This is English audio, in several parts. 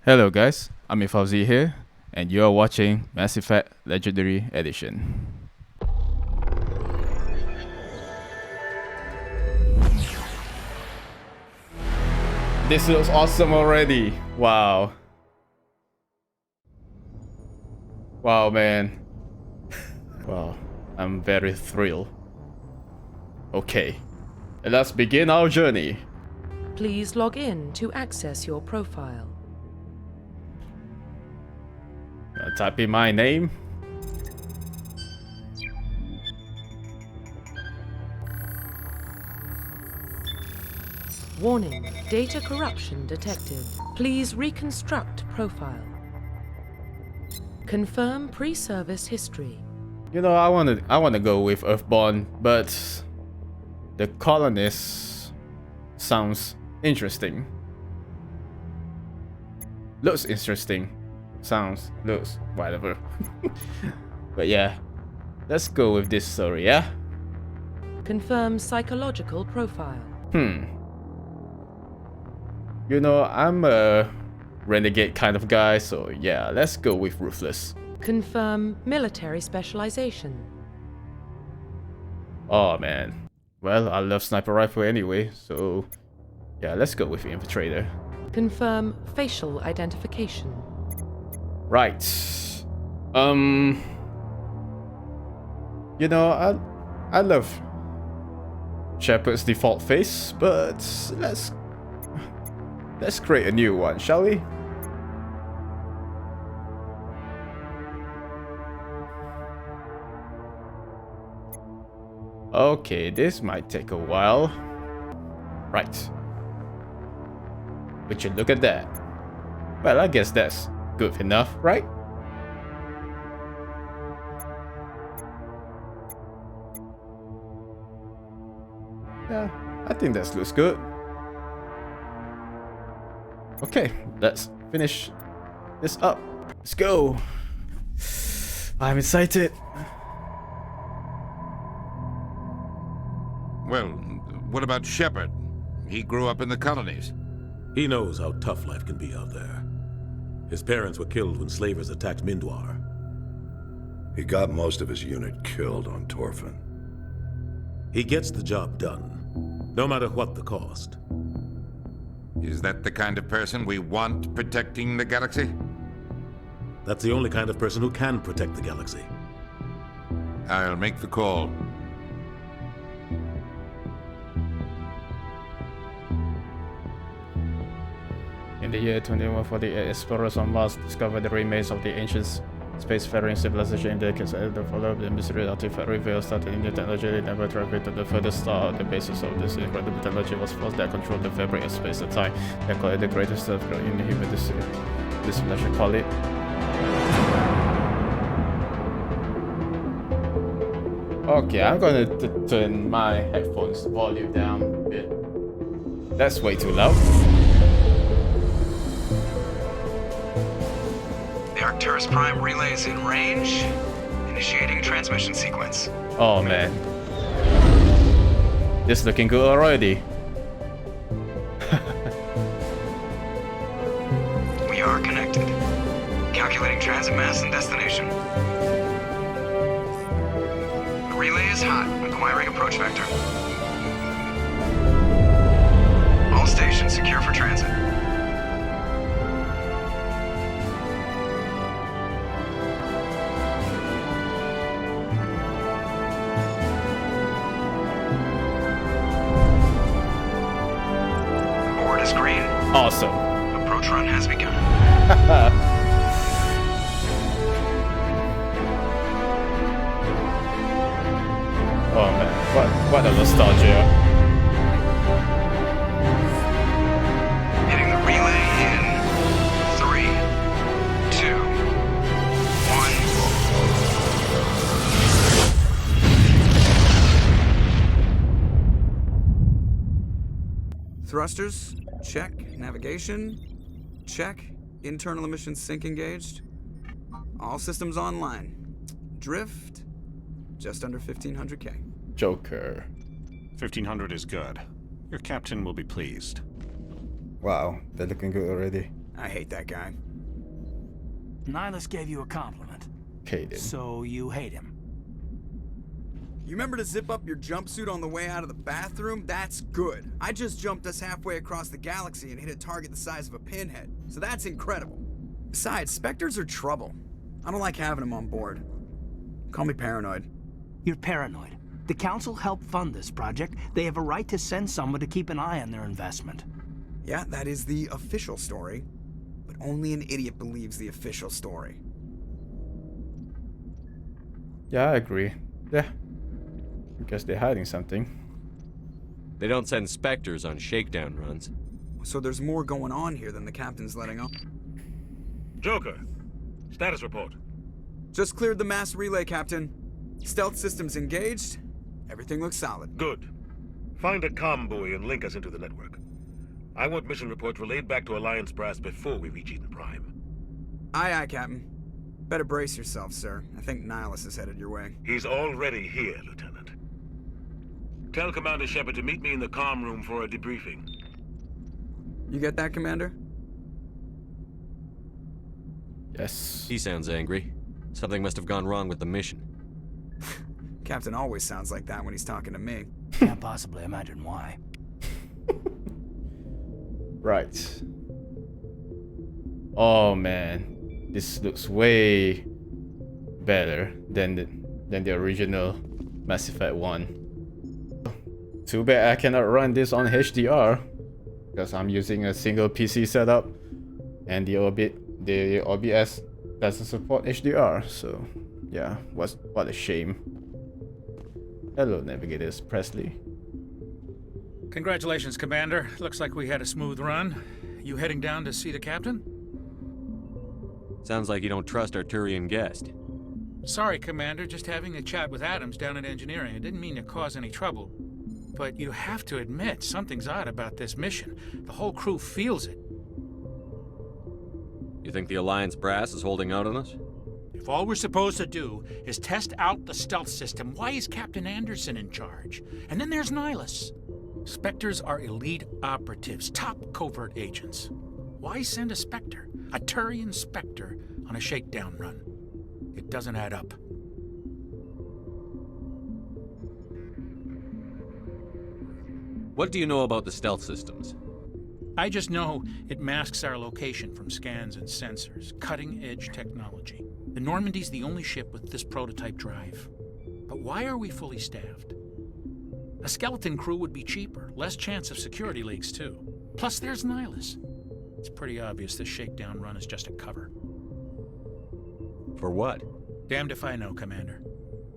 Hello guys, Amin Fawzi here, and you are watching Mass Effect Legendary Edition. This looks awesome already. Wow. Wow, man. Wow, I'm very thrilled. Okay, let's begin our journey. Please log in to access your profile. Type in my name. Warning, data corruption detected. Please reconstruct profile. Confirm pre-service history. You know, I wanna go with Earthborn, but the colonist sounds interesting. Looks interesting. Sounds, looks, whatever. But yeah, let's go with this story, yeah? Confirm psychological profile. You know, I'm a renegade kind of guy, so yeah, let's go with Ruthless. Confirm military specialization. Oh man. Well, I love sniper rifle anyway, so yeah, let's go with Infiltrator. Confirm facial identification. Right. You know, I love Shepard's default face, but let's create a new one, shall we? Okay, this might take a while. Right. Would you look at that? Well, I guess that's good enough, right? Yeah, I think that looks good. Okay, let's finish this up. Let's go. I'm excited. Well, what about Shepard? He grew up in the colonies. He knows how tough life can be out there. His parents were killed when slavers attacked Mindwar. He got most of his unit killed on Torfin. He gets the job done, no matter what the cost. Is that the kind of person we want protecting the galaxy? That's the only kind of person who can protect the galaxy. I'll make the call. In the year 2148, explorers on Mars discovered the remains of the ancient spacefaring civilization in decades. The follow-up, the mysterious artifact reveals that the new technology they never traveled to the furthest star. The basis of this incredible technology was force that controlled the fabric of space and time. They call it the greatest stuff in human history. This is what I should call it. Okay, I'm gonna turn my headphones volume down a bit. That's way too loud. The Arcturus Prime relay is in range. Initiating a transmission sequence. Oh man. This looking good already. We are connected. Calculating transit mass and destination. The relay is hot, acquiring approach vector. All stations secure for transit. Board is green. Awesome. Approach run has begun. Oh man, what a nostalgia. Hitting the relay in 3, 2, 1. Thrusters, check. Navigation, check. Internal emissions sync engaged. All systems online. Drift, just under 1500K. Joker. 1500 is good. Your captain will be pleased. Wow, they're looking good already. I hate that guy. Nihilus gave you a compliment. Okay, then. So you hate him. You remember to zip up your jumpsuit on the way out of the bathroom? That's good. I just jumped us halfway across the galaxy and hit a target the size of a pinhead. So that's incredible. Besides, Spectres are trouble. I don't like having them on board. Call me paranoid. You're paranoid. The Council helped fund this project. They have a right to send someone to keep an eye on their investment. Yeah, that is the official story. But only an idiot believes the official story. Yeah, I agree. Yeah. I guess they're hiding something. They don't send Spectres on shakedown runs. So there's more going on here than the captain's letting on. Joker, status report. Just cleared the mass relay, Captain. Stealth systems engaged. Everything looks solid. Good. Find a comm buoy and link us into the network. I want mission reports relayed back to Alliance brass before we reach Eden Prime. Aye, aye, Captain. Better brace yourself, sir. I think Nihilus is headed your way. He's already here, Lieutenant. Tell Commander Shepard to meet me in the comm room for a debriefing. You get that, Commander? Yes. He sounds angry. Something must have gone wrong with the mission. Captain always sounds like that when he's talking to me. Can't possibly imagine why. Right. Oh man, this looks way better than the original Mass Effect 1. Too bad I cannot run this on HDR because I'm using a single PC setup and the OBS doesn't support HDR. So yeah, what a shame. Hello, Navigators Presley. Congratulations, Commander. Looks like we had a smooth run. You heading down to see the captain? Sounds like you don't trust our Turian guest. Sorry, Commander. Just having a chat with Adams down at engineering. It didn't mean to cause any trouble. But you have to admit, something's odd about this mission. The whole crew feels it. You think the Alliance brass is holding out on us? If all we're supposed to do is test out the stealth system, why is Captain Anderson in charge? And then there's Nihilus. Spectres are elite operatives, top covert agents. Why send a Spectre, a Turian Spectre, on a shakedown run? It doesn't add up. What do you know about the stealth systems? I just know it masks our location from scans and sensors. Cutting-edge technology. The Normandy's the only ship with this prototype drive. But why are we fully staffed? A skeleton crew would be cheaper, less chance of security leaks too. Plus there's Nihilus. It's pretty obvious this shakedown run is just a cover. For what? Damned if I know, Commander.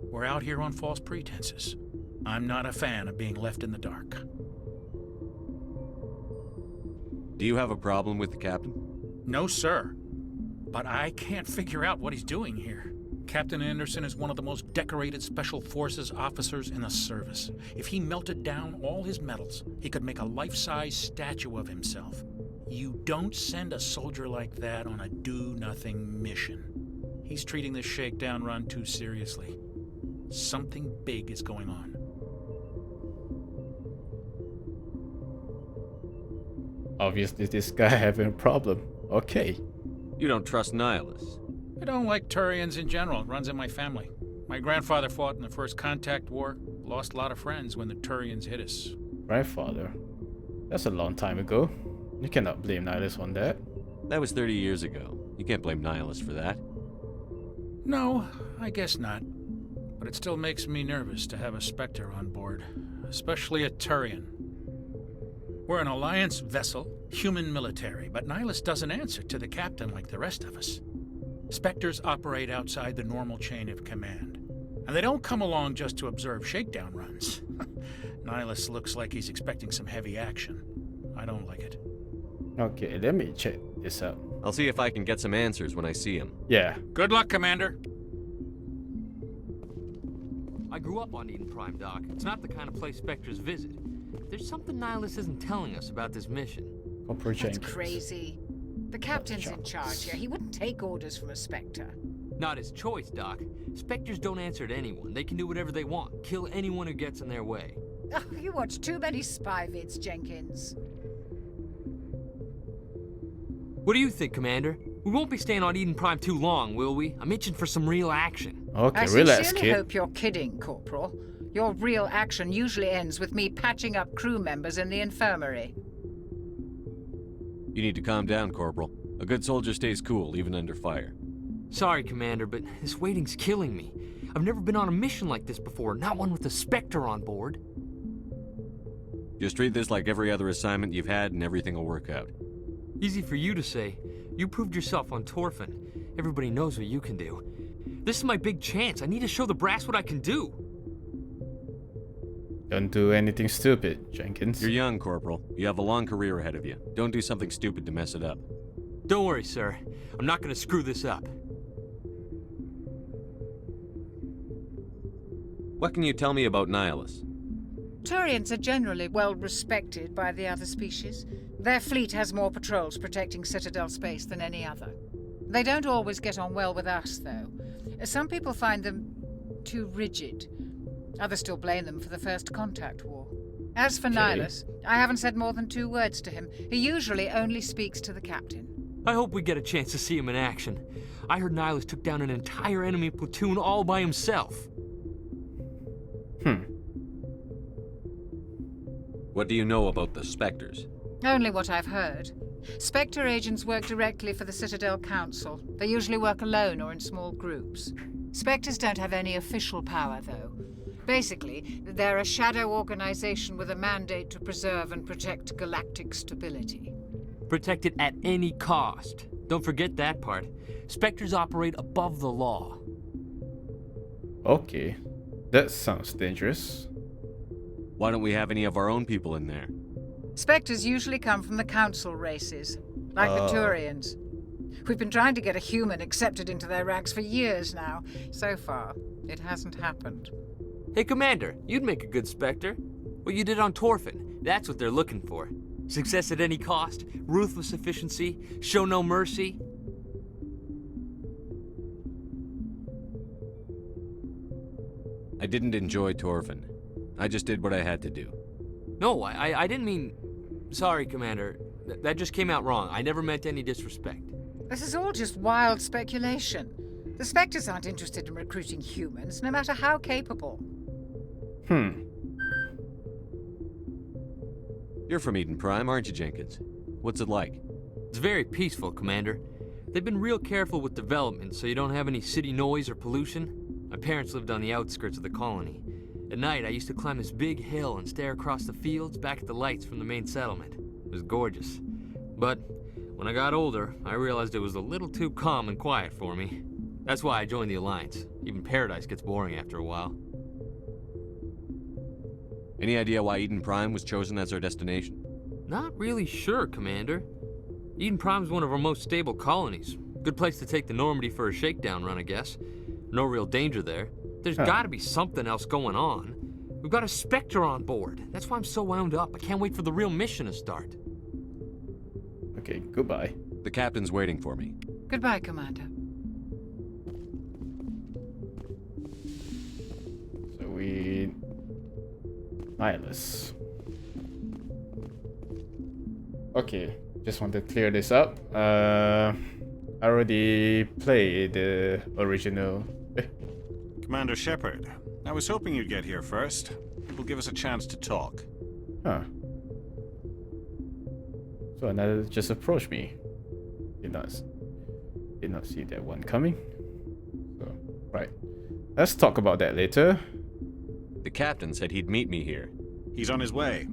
We're out here on false pretenses. I'm not a fan of being left in the dark. Do you have a problem with the captain? No, sir. But I can't figure out what he's doing here. Captain Anderson is one of the most decorated Special Forces officers in the service. If he melted down all his medals, he could make a life-size statue of himself. You don't send a soldier like that on a do-nothing mission. He's treating this shakedown run too seriously. Something big is going on. Obviously, this guy having a problem. Okay. You don't trust Nihilus. I don't like Turians in general. It runs in my family. My grandfather fought in the First Contact War. Lost a lot of friends when the Turians hit us. Grandfather? That's a long time ago. You cannot blame Nihilus on that. That was 30 years ago. You can't blame Nihilus for that. No, I guess not. But it still makes me nervous to have a Spectre on board. Especially a Turian. We're an Alliance vessel, human military, but Nihilus doesn't answer to the captain like the rest of us. Spectres operate outside the normal chain of command. And they don't come along just to observe shakedown runs. Nihilus looks like he's expecting some heavy action. I don't like it. Okay, let me check this out. I'll see if I can get some answers when I see him. Yeah. Good luck, Commander. I grew up on Eden Prime, Doc. It's not the kind of place Spectres visit. There's something Nihilus isn't telling us about this mission. That's crazy. The captain's in charge here. He wouldn't take orders from a Spectre. Not his choice, Doc. Spectres don't answer to anyone. They can do whatever they want. Kill anyone who gets in their way. Oh, you watch too many spy vids, Jenkins. What do you think, Commander? We won't be staying on Eden Prime too long, will we? I'm itching for some real action. Okay, I relax, sincerely kid. hope you're kidding, Corporal. Your real action usually ends with me patching up crew members in the infirmary. You need to calm down, Corporal. A good soldier stays cool, even under fire. Sorry, Commander, but this waiting's killing me. I've never been on a mission like this before, not one with a Spectre on board. Just treat this like every other assignment you've had and everything will work out. Easy for you to say. You proved yourself on Torfin. Everybody knows what you can do. This is my big chance. I need to show the brass what I can do. Don't do anything stupid, Jenkins. You're young, Corporal. You have a long career ahead of you. Don't do something stupid to mess it up. Don't worry, sir. I'm not gonna screw this up. What can you tell me about Nihilus? Turians are generally well respected by the other species. Their fleet has more patrols protecting Citadel space than any other. They don't always get on well with us, though. Some people find them too rigid. Others still blame them for the First Contact War. As for Nihilus, I haven't said more than 2 words to him. He usually only speaks to the captain. I hope we get a chance to see him in action. I heard Nihilus took down an entire enemy platoon all by himself. What do you know about the Spectres? Only what I've heard. Spectre agents work directly for the Citadel Council. They usually work alone or in small groups. Spectres don't have any official power, though. Basically, they're a shadow organization with a mandate to preserve and protect galactic stability. Protect it at any cost. Don't forget that part. Spectres operate above the law. Okay, that sounds dangerous. Why don't we have any of our own people in there? Spectres usually come from the Council races, like the Turians. We've been trying to get a human accepted into their ranks for years now. So far, it hasn't happened. Hey, Commander, you'd make a good Spectre. What you did on Torfin, that's what they're looking for. Success at any cost, ruthless efficiency, show no mercy. I didn't enjoy Torfin. I just did what I had to do. No, I didn't mean... Sorry, Commander. That just came out wrong. I never meant any disrespect. This is all just wild speculation. The Spectres aren't interested in recruiting humans, no matter how capable. You're from Eden Prime, aren't you, Jenkins? What's it like? It's very peaceful, Commander. They've been real careful with development, so you don't have any city noise or pollution. My parents lived on the outskirts of the colony. At night, I used to climb this big hill and stare across the fields back at the lights from the main settlement. It was gorgeous. But when I got older, I realized it was a little too calm and quiet for me. That's why I joined the Alliance. Even Paradise gets boring after a while. Any idea why Eden Prime was chosen as our destination? Not really sure, Commander. Eden Prime's one of our most stable colonies. Good place to take the Normandy for a shakedown run, I guess. No real danger there. There's gotta be something else going on. We've got a Spectre on board. That's why I'm so wound up. I can't wait for the real mission to start. Okay, goodbye. The captain's waiting for me. Goodbye, Commander. So we... Nihilus. Okay, just want to clear this up. I already played the original... Commander Shepard, I was hoping you'd get here first. It will give us a chance to talk. Huh. So another just approached me. Did not see that one coming. So, right. Let's talk about that later. The captain said he'd meet me here. He's on his way.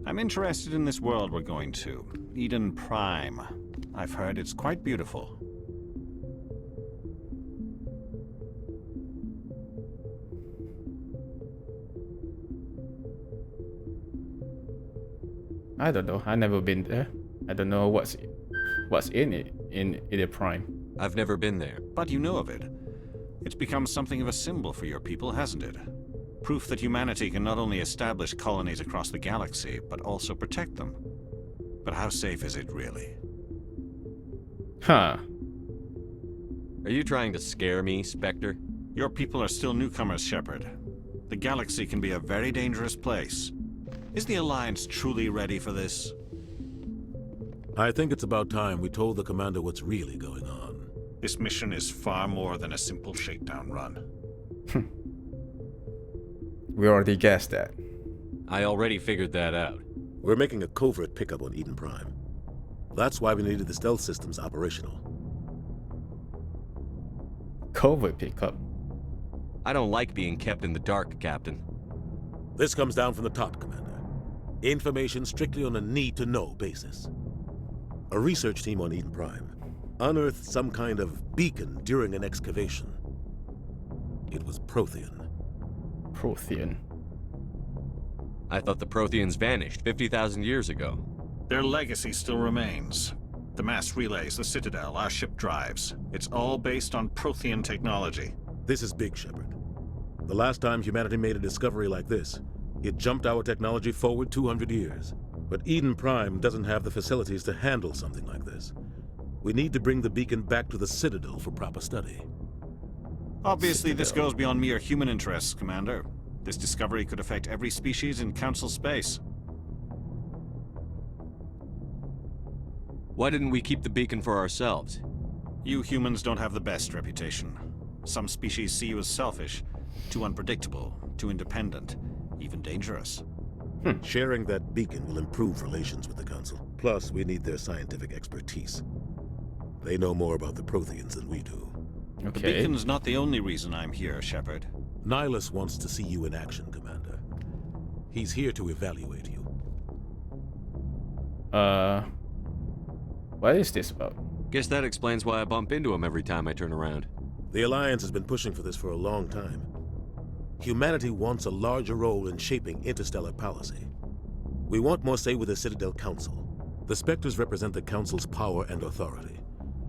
I'm interested in this world we're going to. Eden Prime. I've heard it's quite beautiful. I don't know. I've never been there. I don't know what's in it in Eden Prime. I've never been there. But you know of it. It's become something of a symbol for your people, hasn't it? Proof that humanity can not only establish colonies across the galaxy, but also protect them. But how safe is it really? Huh. Are you trying to scare me, Spectre? Your people are still newcomers, Shepard. The galaxy can be a very dangerous place. Is the Alliance truly ready for this? I think it's about time we told the commander what's really going on. This mission is far more than a simple shakedown run. We already guessed that. I already figured that out. We're making a covert pickup on Eden Prime. That's why we needed the stealth systems operational. Covert pickup? I don't like being kept in the dark, Captain. This comes down from the top, Commander. Information strictly on a need-to-know basis. A research team on Eden Prime unearthed some kind of beacon during an excavation. It was Prothean. Prothean? I thought the Protheans vanished 50,000 years ago. Their legacy still remains. The mass relays, the Citadel, our ship drives. It's all based on Prothean technology. This is big, Shepard. The last time humanity made a discovery like this, it jumped our technology forward 200 years. But Eden Prime doesn't have the facilities to handle something like this. We need to bring the beacon back to the Citadel for proper study. Obviously, this goes beyond mere human interests, Commander. This discovery could affect every species in Council space. Why didn't we keep the beacon for ourselves? You humans don't have the best reputation. Some species see you as selfish, too unpredictable, too independent, even dangerous. Sharing that beacon will improve relations with the Council. Plus, we need their scientific expertise. They know more about the Protheans than we do. The beacon's not the only reason I'm here, Shepard. Nihilus wants to see you in action, Commander. He's here to evaluate you. What is this about? Guess that explains why I bump into him every time I turn around. The Alliance has been pushing for this for a long time. Humanity wants a larger role in shaping interstellar policy. We want more say with the Citadel Council. The Spectres represent the Council's power and authority.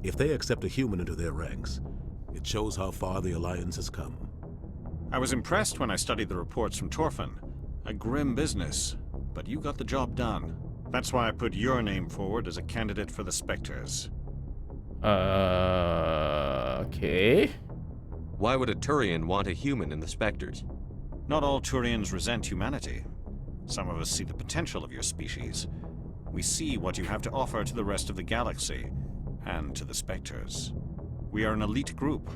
If they accept a human into their ranks, it shows how far the Alliance has come. I was impressed when I studied the reports from Torfin. A grim business, but you got the job done. That's why I put your name forward as a candidate for the Spectres. Okay. Why would a Turian want a human in the Spectres? Not all Turians resent humanity. Some of us see the potential of your species. We see what you have to offer to the rest of the galaxy, and to the Spectres. We are an elite group.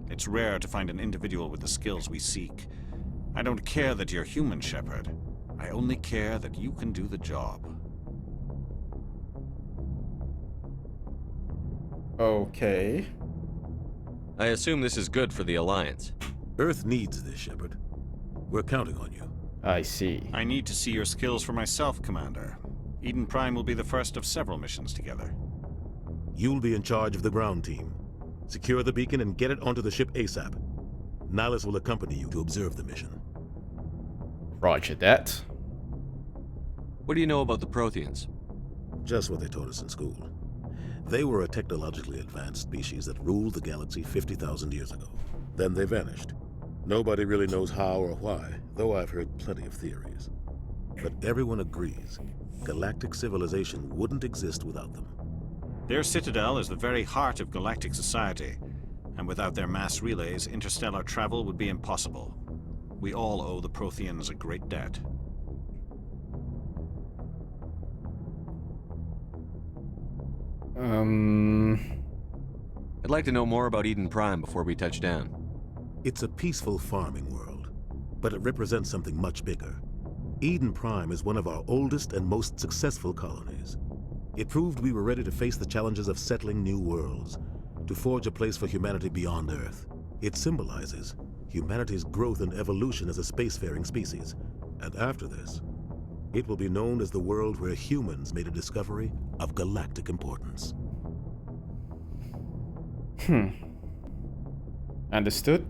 It's rare to find an individual with the skills we seek. I don't care that you're human, Shepard. I only care that you can do the job. Okay. I assume this is good for the Alliance. Earth needs this, Shepard. We're counting on you. I see. I need to see your skills for myself, Commander. Eden Prime will be the first of several missions together. You'll be in charge of the ground team. Secure the beacon and get it onto the ship ASAP. Nihilus will accompany you to observe the mission. Roger that. What do you know about the Protheans? Just what they taught us in school. They were a technologically advanced species that ruled the galaxy 50,000 years ago. Then they vanished. Nobody really knows how or why, though I've heard plenty of theories. But everyone agrees, galactic civilization wouldn't exist without them. Their Citadel is the very heart of galactic society, and without their mass relays, interstellar travel would be impossible. We all owe the Protheans a great debt. I'd like to know more about Eden Prime before we touch down. It's a peaceful farming world, but it represents something much bigger. Eden Prime is one of our oldest and most successful colonies. It proved we were ready to face the challenges of settling new worlds, to forge a place for humanity beyond Earth. It symbolizes humanity's growth and evolution as a spacefaring species. And after this, it will be known as the world where humans made a discovery of galactic importance. Understood?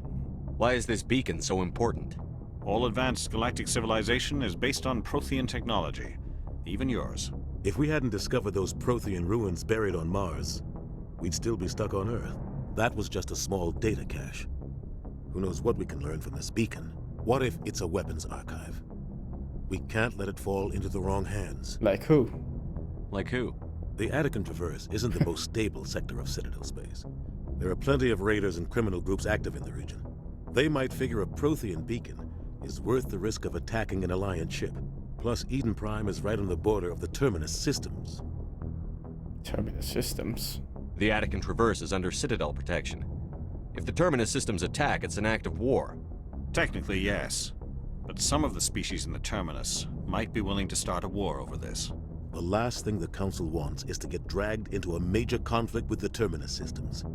Why is this beacon so important? All advanced galactic civilization is based on Prothean technology, even yours. If we hadn't discovered those Prothean ruins buried on Mars, we'd still be stuck on Earth. That was just a small data cache. Who knows what we can learn from this beacon? What if it's a weapons archive? We can't let it fall into the wrong hands. Like who? Like who? The Attican Traverse isn't the most stable sector of Citadel space. There are plenty of raiders and criminal groups active in the region. They might figure a Prothean beacon is worth the risk of attacking an Alliance ship. Plus, Eden Prime is right on the border of the Terminus systems. Terminus systems. The attic and traverse is under Citadel protection. If the Terminus systems attack, it's an act of war. Technically, yes. But some of the species in the Terminus might be willing to start a war over this. The last thing the Council wants is to get dragged into a major conflict with the Terminus systems.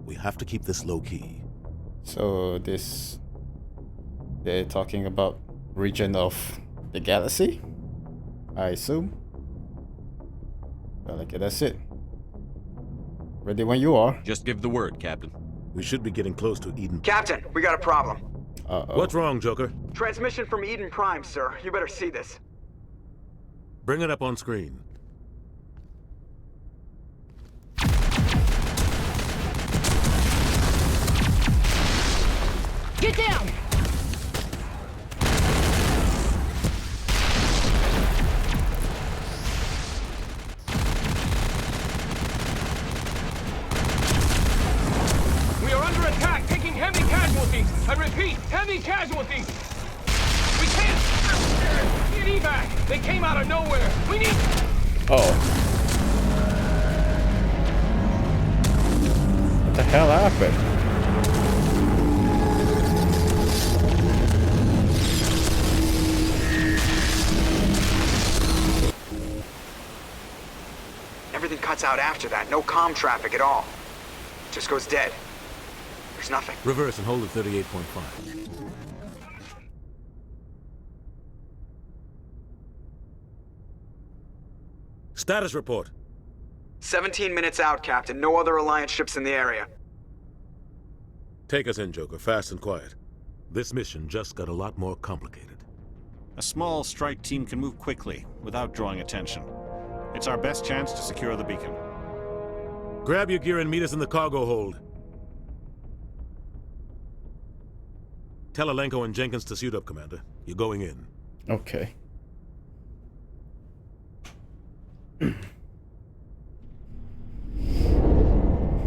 We have to keep this low-key. So this... They're talking about region of the galaxy? I assume? Well, okay, that's it. Ready when you are. Just give the word, Captain. We should be getting close to Eden. Captain, we got a problem. Uh-oh. What's wrong, Joker? Transmission from Eden Prime, sir. You better see this. Bring it up on screen. Get down! We are under attack, taking heavy casualties. I repeat, heavy casualties. We can't get evac. They came out of nowhere. We need. Oh. What the hell happened? Everything cuts out after that. No comm traffic at all. Just goes dead. There's nothing. Reverse and hold at 38.5. Status report. 17 minutes out, Captain. No other Alliance ships in the area. Take us in, Joker, fast and quiet. This mission just got a lot more complicated. A small strike team can move quickly, without drawing attention. It's our best chance to secure the beacon. Grab your gear and meet us in the cargo hold. Tell Alenko and Jenkins to suit up, Commander. You're going in. Okay.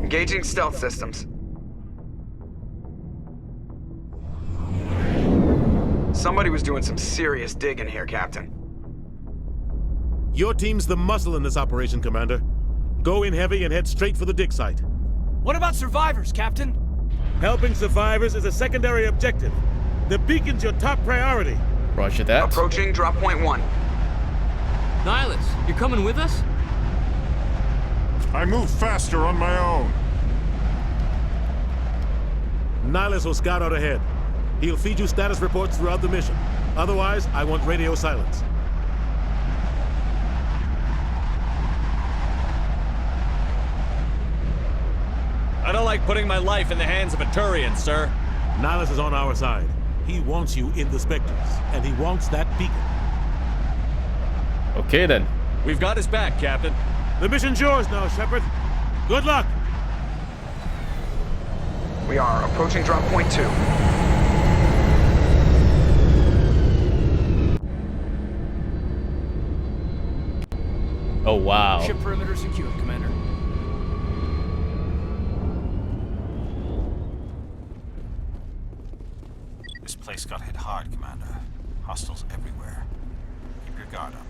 Engaging stealth systems. Somebody was doing some serious digging here, Captain. Your team's the muscle in this operation, Commander. Go in heavy and head straight for the dig site. What about survivors, Captain? Helping survivors is a secondary objective. The beacon's your top priority. Roger that. Approaching drop point 1. Nihilus, you're coming with us? I move faster on my own. Nihilus will scout out ahead. He'll feed you status reports throughout the mission. Otherwise, I want radio silence. I don't like putting my life in the hands of a Turian, sir. Nihilus is on our side. He wants you in the Spectres, and he wants that beacon. Okay then. We've got his back, Captain. The mission's yours now, Shepard. Good luck! We are approaching drop point 2. Oh wow. Ship perimeter secured, Commander. This place got hit hard, Commander. Hostiles everywhere. Keep your guard up.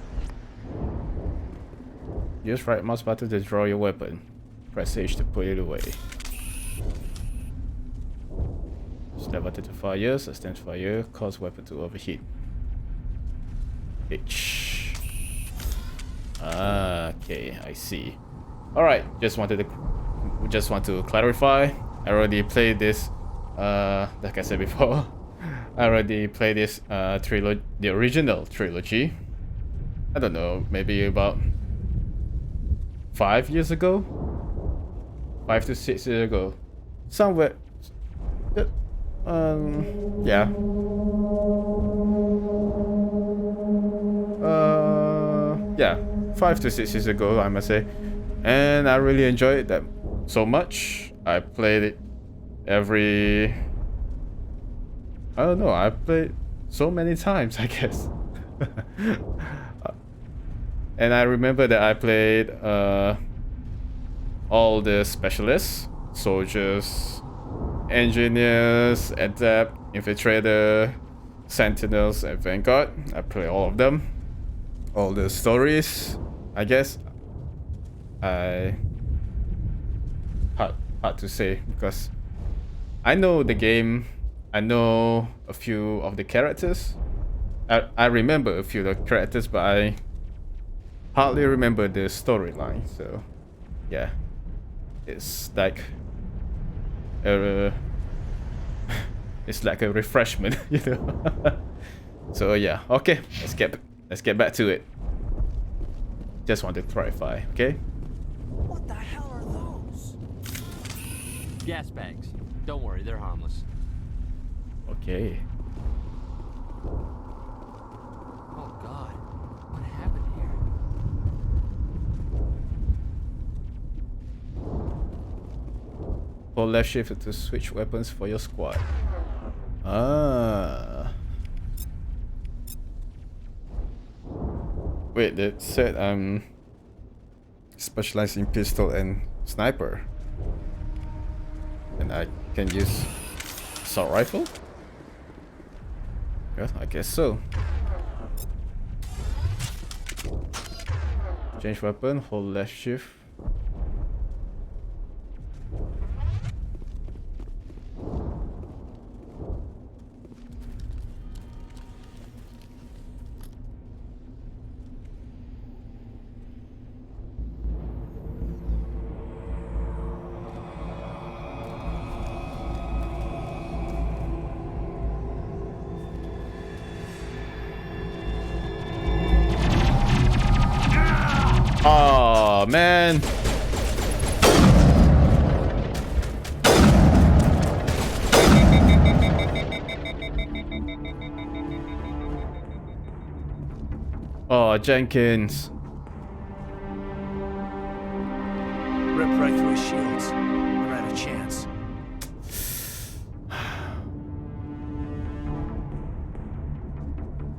Use right mouse button to draw your weapon. Press H to put it away. Step button to fire, sustain fire, cause weapon to overheat. H. Okay, I see. Alright, just want to clarify. I already played this, like I said before. I already played this trilogy, the original trilogy. I don't know, maybe about 5 years ago, 5 to 6 years ago, somewhere. Yeah. Yeah, 5 to 6 years ago, I must say, and I really enjoyed that so much. I played it every. I don't know. I played so many times, I guess. And I remember that I played all the specialists, soldiers, engineers, adept, infiltrator, sentinels, and vanguard. I played all of them. All the stories, I guess. hard to say because I know the game. I know a few of the characters. I remember a few of the characters, but I hardly remember the storyline. So yeah, it's like it's like a refreshment, you know. So yeah, okay, let's get back to it. Just want to clarify, okay? What the hell are those? Gas bags. Don't worry, they're harmless. Okay. Oh God, what happened here? Hold left shift to switch weapons for your squad. Ah. Wait, that said I'm specialized in pistol and sniper. And I can use assault rifle? Yeah, I guess so. Change weapon, hold left shift. Oh man. Oh, Jenkins. Rip right through his shields. We're out of chance.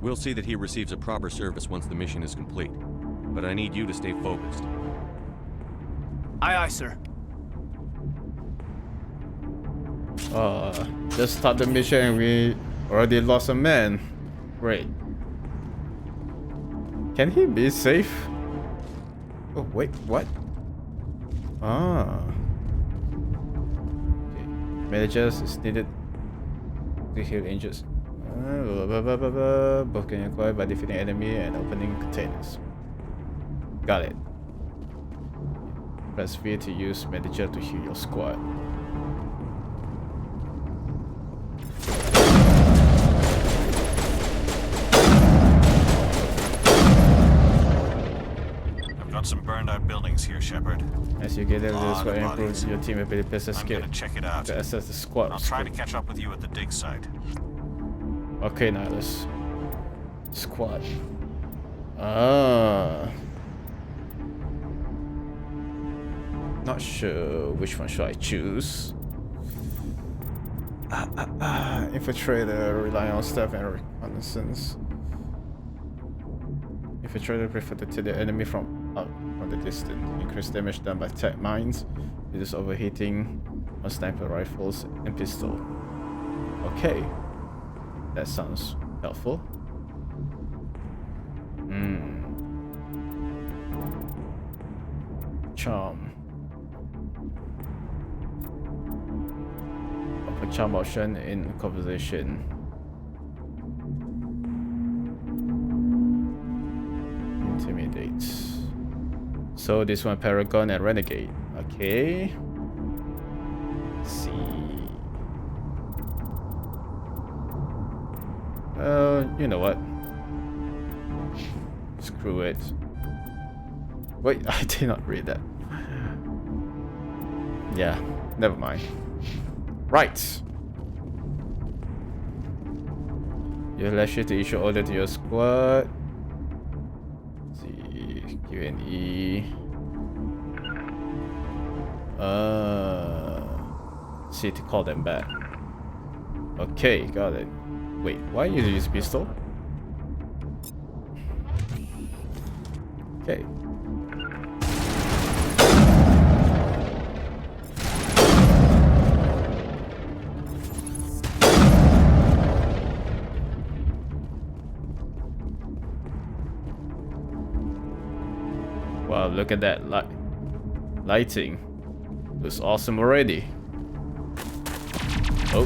We'll see that he receives a proper service once the mission is complete. But I need you to stay focused. Aye, aye, sir. Just start the mission and we already lost a man. Great. Can he be safe? Oh, wait, what? Ah. Okay. Managers is needed to heal injured. Both can acquire by defeating enemy and opening containers. Got it. Press V to use manager to heal your squad. I've got some burned out buildings here, Shepard. As you get into this squad, improves your team ability to I'm gonna check it out. to assess the squad. I'll try to catch up with you at the dig site. Okay, Nihilus. Squad. Ah. Not sure which one should I choose. Infiltrator, rely on stealth and reconnaissance. Infiltrator prefer to kill the enemy from the distance. Increase damage done by tech mines. Reduce overheating on sniper rifles and pistol. Okay. That sounds helpful. Charm. Upper charm option in conversation. Intimidate. So this one Paragon and Renegade. Okay. Let's see. You know what? Screw it. Wait, I did not read that. Yeah, never mind. Right. You left shift to issue order to your squad. Let's see, Q and E. See to call them back. Okay, got it. Wait, why you use pistol? Okay. Wow, look at that. Like lighting looks awesome already. Oh.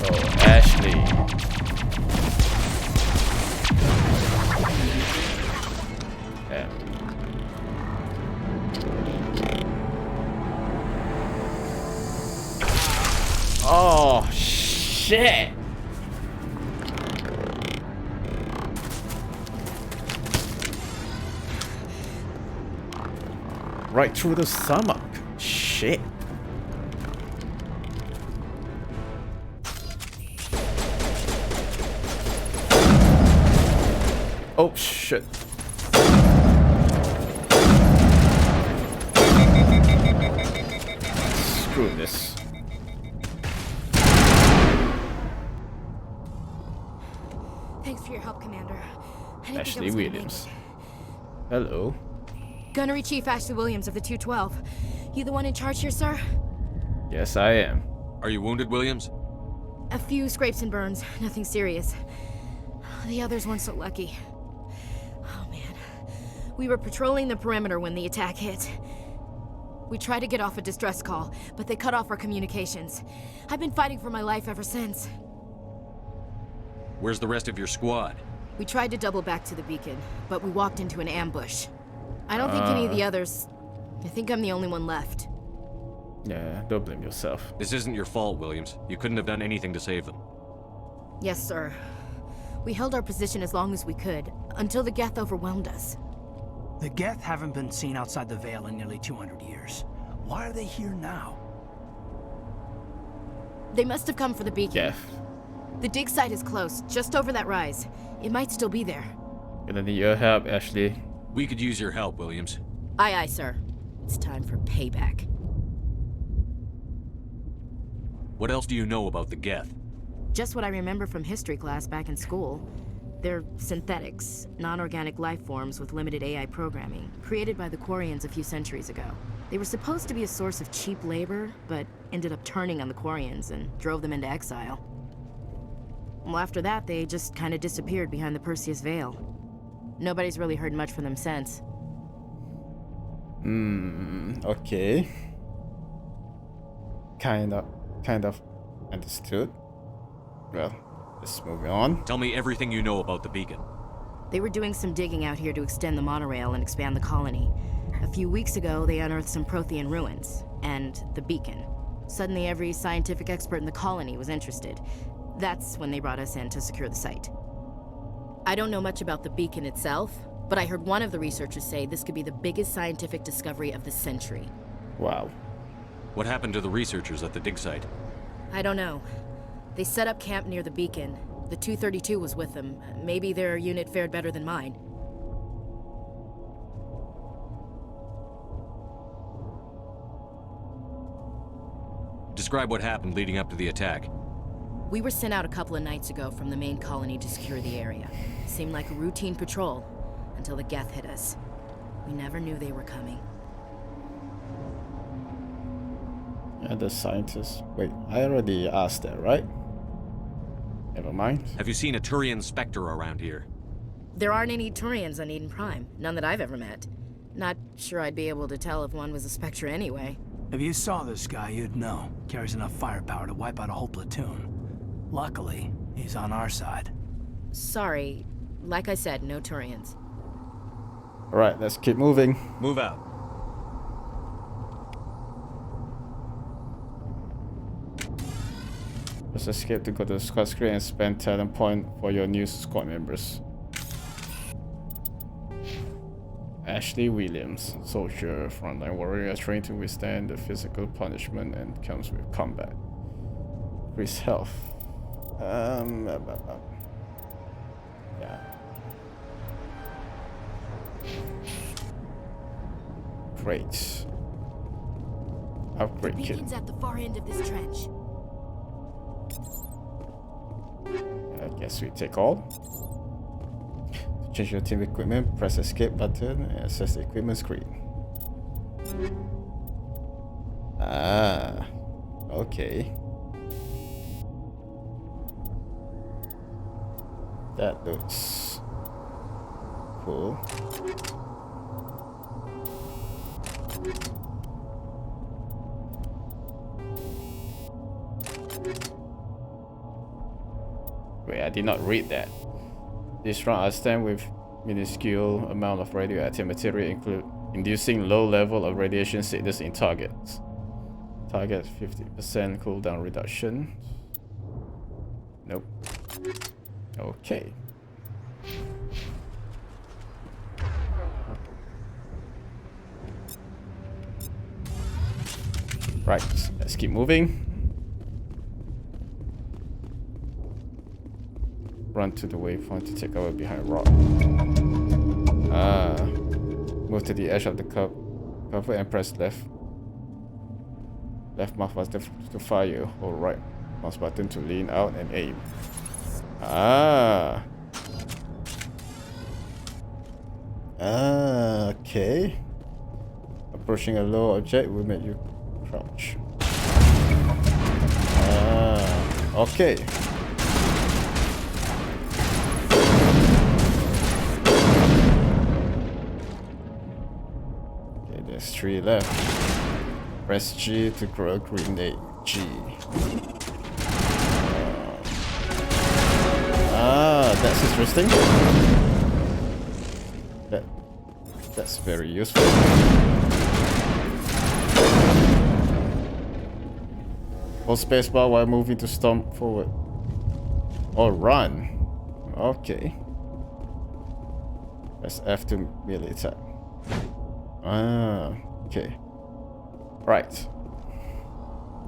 Oh, Ashley. Yeah. Oh, shit. Right through the stomach. Shit. Oh, shit. Screw this. Thanks for your help, Commander. I didn't think I Ashley was gonna Williams. make it. Hello. Gunnery Chief Ashley Williams of the 212. You the one in charge here, sir? Yes, I am. Are you wounded, Williams? A few scrapes and burns, nothing serious. The others weren't so lucky. Oh man. We were patrolling the perimeter when the attack hit. We tried to get off a distress call, but they cut off our communications. I've been fighting for my life ever since. Where's the rest of your squad? We tried to double back to the beacon, but we walked into an ambush. I don't think any of the others... I think I'm the only one left. Yeah, don't blame yourself. This isn't your fault, Williams. You couldn't have done anything to save them. Yes, sir. We held our position as long as we could, until the Geth overwhelmed us. The Geth haven't been seen outside the Veil in nearly 200 years. Why are they here now? They must have come for the beacon. Geth. The dig site is close, just over that rise. It might still be there. Gonna need your help, Ashley. We could use your help, Williams. Aye, aye, sir. It's time for payback. What else do you know about the Geth? Just what I remember from history class back in school. They're synthetics, non-organic life forms with limited AI programming, created by the Quarians a few centuries ago. They were supposed to be a source of cheap labor, but ended up turning on the Quarians and drove them into exile. Well, after that, they just kind of disappeared behind the Perseus Veil. Nobody's really heard much from them since. Okay. Kind of understood. Well, let's move on. Tell me everything you know about the beacon. They were doing some digging out here to extend the monorail and expand the colony. A few weeks ago, they unearthed some Prothean ruins, and the beacon. Suddenly, every scientific expert in the colony was interested. That's when they brought us in to secure the site. I don't know much about the beacon itself, but I heard one of the researchers say this could be the biggest scientific discovery of the century. Wow. What happened to the researchers at the dig site? I don't know. They set up camp near the beacon. The 232 was with them. Maybe their unit fared better than mine. Describe what happened leading up to the attack. We were sent out a couple of nights ago from the main colony to secure the area. Seemed like a routine patrol, until the Geth hit us. We never knew they were coming. And the scientists. Wait, I already asked that, right? Never mind. Have you seen a Turian Spectre around here? There aren't any Turians on Eden Prime. None that I've ever met. Not sure I'd be able to tell if one was a Spectre anyway. If you saw this guy, you'd know. Carries enough firepower to wipe out a whole platoon. Luckily, he's on our side. Sorry. Like I said, no Turians. Alright, let's keep moving. Move out. Press escape to go to the squad screen and spend talent point for your new squad members. Ashley Williams, soldier, frontline warrior, trained to withstand the physical punishment and comes with combat. Increase health. Yeah. Great. Upgrade The kit. beacon's at the far end of this trench. I guess we take all. To change your team equipment, press escape button and access the equipment screen. Ah, okay. That looks cool. Wait, I did not read that. This round I stand with minuscule amount of radioactive material, inducing low level of radiation sickness in targets. Target 50% cooldown reduction. Nope. Okay. Right, let's keep moving. Run to the waypoint to take cover behind rock. Move to the edge of the cover and press left. Left mouse button to fire. Hold right mouse button to lean out and aim. Okay. Approaching a low object will make you crouch. Okay. Okay, there's 3 left. Press G to grow a grenade. G. That's interesting. That's very useful. Hold spacebar while moving to stomp forward. Or run. Okay. Press F to melee attack. Okay. Right.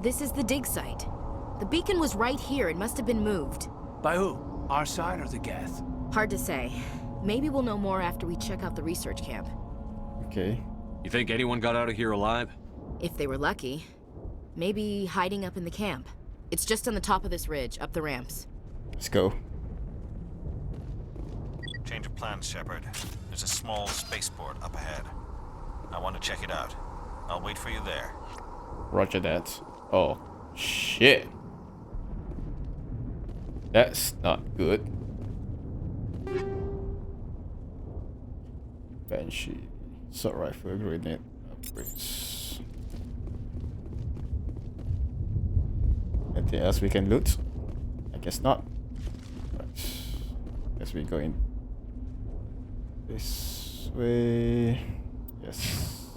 This is the dig site. The beacon was right here. It must have been moved. By who? Our side or the Geth? Hard to say. Maybe we'll know more after we check out the research camp. Okay. You think anyone got out of here alive? If they were lucky. Maybe hiding up in the camp. It's just on the top of this ridge, up the ramps. Let's go. Change of plans, Shepard. There's a small spaceport up ahead. I want to check it out. I'll wait for you there. Roger that. Oh, shit. That's not good. Banshee. Assault rifle, grenade upgrades. Anything else we can loot? I guess not. Right. Guess we go in this way. Yes.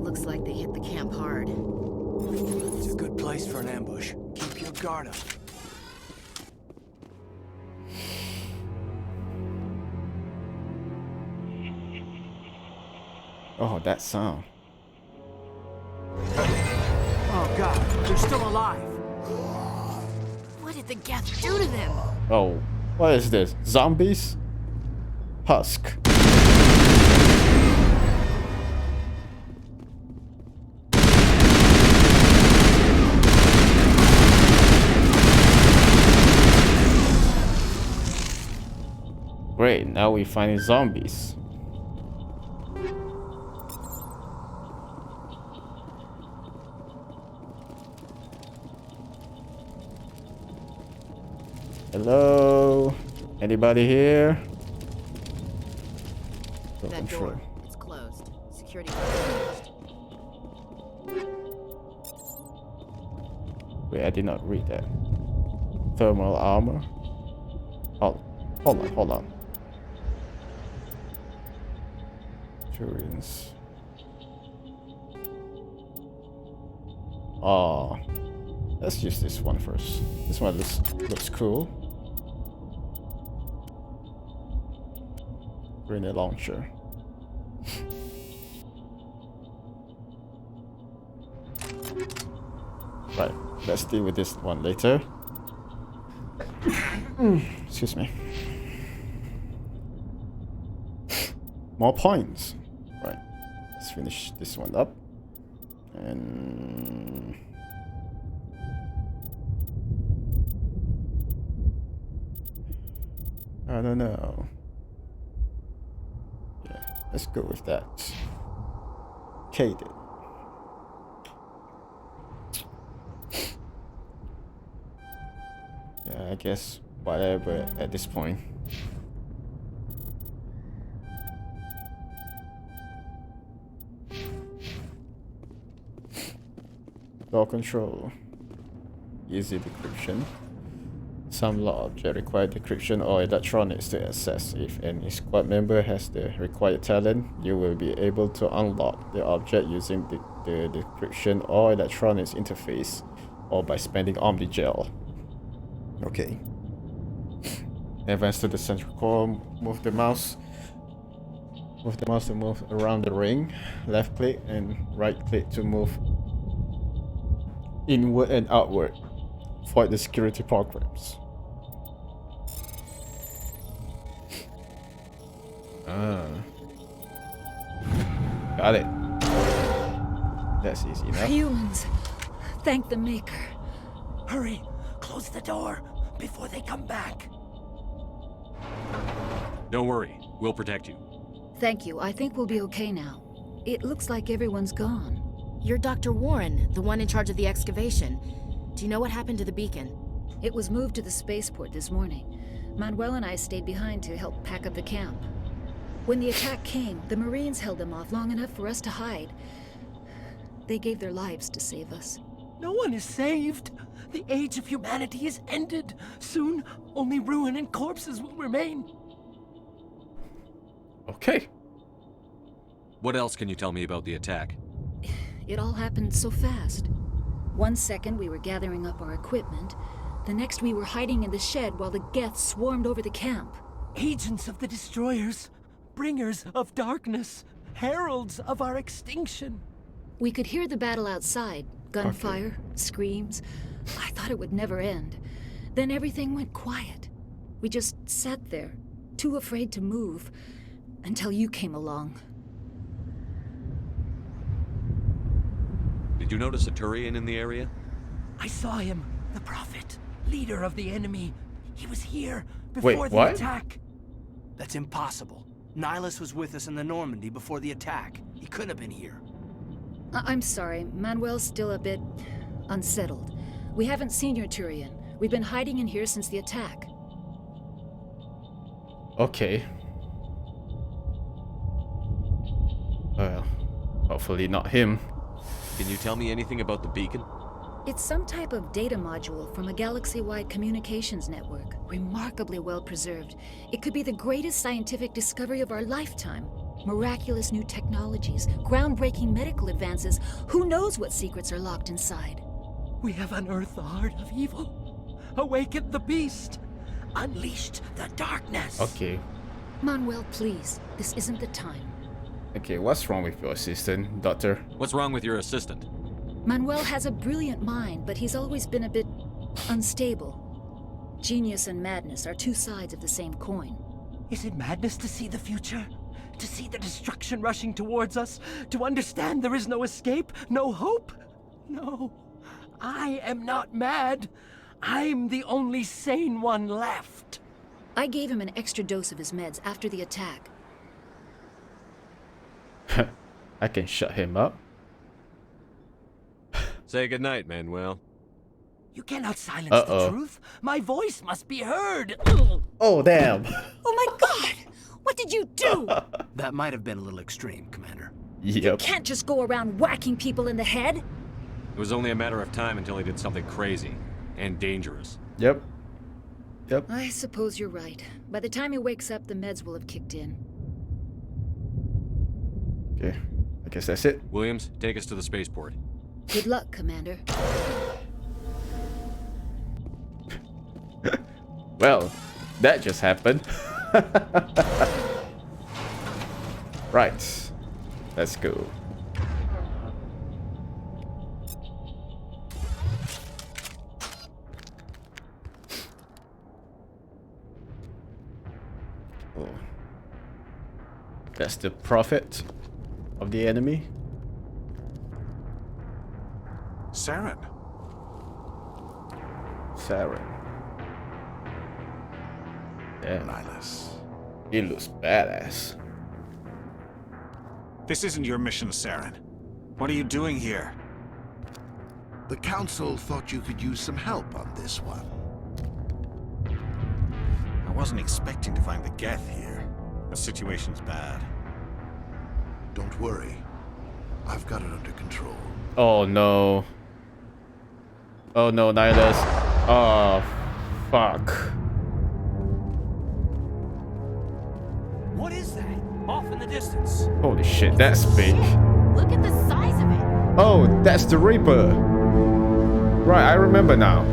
Looks like they hit the camp hard. It's a good place for an ambush. Keep your guard up. Oh, that sound. Oh god, they're still alive. What did the Geth do to them? Oh, what is this? Zombies? Husk. Great, now we find zombies. Hello? Anybody here? That door, it's closed. Security closed. Wait, I did not read that. Thermal armor. Oh, hold on. Turians. Oh, let's use this one first. This one looks cool. Grenade launcher. Right, let's deal with this one later. Excuse me. More points. Right, let's finish this one up. And I don't know. Yeah, let's go with that. Okay then. I guess whatever at this point. Door control. Easy decryption. Some law object require decryption or electronics to access. If any squad member has the required talent, you will be able to unlock the object using the decryption or electronics interface, or by spending Omnigel. Okay. Advance to the central core. Move the mouse. Move the mouse to move around the ring. Left click and right click to move inward and outward. Avoid the security programs. Got it. That's easy enough. Humans, thank the Maker. Hurry, close the door before they come back. Don't worry, we'll protect you. Thank you. I think we'll be okay now. It looks like everyone's gone. You're Dr. Warren, the one in charge of the excavation. Do you know what happened to the beacon? It was moved to the spaceport this morning. Manuel and I stayed behind to help pack up the camp. When the attack came, the Marines held them off long enough for us to hide. They gave their lives to save us. No one is saved. The age of humanity is ended. Soon, only ruin and corpses will remain. Okay. What else can you tell me about the attack? It all happened so fast. 1 second we were gathering up our equipment. The next we were hiding in the shed while the Geth swarmed over the camp. Agents of the destroyers, bringers of darkness, heralds of our extinction. We could hear the battle outside. Gunfire, screams. I thought it would never end. Then everything went quiet. We just sat there, too afraid to move, until you came along. Did you notice a Turian in the area? I saw him, the Prophet, leader of the enemy. He was here before the attack. That's impossible. Nihilus was with us in the Normandy before the attack. He couldn't have been here. I'm sorry, Manuel's still a bit unsettled. We haven't seen your Turian. We've been hiding in here since the attack. Okay. Well, hopefully not him. Can you tell me anything about the beacon? It's some type of data module from a galaxy-wide communications network. Remarkably well preserved. It could be the greatest scientific discovery of our lifetime. Miraculous new technologies, groundbreaking medical advances. Who knows what secrets are locked inside? We have unearthed the heart of evil, awakened the beast, unleashed the darkness. Okay. Manuel, please. This isn't the time. Okay, what's wrong with your assistant, Doctor? What's wrong with your assistant? Manuel has a brilliant mind, but he's always been a bit unstable. Genius and madness are two sides of the same coin. Is it madness to see the future? To see the destruction rushing towards us? To understand there is no escape? No hope? No. I am not mad. I'm the only sane one left. I gave him an extra dose of his meds after the attack. I can shut him up. Say goodnight, Manuel. You cannot silence the truth. My voice must be heard. Oh, damn. Oh my god! What did you do? That might have been a little extreme, Commander. Yep. You can't just go around whacking people in the head. It was only a matter of time until he did something crazy and dangerous. Yep. Yep. I suppose you're right. By the time he wakes up, the meds will have kicked in. Okay. I guess that's it. Williams, take us to the spaceport. Good luck, Commander. Well, that just happened. Right. Let's go. Oh. That's the prophet of the enemy. Saren. Saren. Damn. Nihilus. He looks badass. This isn't your mission, Saren. What are you doing here? The Council thought you could use some help on this one. wasn't expecting to find the Geth here. The situation's bad. Don't worry. I've got it under control. Oh no. Oh no, Nihilus. Oh, fuck. What is that? Off in the distance. Holy shit, that's big. Look at the size of it. Oh, that's the Reaper. Right, I remember now.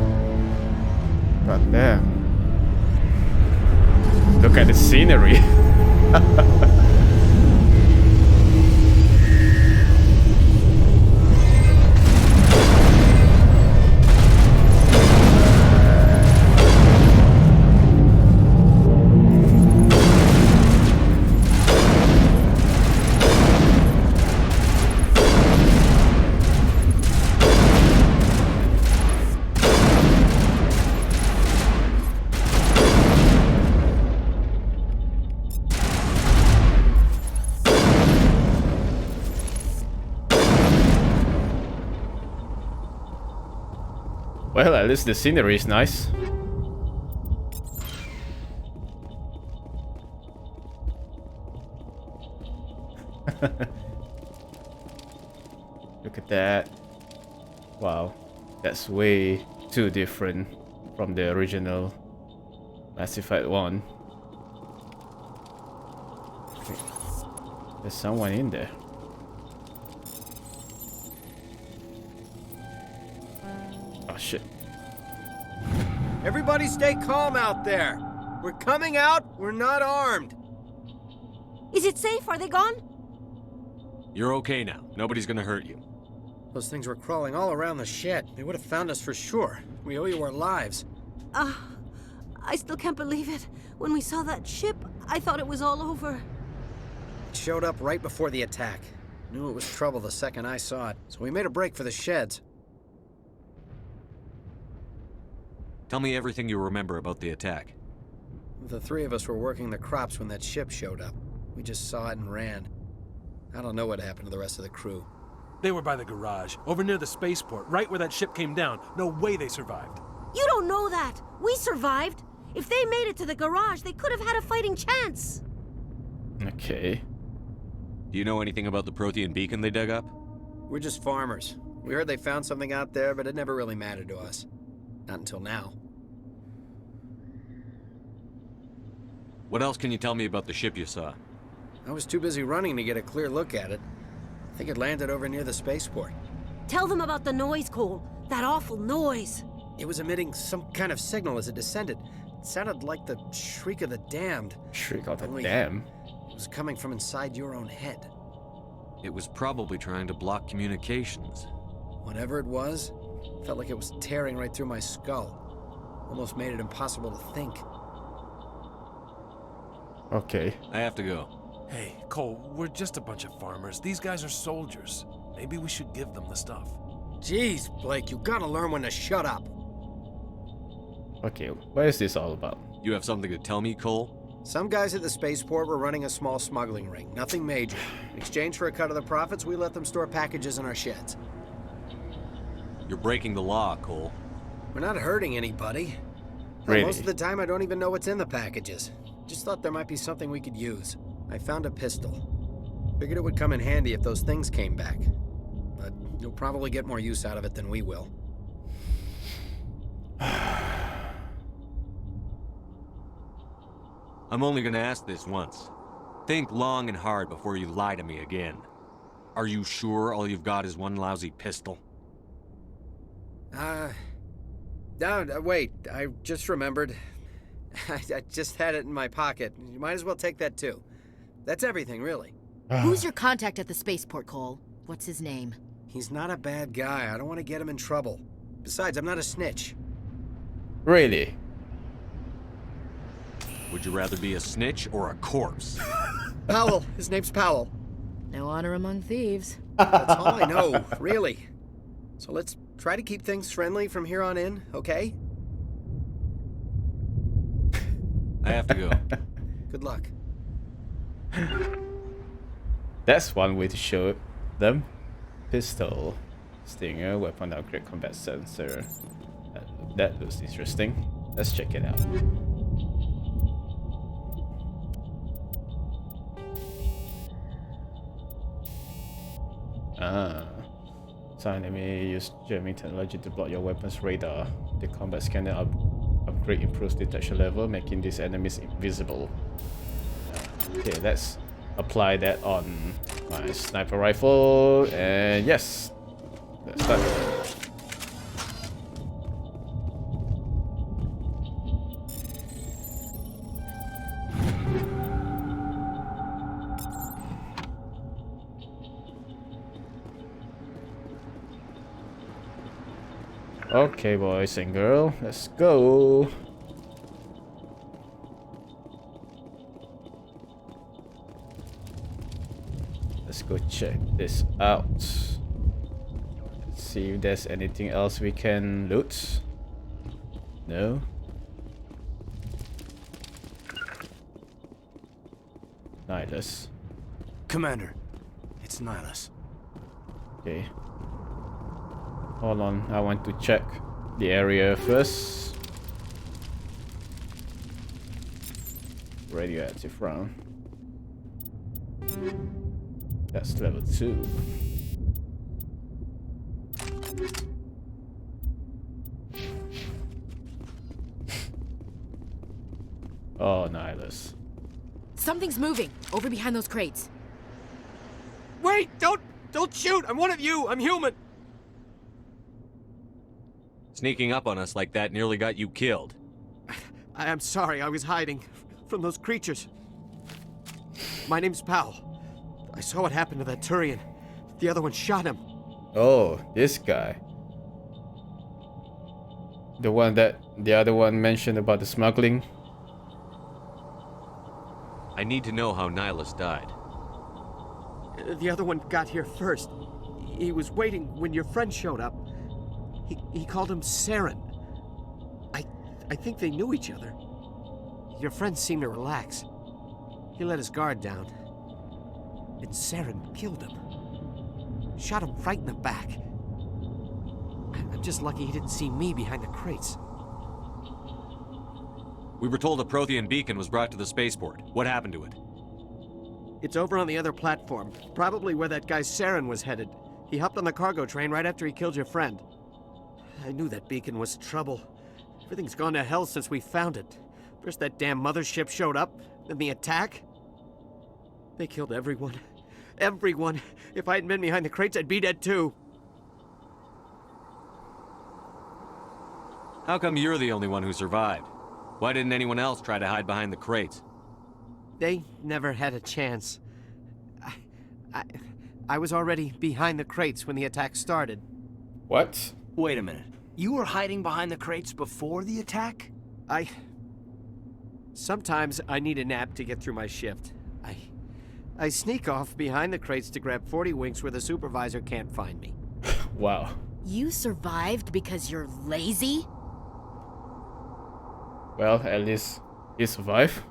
God damn. Look at the scenery. Well, at least the scenery is nice. Look at that. Wow. That's way too different from the original Mass Effect 1. There's someone in there. Oh shit. Everybody stay calm out there. We're coming out. We're not armed. Is it safe? Are they gone? You're okay now. Nobody's gonna hurt you. Those things were crawling all around the shed. They would have found us for sure. We owe you our lives. I still can't believe it. When we saw that ship, I thought it was all over. It showed up right before the attack. Knew it was trouble the second I saw it, so we made a break for the sheds. Tell me everything you remember about the attack. The three of us were working the crops when that ship showed up. We just saw it and ran. I don't know what happened to the rest of the crew. They were by the garage, over near the spaceport, right where that ship came down. No way they survived. You don't know that. We survived. If they made it to the garage, they could have had a fighting chance. Okay. Do you know anything about the Protean beacon they dug up? We're just farmers. We heard they found something out there, but it never really mattered to us. Not until now. What else can you tell me about the ship you saw? I was too busy running to get a clear look at it. I think it landed over near the spaceport. Tell them about the noise, Cole. That awful noise. It was emitting some kind of signal as it descended. It sounded like the shriek of the damned. Shriek of the damned? It was coming from inside your own head. It was probably trying to block communications. Whatever it was, felt like it was tearing right through my skull. Almost made it impossible to think. Okay. I have to go. Hey, Cole, we're just a bunch of farmers. These guys are soldiers. Maybe we should give them the stuff. Jeez, Blake, you gotta learn when to shut up. Okay, what is this all about? You have something to tell me, Cole? Some guys at the spaceport were running a small smuggling ring. Nothing major. In exchange for a cut of the profits, we let them store packages in our sheds. You're breaking the law, Cole. We're not hurting anybody. Really? Most of the time, I don't even know what's in the packages. Just thought there might be something we could use. I found a pistol. Figured it would come in handy if those things came back. But you'll probably get more use out of it than we will. I'm only gonna ask this once. Think long and hard before you lie to me again. Are you sure all you've got is one lousy pistol? Wait, I just remembered. I just had it in my pocket. You might as well take that too. That's everything, really. Who's your contact at the spaceport, Cole? What's his name? He's not a bad guy. I don't want to get him in trouble. Besides, I'm not a snitch. Really? Would you rather be a snitch or a corpse? Powell. His name's Powell. No honor among thieves. That's all I know, really. So let's try to keep things friendly from here on in, okay? I have to go. Good luck. That's one way to show them. Pistol, stinger, weapon upgrade, combat sensor. That looks interesting. Let's check it out. Some enemy use jamming technology to block your weapon's radar. The combat scanner upgrade improves detection level, making these enemies invisible. Okay, let's apply that on my sniper rifle, and yes, let's start. Okay, boys and girls, let's go. Let's go check this out. Let's see if there's anything else we can loot. No. Nihilus. Commander, it's Nihilus. Okay. Hold on, I want to check the area first. Radioactive round. That's level 2. Oh, Nihilus. Something's moving over behind those crates. Wait! Don't shoot! I'm one of you! I'm human! Sneaking up on us like that nearly got you killed. I'm sorry, I was hiding from those creatures. My name's Powell. I saw what happened to that Turian. The other one shot him. Oh, this guy. The one that the other one mentioned about the smuggling. I need to know how Nihilus died. The other one got here first. He was waiting when your friend showed up. He called him Saren. I think they knew each other. Your friend seemed to relax. He let his guard down. And Saren killed him. Shot him right in the back. I'm just lucky he didn't see me behind the crates. We were told a Prothean beacon was brought to the spaceport. What happened to it? It's over on the other platform. Probably where that guy Saren was headed. He hopped on the cargo train right after he killed your friend. I knew that beacon was trouble. Everything's gone to hell since we found it. First that damn mothership showed up, then the attack. They killed everyone. Everyone. If I hadn't been behind the crates, I'd be dead too. How come you're the only one who survived? Why didn't anyone else try to hide behind the crates? They never had a chance. I was already behind the crates when the attack started. What? Wait a minute. You were hiding behind the crates before the attack? Sometimes I need a nap to get through my shift. I sneak off behind the crates to grab 40 winks where the supervisor can't find me. Wow. You survived because you're lazy? Well, at least he survived.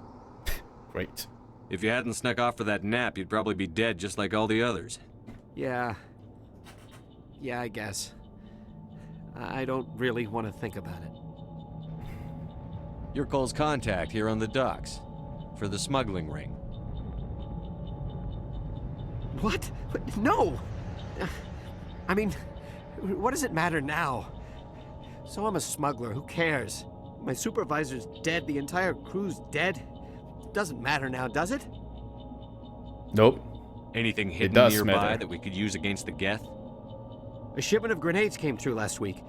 Great. If you hadn't snuck off for that nap, you'd probably be dead just like all the others. Yeah, I guess. I don't really want to think about it. You're Cole's contact here on the docks. For the smuggling ring. What? No! I mean, what does it matter now? So I'm a smuggler, who cares? My supervisor's dead, the entire crew's dead. Doesn't matter now, does it? Nope. Anything hidden nearby matter. that we could use against the Geth? A shipment of grenades came through last week.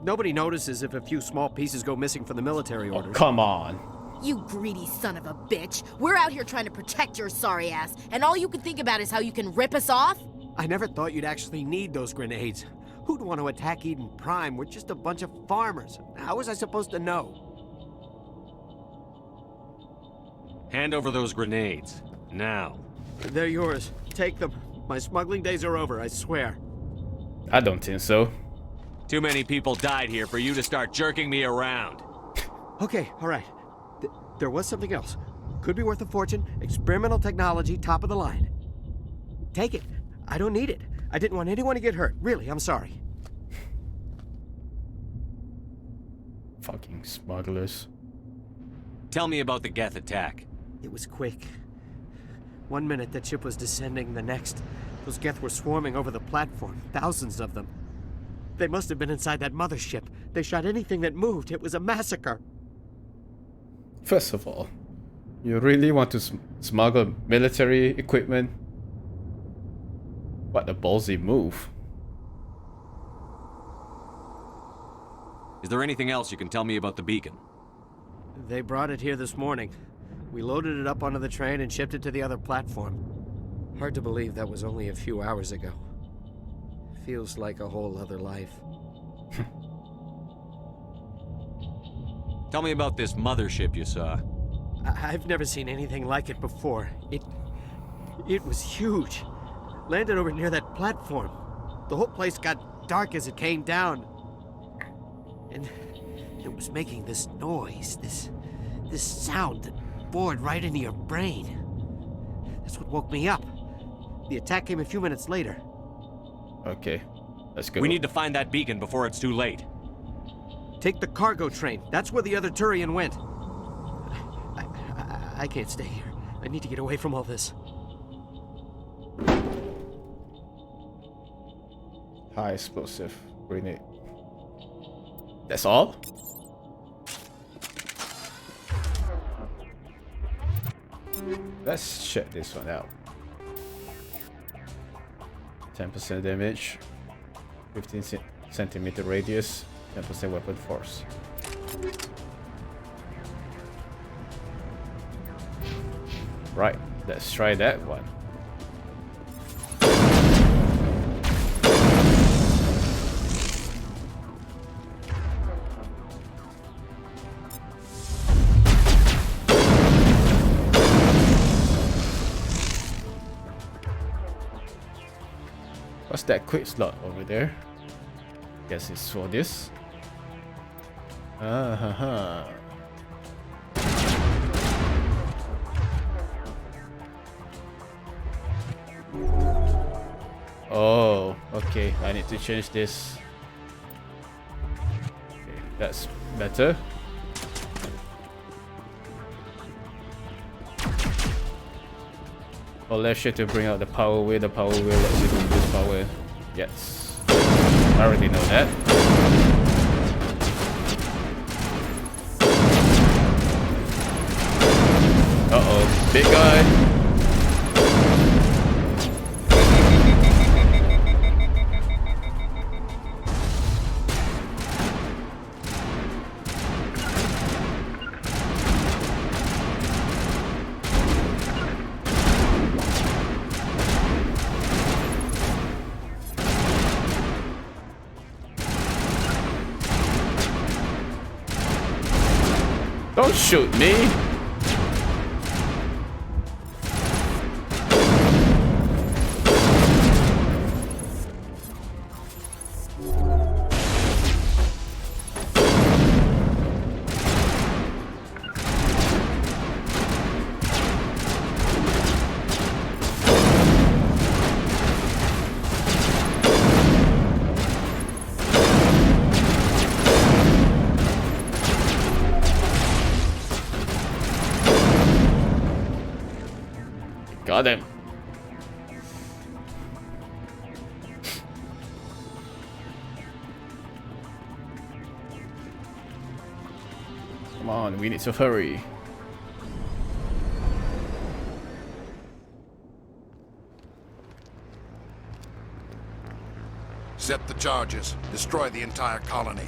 Nobody notices if a few small pieces go missing from the military orders. Oh, come on. You greedy son of a bitch. We're out here trying to protect your sorry ass, and all you can think about is how you can rip us off? I never thought you'd actually need those grenades. Who'd want to attack Eden Prime? We're just a bunch of farmers. How was I supposed to know? Hand over those grenades. Now. They're yours. Take them. My smuggling days are over, I swear. I don't think so. Too many people died here for you to start jerking me around. Okay, all right. There was something else. Could be worth a fortune. Experimental technology, top of the line. Take it. I don't need it. I didn't want anyone to get hurt. Really, I'm sorry. Fucking smugglers. Tell me about the Geth attack. It was quick. 1 minute that ship was descending, the next, Those Geth were swarming over the platform, thousands of them. They must have been inside that mothership. They shot anything that moved. It was a massacre. First of all, you really want to smuggle military equipment? What a ballsy move. Is there anything else you can tell me about the beacon? They brought it here this morning. We loaded it up onto the train and shipped it to the other platform. Hard to believe that was only a few hours ago. Feels like a whole other life. Tell me about this mothership you saw. I've never seen anything like it before. It was huge. Landed over near that platform. The whole place got dark as it came down. And it was making this noise, this sound that bored right into your brain. That's what woke me up. The attack came a few minutes later. Okay, let's go. We need to find that beacon before it's too late. Take the cargo train. That's where the other Turian went. I can't stay here. I need to get away from all this. High explosive grenade. That's all? Let's check this one out. 10% damage, 15 centimeter radius, 10% weapon force. Right, let's try that one. What's that quick slot over there? Guess it's for this. Oh, okay. I need to change this. Okay, that's better. Or left shift to bring out the power wheel. The power wheel lets you use power. Yes. I already know that. Uh-oh. Big guy. Don't shoot me! Got him. Come on, we need to hurry. Set the charges. Destroy the entire colony.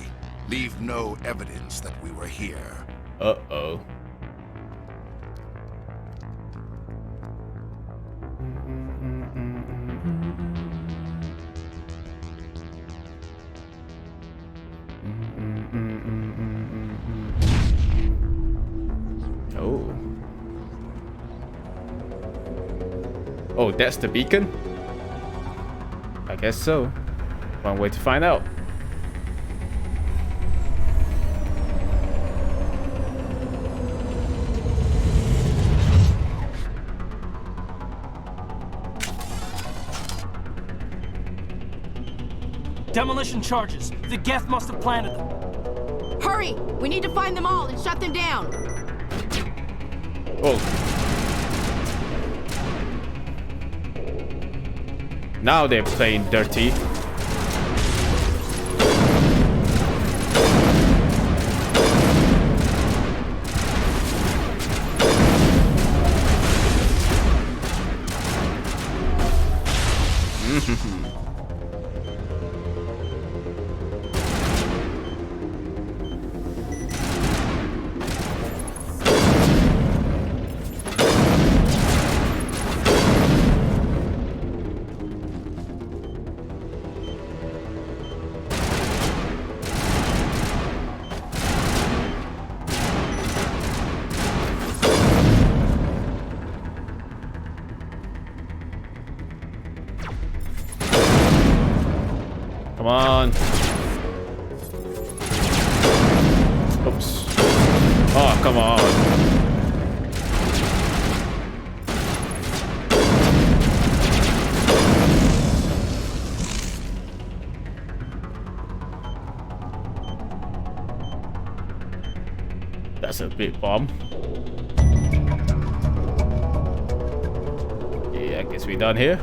Leave no evidence that we were here. Uh-oh. Oh, that's the beacon? I guess so. One way to find out. Demolition charges. The Geth must have planted them. Hurry! We need to find them all and shut them down. Oh. Now they're playing dirty. Come on. Oops. Oh, come on. That's a big bomb. Okay, I guess we're done here.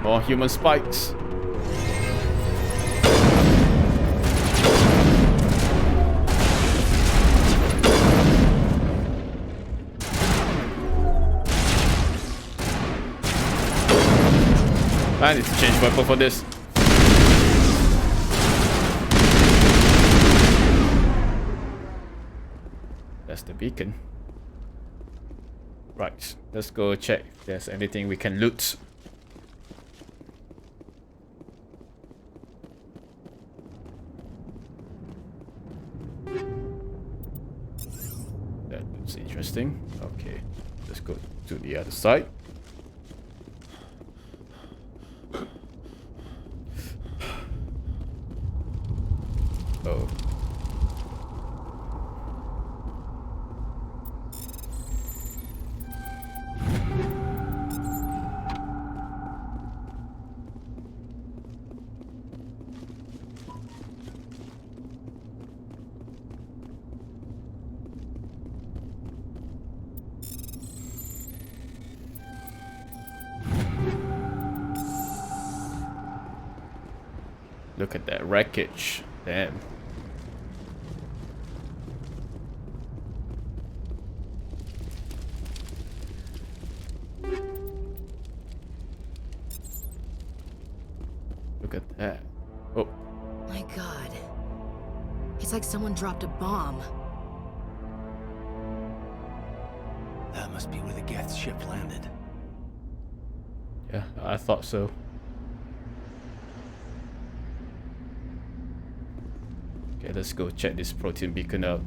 More human spikes. I need to change weapon for this. That's the beacon. Right, let's go check if there's anything we can loot. That looks interesting. Okay, let's go to the other side. Oh. Look at that wreckage. Damn. Look at that. Oh. My God. It's like someone dropped a bomb. That must be where the Geth ship landed. Yeah, I thought so. Okay, let's go check this protein beacon out.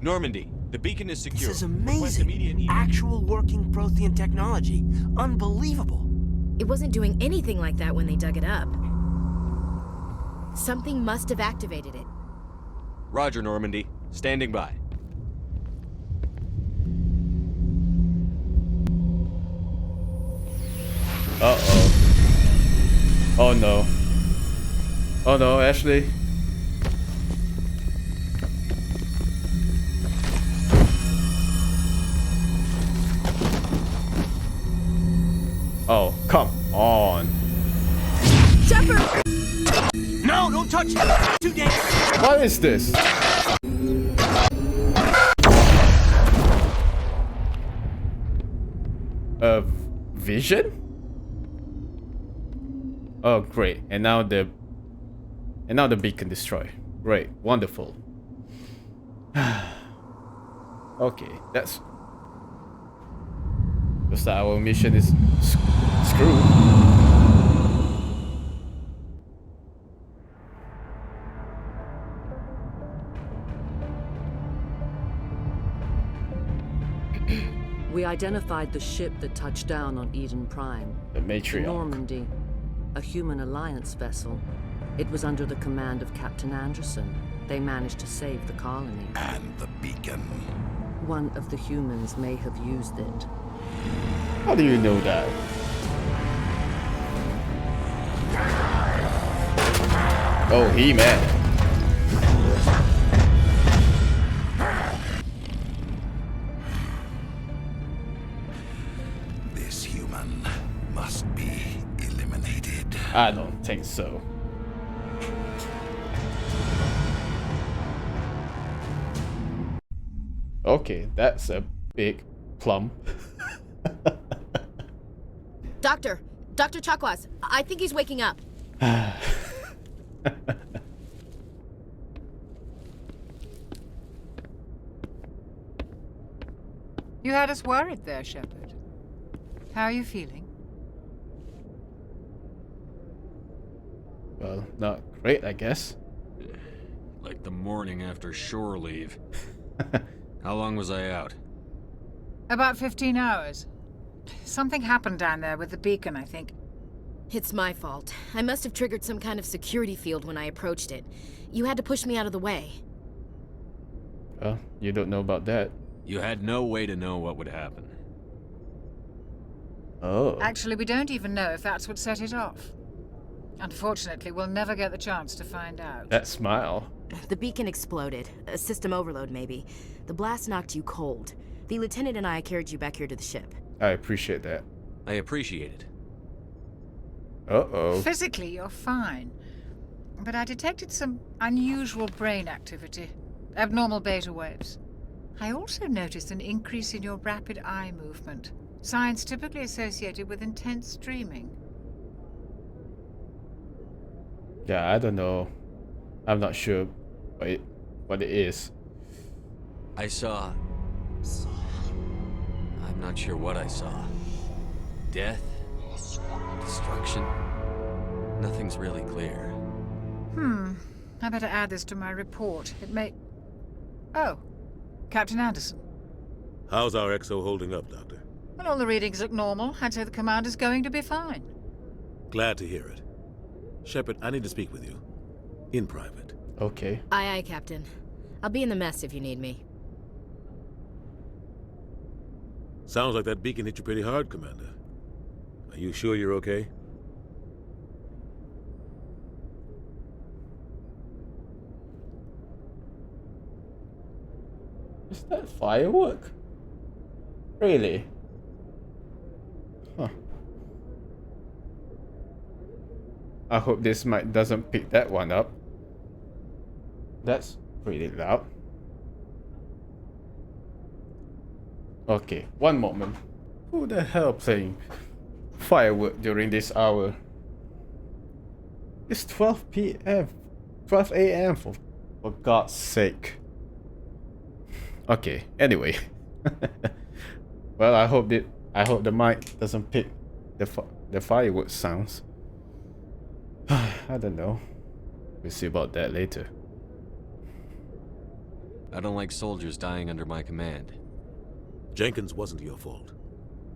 Normandy, the beacon is secure. This is amazing. Actual working Prothean technology. Unbelievable. It wasn't doing anything like that when they dug it up. Something must have activated it. Roger, Normandy. Standing by. Uh-oh. Oh no. Oh no, Ashley. Oh, come on. Shepard! No, don't touch it! Too dangerous! What is this? Vision? Oh, great. And now the beacon destroyed. Great. Wonderful. Okay, that's... Looks like our mission is screwed. We identified the ship that touched down on Eden Prime. The Matriarch. Normandy. A human alliance vessel. It was under the command of Captain Anderson. They managed to save the colony. And the beacon. One of the humans may have used it. How do you know that? Oh, He-Man. This human must be eliminated. I don't think so. Okay, that's a big plum. Doctor Chakwas, I think he's waking up. You had us worried there, Shepard. How are you feeling? Well, not great, I guess. Like the morning after shore leave. How long was I out? About 15 hours. Something happened down there with the beacon, I think. It's my fault. I must have triggered some kind of security field when I approached it. You had to push me out of the way. Well, you don't know about that. You had no way to know what would happen. Oh. Actually, we don't even know if that's what set it off. Unfortunately, we'll never get the chance to find out. That smile. The beacon exploded. A system overload, maybe. The blast knocked you cold. The lieutenant and I carried you back here to the ship. I appreciate that. I appreciate it. Uh-oh. Physically, you're fine. But I detected some unusual brain activity. Abnormal beta waves. I also noticed an increase in your rapid eye movement. Signs typically associated with intense dreaming. Yeah, I don't know. I'm not sure what it is. I saw... I'm not sure what I saw. Death? Destruction? Nothing's really clear. I better add this to my report. It may... Oh, Captain Anderson. How's our XO holding up, Doctor? Well, all the readings look normal. I'd say the commander's going to be fine. Glad to hear it. Shepard, I need to speak with you. In private. Okay. Aye, Captain. I'll be in the mess if you need me. Sounds like that beacon hit you pretty hard, Commander. Are you sure you're okay? Is that firework? Really? Huh. I hope this mic doesn't pick that one up. That's pretty loud. Okay, one moment. Who the hell playing firework during this hour? It's 12 p.m. 12 a.m. for God's sake. Okay, anyway. Well, I hope the mic doesn't pick the firework sounds. I don't know. We'll see about that later. I don't like soldiers dying under my command. Jenkins wasn't your fault.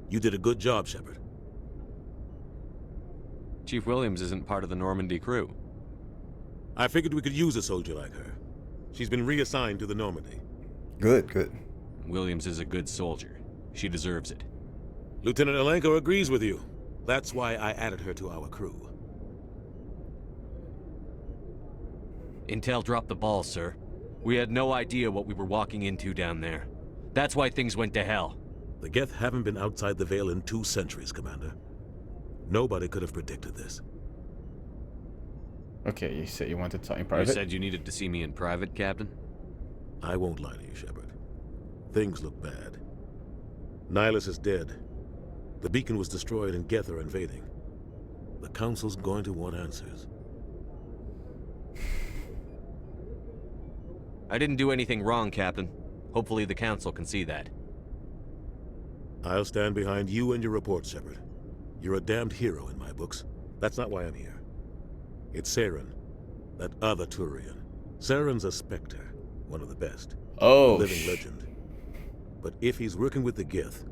You did a good job, Shepard. Chief Williams isn't part of the Normandy crew. I figured we could use a soldier like her. She's been reassigned to the Normandy. Good, good. Williams is a good soldier. She deserves it. Lieutenant Alenko agrees with you. That's why I added her to our crew. Intel dropped the ball, sir. We had no idea what we were walking into down there. That's why things went to hell. The Geth haven't been outside the Veil in 2 centuries, Commander. Nobody could have predicted this. Okay, you said you wanted to talk in private? You said you needed to see me in private, Captain? I won't lie to you, Shepard. Things look bad. Nihilus is dead. The beacon was destroyed and Geth are invading. The Council's going to want answers. I didn't do anything wrong, Captain. Hopefully the Council can see that. I'll stand behind you and your report, Shepard. You're a damned hero in my books. That's not why I'm here. It's Saren, that other Turian. Saren's a Spectre, one of the best. Oh, a living legend. But if he's working with the Geth,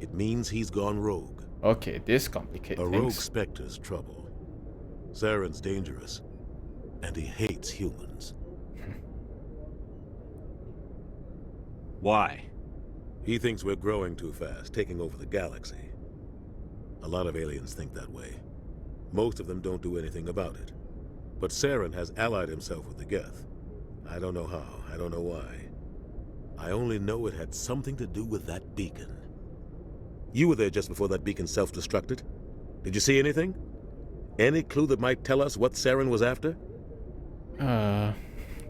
it means he's gone rogue. Okay, this complicates things. A rogue Spectre's trouble. Saren's dangerous, and he hates humans. Why? He thinks we're growing too fast, taking over the galaxy. A lot of aliens think that way. Most of them don't do anything about it. But Saren has allied himself with the Geth. I don't know how, I don't know why. I only know it had something to do with that beacon. You were there just before that beacon self-destructed. Did you see anything? Any clue that might tell us what Saren was after?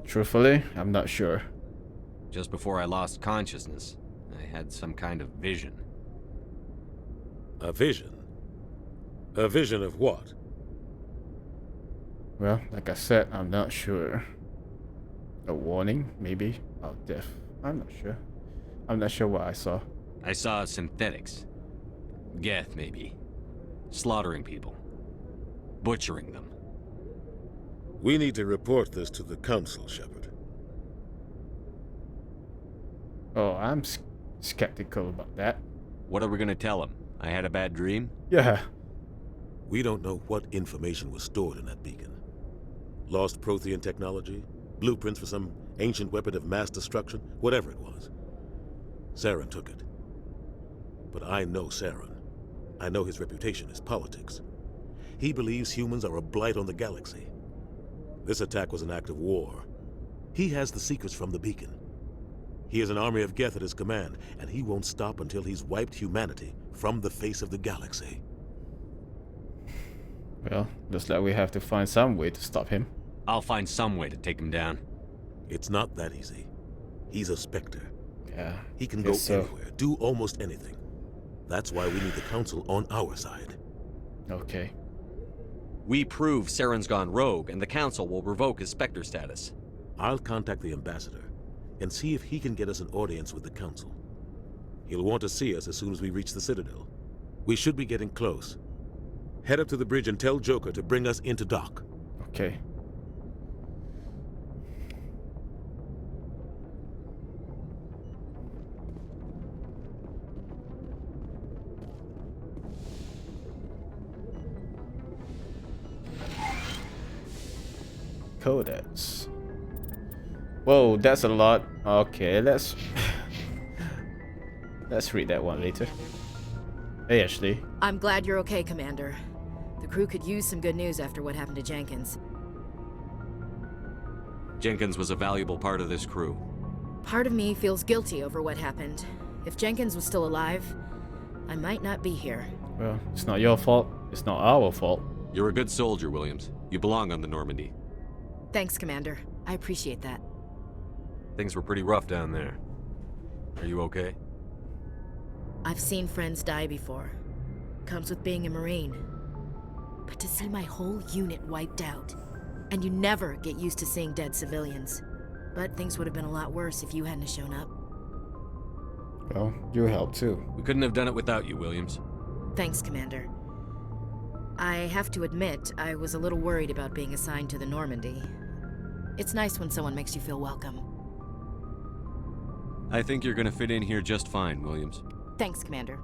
Truthfully, I'm not sure. Just before I lost consciousness, I had some kind of vision. A vision? A vision of what? Well, like I said, I'm not sure. A warning, maybe, about death. I'm not sure. I'm not sure what I saw. I saw synthetics. Geth, maybe. Slaughtering people. Butchering them. We need to report this to the Council, Shepard. Oh, I'm skeptical about that. What are we gonna tell him? I had a bad dream? Yeah. We don't know what information was stored in that beacon. Lost Prothean technology? Blueprints for some ancient weapon of mass destruction? Whatever it was. Saren took it. But I know Saren. I know his reputation is politics. He believes humans are a blight on the galaxy. This attack was an act of war. He has the secrets from the beacon. He has an army of Geth at his command, and he won't stop until he's wiped humanity from the face of the galaxy. Well, looks like we have to find some way to stop him. I'll find some way to take him down. It's not that easy. He's a Spectre. Yeah. He can go anywhere, do almost anything. That's why we need the Council on our side. Okay. We prove Saren's gone rogue, and the Council will revoke his Spectre status. I'll contact the Ambassador and see if he can get us an audience with the Council. He'll want to see us as soon as we reach the Citadel. We should be getting close. Head up to the bridge and tell Joker to bring us into dock. Okay. Codex. Whoa, that's a lot. Okay, let's read that one later. Hey, Ashley. I'm glad you're okay, Commander. The crew could use some good news after what happened to Jenkins. Jenkins was a valuable part of this crew. Part of me feels guilty over what happened. If Jenkins was still alive, I might not be here. Well, it's not your fault. It's not our fault. You're a good soldier, Williams. You belong on the Normandy. Thanks, Commander. I appreciate that. Things were pretty rough down there. Are you okay? I've seen friends die before. Comes with being a Marine. But to see my whole unit wiped out, and you never get used to seeing dead civilians. But things would have been a lot worse if you hadn't shown up. Well, you helped too. We couldn't have done it without you, Williams. Thanks, Commander. I have to admit, I was a little worried about being assigned to the Normandy. It's nice when someone makes you feel welcome. I think you're gonna fit in here just fine, Williams. Thanks, Commander.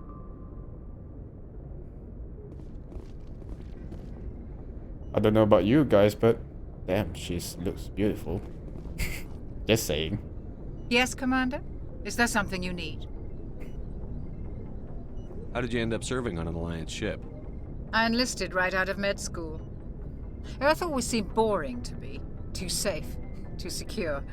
I don't know about you guys, but damn, she looks beautiful. Just saying. Yes, Commander? Is there something you need? How did you end up serving on an Alliance ship? I enlisted right out of med school. Earth always seemed boring to me. Too safe, too secure.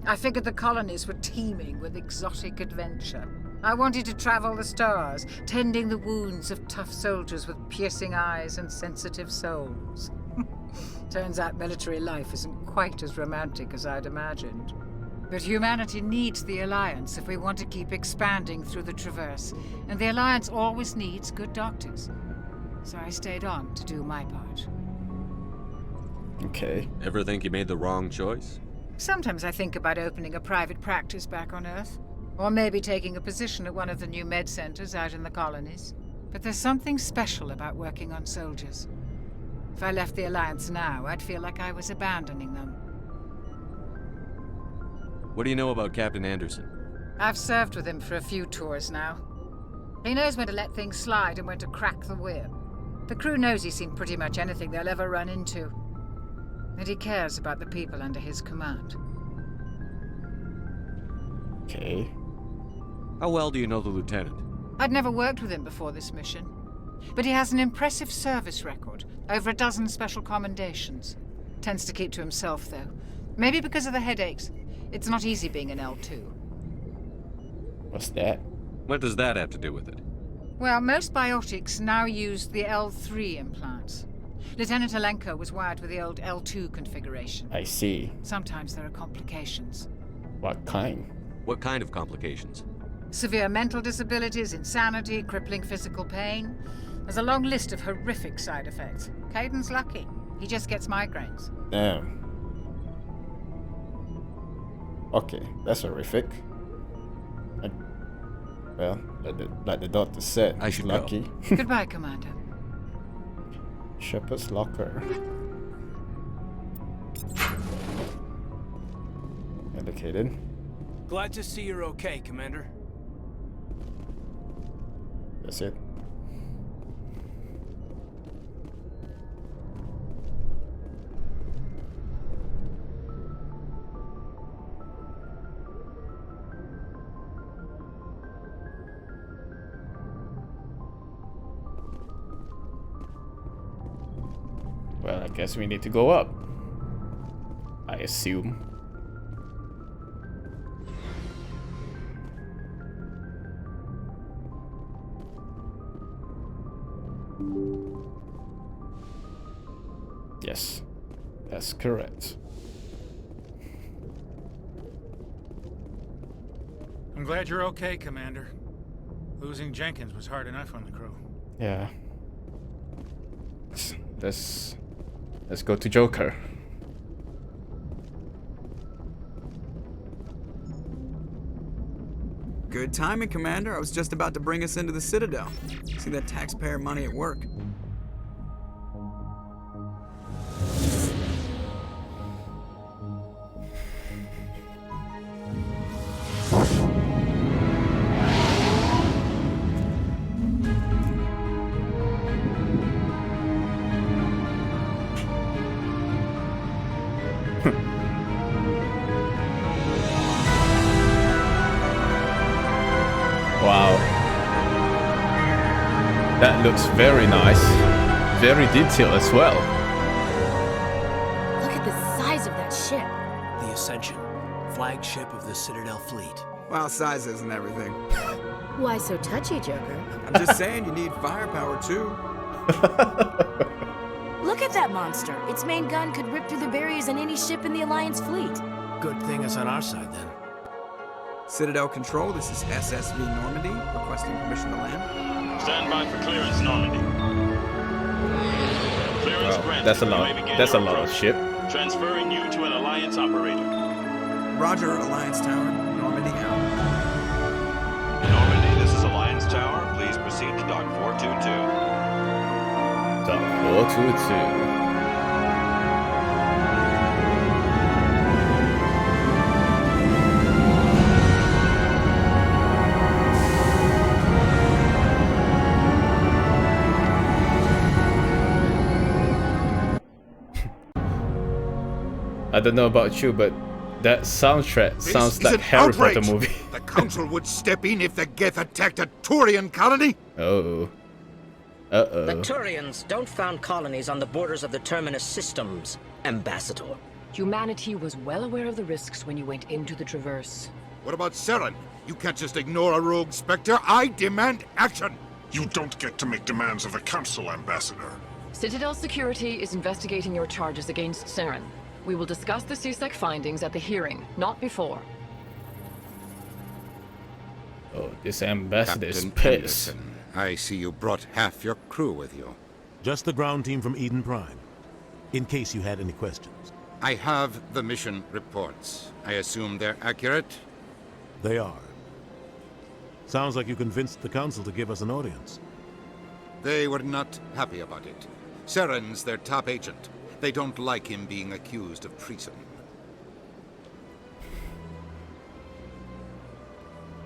I figured the colonies were teeming with exotic adventure. I wanted to travel the stars, tending the wounds of tough soldiers with piercing eyes and sensitive souls. Turns out military life isn't quite as romantic as I'd imagined. But humanity needs the Alliance if we want to keep expanding through the Traverse, and the Alliance always needs good doctors. So I stayed on to do my part. Okay. Ever think you made the wrong choice? Sometimes I think about opening a private practice back on Earth. Or maybe taking a position at one of the new med centers out in the colonies. But there's something special about working on soldiers. If I left the Alliance now, I'd feel like I was abandoning them. What do you know about Captain Anderson? I've served with him for a few tours now. He knows when to let things slide and when to crack the whip. The crew knows he's seen pretty much anything they'll ever run into. And he cares about the people under his command. Okay. How well do you know the lieutenant? I'd never worked with him before this mission. But he has an impressive service record, over a dozen special commendations. Tends to keep to himself, though. Maybe because of the headaches. It's not easy being an L2. What's that? What does that have to do with it? Well, most biotics now use the L3 implants. Lieutenant Alenko was wired with the old L2 configuration. I see. Sometimes there are complications. What kind? What kind of complications? Severe mental disabilities, insanity, crippling physical pain. There's a long list of horrific side effects. Caden's lucky. He just gets migraines. Damn. Okay, that's horrific. Well, like the doctor said, I should lucky. go. Goodbye, Commander. Shepard's locker. Indicated. Glad to see you're okay, Commander. That's it. Well, I guess we need to go up. I assume. Yes, that's correct. I'm glad you're okay, Commander. Losing Jenkins was hard enough on the crew. Yeah. Let's go to Joker. Good timing, Commander. I was just about to bring us into the Citadel. See that taxpayer money at work. Wow. That looks very nice. Very detailed as well. Look at the size of that ship. The Ascension, flagship of the Citadel fleet. Well, size isn't everything. Why so touchy, Joker? I'm just saying you need firepower too. Look at that monster. Its main gun could rip through the barriers in any ship in the Alliance fleet. Good thing it's on our side, then. Citadel Control, this is SSV Normandy, requesting permission to land. Stand by for clearance, Normandy. Clearance granted. That's a lot. That's a lot of ship. Transferring you to an Alliance operator. Roger, Alliance Tower. Normandy out. Normandy, this is Alliance Tower. Please proceed to Dock 422. Dock 422. I don't know about you, but that soundtrack sounds like Harry Potter movie. The Council would step in if the Geth attacked a Turian colony? Oh. Uh-oh. The Turians don't found colonies on the borders of the Terminus systems, Ambassador. Humanity was well aware of the risks when you went into the Traverse. What about Saren? You can't just ignore a rogue Spectre. I demand action! You don't get to make demands of the Council, Ambassador. Citadel Security is investigating your charges against Saren. We will discuss the CSEC findings at the hearing, not before. Oh, this ambassador is Captain pissed. Anderson, I see you brought half your crew with you. Just the ground team from Eden Prime, in case you had any questions. I have the mission reports. I assume they're accurate? They are. Sounds like you convinced the Council to give us an audience. They were not happy about it. Saren's their top agent. They don't like him being accused of treason.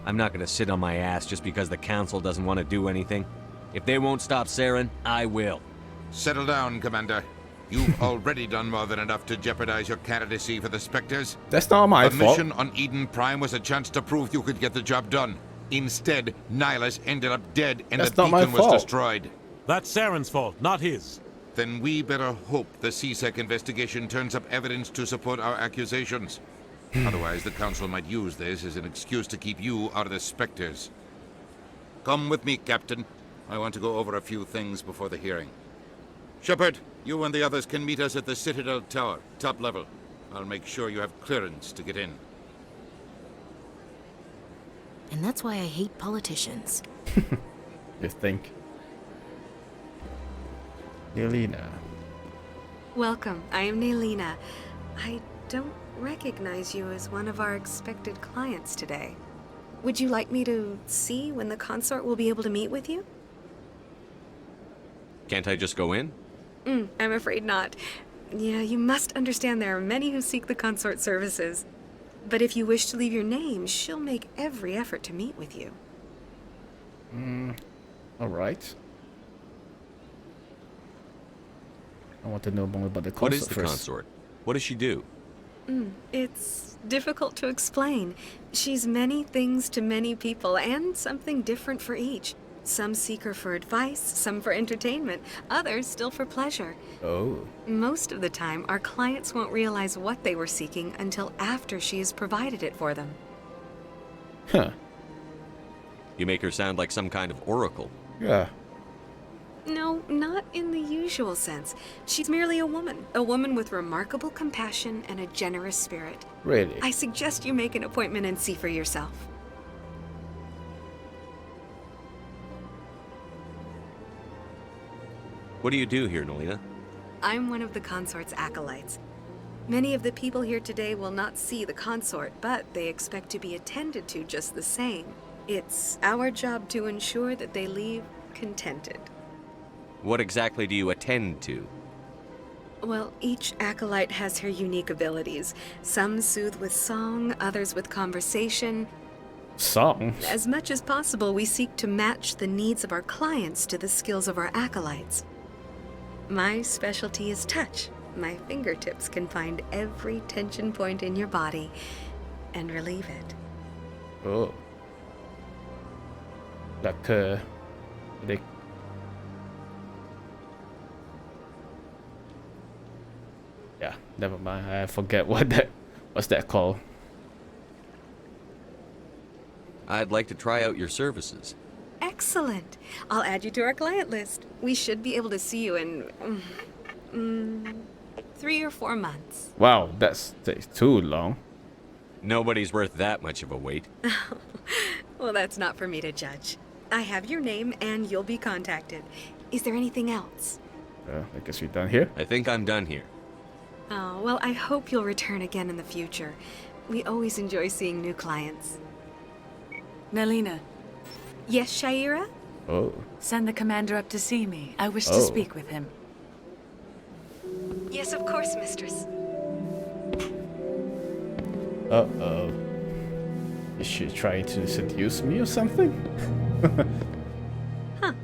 I'm not gonna sit on my ass just because the Council doesn't want to do anything. If they won't stop Saren, I will. Settle down, Commander. You've already done more than enough to jeopardize your candidacy for the Spectres. That's not my fault. The mission on Eden Prime was a chance to prove you could get the job done. Instead, Nihilus ended up dead and That's the not my beacon was fault. destroyed. That's Saren's fault, not his. Then we better hope the CSEC investigation turns up evidence to support our accusations. Otherwise, the Council might use this as an excuse to keep you out of the Spectres. Come with me, Captain. I want to go over a few things before the hearing. Shepard, you and the others can meet us at the Citadel Tower, top level. I'll make sure you have clearance to get in. And that's why I hate politicians. You think? Yelena. Welcome, I am Naylina. I don't recognize you as one of our expected clients today. Would you like me to see when the consort will be able to meet with you? Can't I just go in? I'm afraid not. Yeah, you must understand there are many who seek the consort services. But if you wish to leave your name, she'll make every effort to meet with you. Alright. I want to know more about the consort What is the first. consort? What does she do? It's difficult to explain. She's many things to many people, and something different for each. Some seek her for advice, some for entertainment, others still for pleasure. Oh. Most of the time, our clients won't realize what they were seeking until after she has provided it for them. Huh. You make her sound like some kind of oracle. Yeah. No, not in the usual sense. She's merely a woman with remarkable compassion and a generous spirit. Really? I suggest you make an appointment and see for yourself. What do you do here, Naylina? I'm one of the consort's acolytes. Many of the people here today will not see the consort, but they expect to be attended to just the same. It's our job to ensure that they leave contented. What exactly do you attend to? Well, each acolyte has her unique abilities. Some soothe with song, others with conversation. Song? As much as possible, we seek to match the needs of our clients to the skills of our acolytes. My specialty is touch. My fingertips can find every tension point in your body and relieve it. Oh. Like, they... Yeah, never mind. I forget what's that called. I'd like to try out your services. Excellent. I'll add you to our client list. We should be able to see you in 3 or 4 months. Wow, that takes too long. Nobody's worth that much of a wait. Well, that's not for me to judge. I have your name and you'll be contacted. Is there anything else? I guess we're done here. I think I'm done here. Oh, well, I hope you'll return again in the future. We always enjoy seeing new clients. Naylina. Yes, Shaira? Oh. Send the commander up to see me. I wish to Oh. speak with him. Yes, of course, mistress. Uh-oh. Is she trying to seduce me or something? Huh.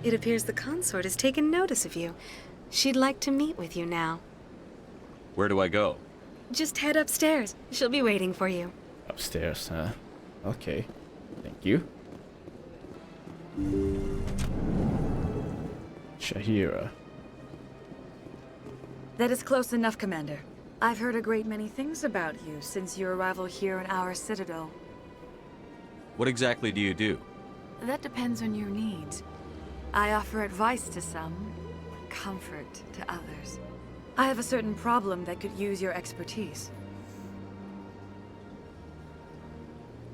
It appears the consort has taken notice of you. She'd like to meet with you now. Where do I go? Just head upstairs. She'll be waiting for you. Upstairs, huh? Okay. Thank you. Shahira. That is close enough, Commander. I've heard a great many things about you since your arrival here in our Citadel. What exactly do you do? That depends on your needs. I offer advice to some, comfort to others. I have a certain problem that could use your expertise.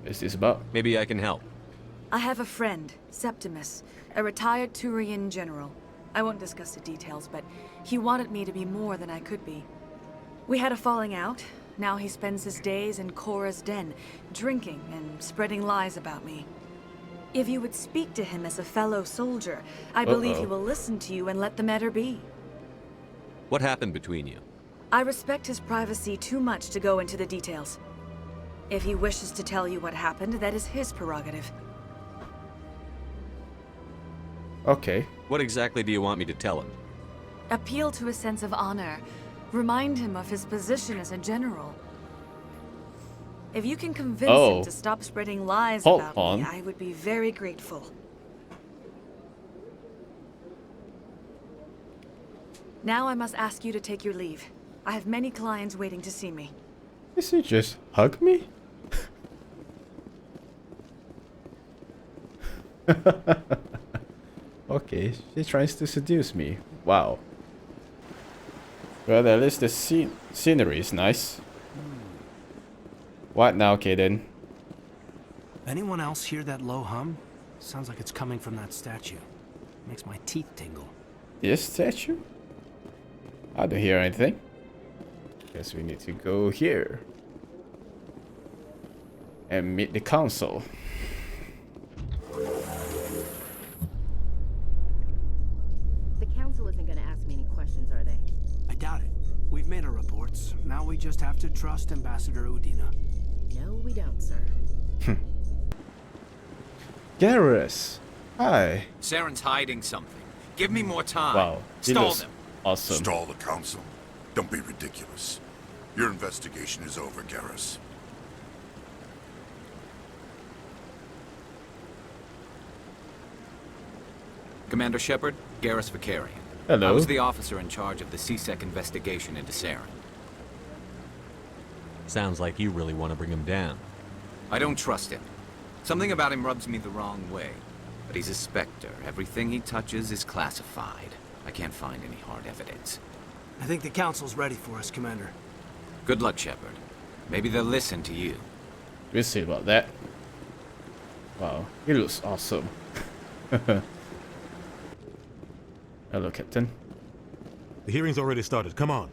What's this about? Maybe I can help. I have a friend, Septimus, a retired Turian general. I won't discuss the details, but he wanted me to be more than I could be. We had a falling out. Now he spends his days in Korra's den, drinking and spreading lies about me. If you would speak to him as a fellow soldier, I believe he will listen to you and let the matter be. What happened between you? I respect his privacy too much to go into the details. If he wishes to tell you what happened, that is his prerogative. Okay. What exactly do you want me to tell him? Appeal to his sense of honor. Remind him of his position as a general. If you can convince him to stop spreading lies about me, I would be very grateful. Now I must ask you to take your leave. I have many clients waiting to see me. Does he just hug me? Okay, she tries to seduce me. Wow. Well, at least the scenery is nice. What now, Kaden? Anyone else hear that low hum? Sounds like it's coming from that statue. Makes my teeth tingle. This statue? I don't hear anything. Guess we need to go here. And meet the council. The council isn't gonna ask me any questions, are they? I doubt it. We've made our reports. Now we just have to trust Ambassador Udina. No, we don't, sir. Garrus! Hi. Saren's hiding something. Give me more time. Wow. Stall them. Awesome. Stall the council? Don't be ridiculous. Your investigation is over, Garrus. Commander Shepard, Garrus Vicarian. Hello. I was the officer in charge of the CSEC investigation into Saren. Sounds like you really want to bring him down. I don't trust him. Something about him rubs me the wrong way. But he's a Spectre. Everything he touches is classified. I can't find any hard evidence. I think the council's ready for us, Commander. Good luck, Shepard. Maybe they'll listen to you. We'll see about that. Wow, he looks awesome. Hello, Captain. The hearing's already started. Come on.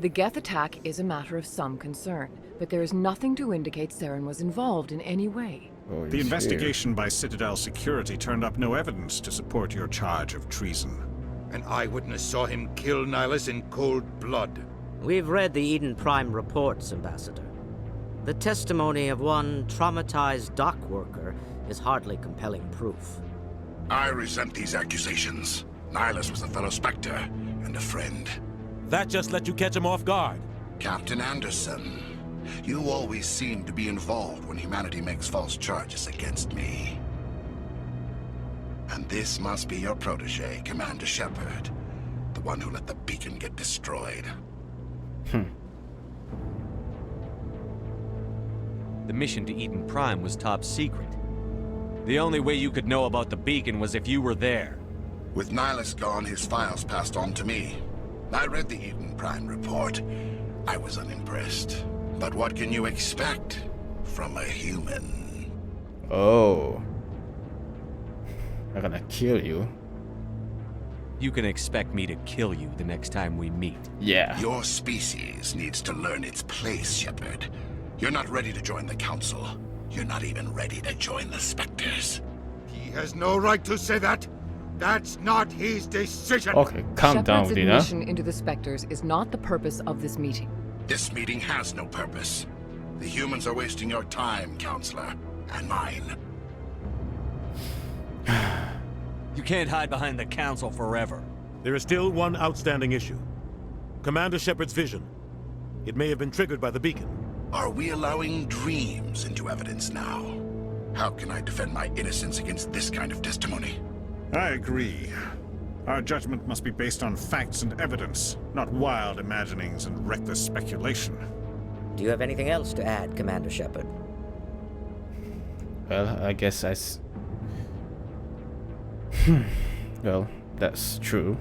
The Geth attack is a matter of some concern, but there is nothing to indicate Saren was involved in any way. Oh, the investigation by Citadel security turned up no evidence to support your charge of treason. An eyewitness saw him kill Nihilus in cold blood. We've read the Eden Prime reports, Ambassador. The testimony of one traumatized dock worker is hardly compelling proof. I resent these accusations. Nihilus was a fellow Spectre and a friend. That just let you catch him off guard. Captain Anderson, you always seem to be involved when humanity makes false charges against me. And this must be your protege, Commander Shepard. The one who let the beacon get destroyed. The mission to Eden Prime was top secret. The only way you could know about the beacon was if you were there. With Nihilus gone, his files passed on to me. I read the Eden Prime report. I was unimpressed. But what can you expect from a human? Oh. I'm gonna kill you. You can expect me to kill you the next time we meet. Yeah. Your species needs to learn its place, Shepard. You're not ready to join the Council. You're not even ready to join the Spectres. He has no right to say that. That's not his decision. Okay, calm down, Shepard's Dina. admission into the Spectres is not the purpose of this meeting. This meeting has no purpose. The humans are wasting your time, Counselor, and mine. You can't hide behind the Council forever. There is still one outstanding issue. Commander Shepard's vision. It may have been triggered by the beacon. Are we allowing dreams into evidence now? How can I defend my innocence against this kind of testimony? I agree. Our judgment must be based on facts and evidence, not wild imaginings and reckless speculation. Do you have anything else to add, Commander Shepard? Well, I guess well, that's true.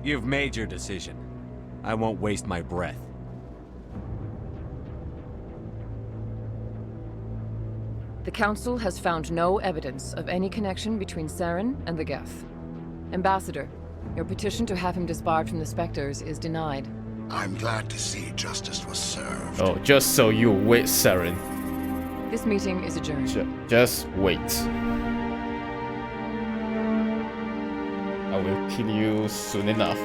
You've made your decision. I won't waste my breath. The Council has found no evidence of any connection between Saren and the Geth. Ambassador, your petition to have him disbarred from the Spectres is denied. I'm glad to see justice was served. Oh, just so you wait, Saren. This meeting is adjourned. Just wait. I will kill you soon enough.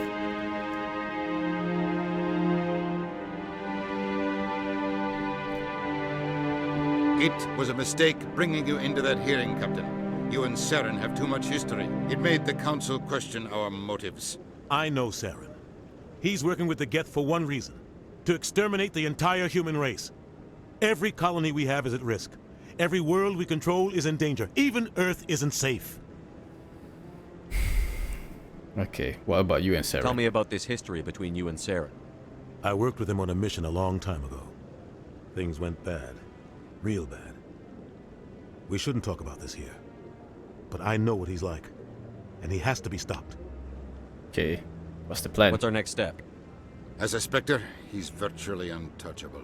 It was a mistake bringing you into that hearing, Captain. You and Saren have too much history. It made the Council question our motives. I know Saren. He's working with the Geth for one reason. To exterminate the entire human race. Every colony we have is at risk. Every world we control is in danger. Even Earth isn't safe. Okay, what about you and Saren? Tell me about this history between you and Saren. I worked with him on a mission a long time ago. Things went bad. Real bad. We shouldn't talk about this here. But I know what he's like. And he has to be stopped. Okay, what's the plan? What's our next step? As a Spectre, he's virtually untouchable.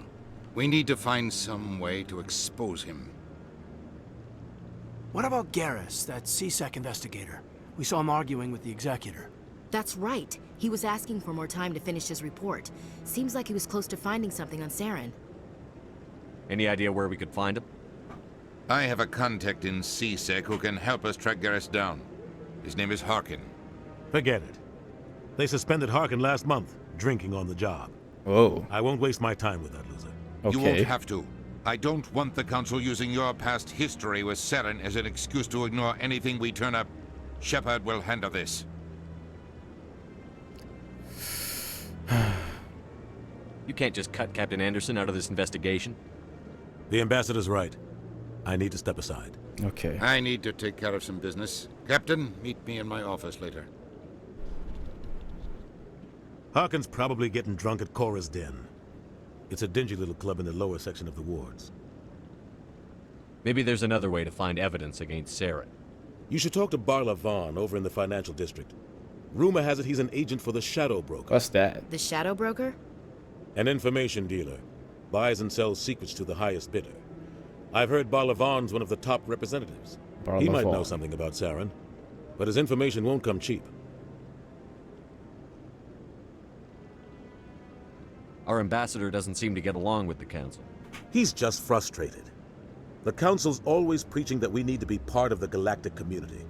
We need to find some way to expose him. What about Garrus, that CSEC investigator? We saw him arguing with the executor. That's right. He was asking for more time to finish his report. Seems like he was close to finding something on Saren. Any idea where we could find him? I have a contact in CSEC who can help us track Garrus down. His name is Harkin. Forget it. They suspended Harkin last month, drinking on the job. Oh. I won't waste my time with that loser. You won't have to. I don't want the Council using your past history with Saren as an excuse to ignore anything we turn up. Shepard will handle this. You can't just cut Captain Anderson out of this investigation. The ambassador's right. I need to step aside. Okay. I need to take care of some business. Captain, meet me in my office later. Harkin's probably getting drunk at Cora's Den. It's a dingy little club in the lower section of the wards. Maybe there's another way to find evidence against Saren. You should talk to Barla Vaughn over in the financial district. Rumor has it he's an agent for the Shadow Broker. What's that? The Shadow Broker? An information dealer. Buys and sells secrets to the highest bidder. I've heard Barla Vaughn's one of the top representatives. He might know something about Saren, but his information won't come cheap. Our ambassador doesn't seem to get along with the Council. He's just frustrated. The Council's always preaching that we need to be part of the galactic community.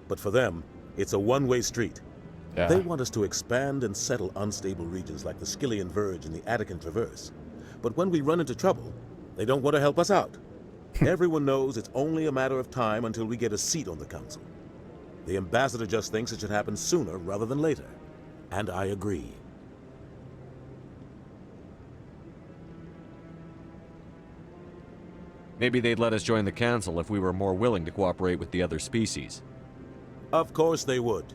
But for them, it's a one-way street. Yeah. They want us to expand and settle unstable regions like the Skillian Verge and the Attican Traverse. But when we run into trouble, they don't want to help us out. Everyone knows it's only a matter of time until we get a seat on the Council. The ambassador just thinks it should happen sooner rather than later. And I agree. Maybe they'd let us join the Council if we were more willing to cooperate with the other species. Of course they would.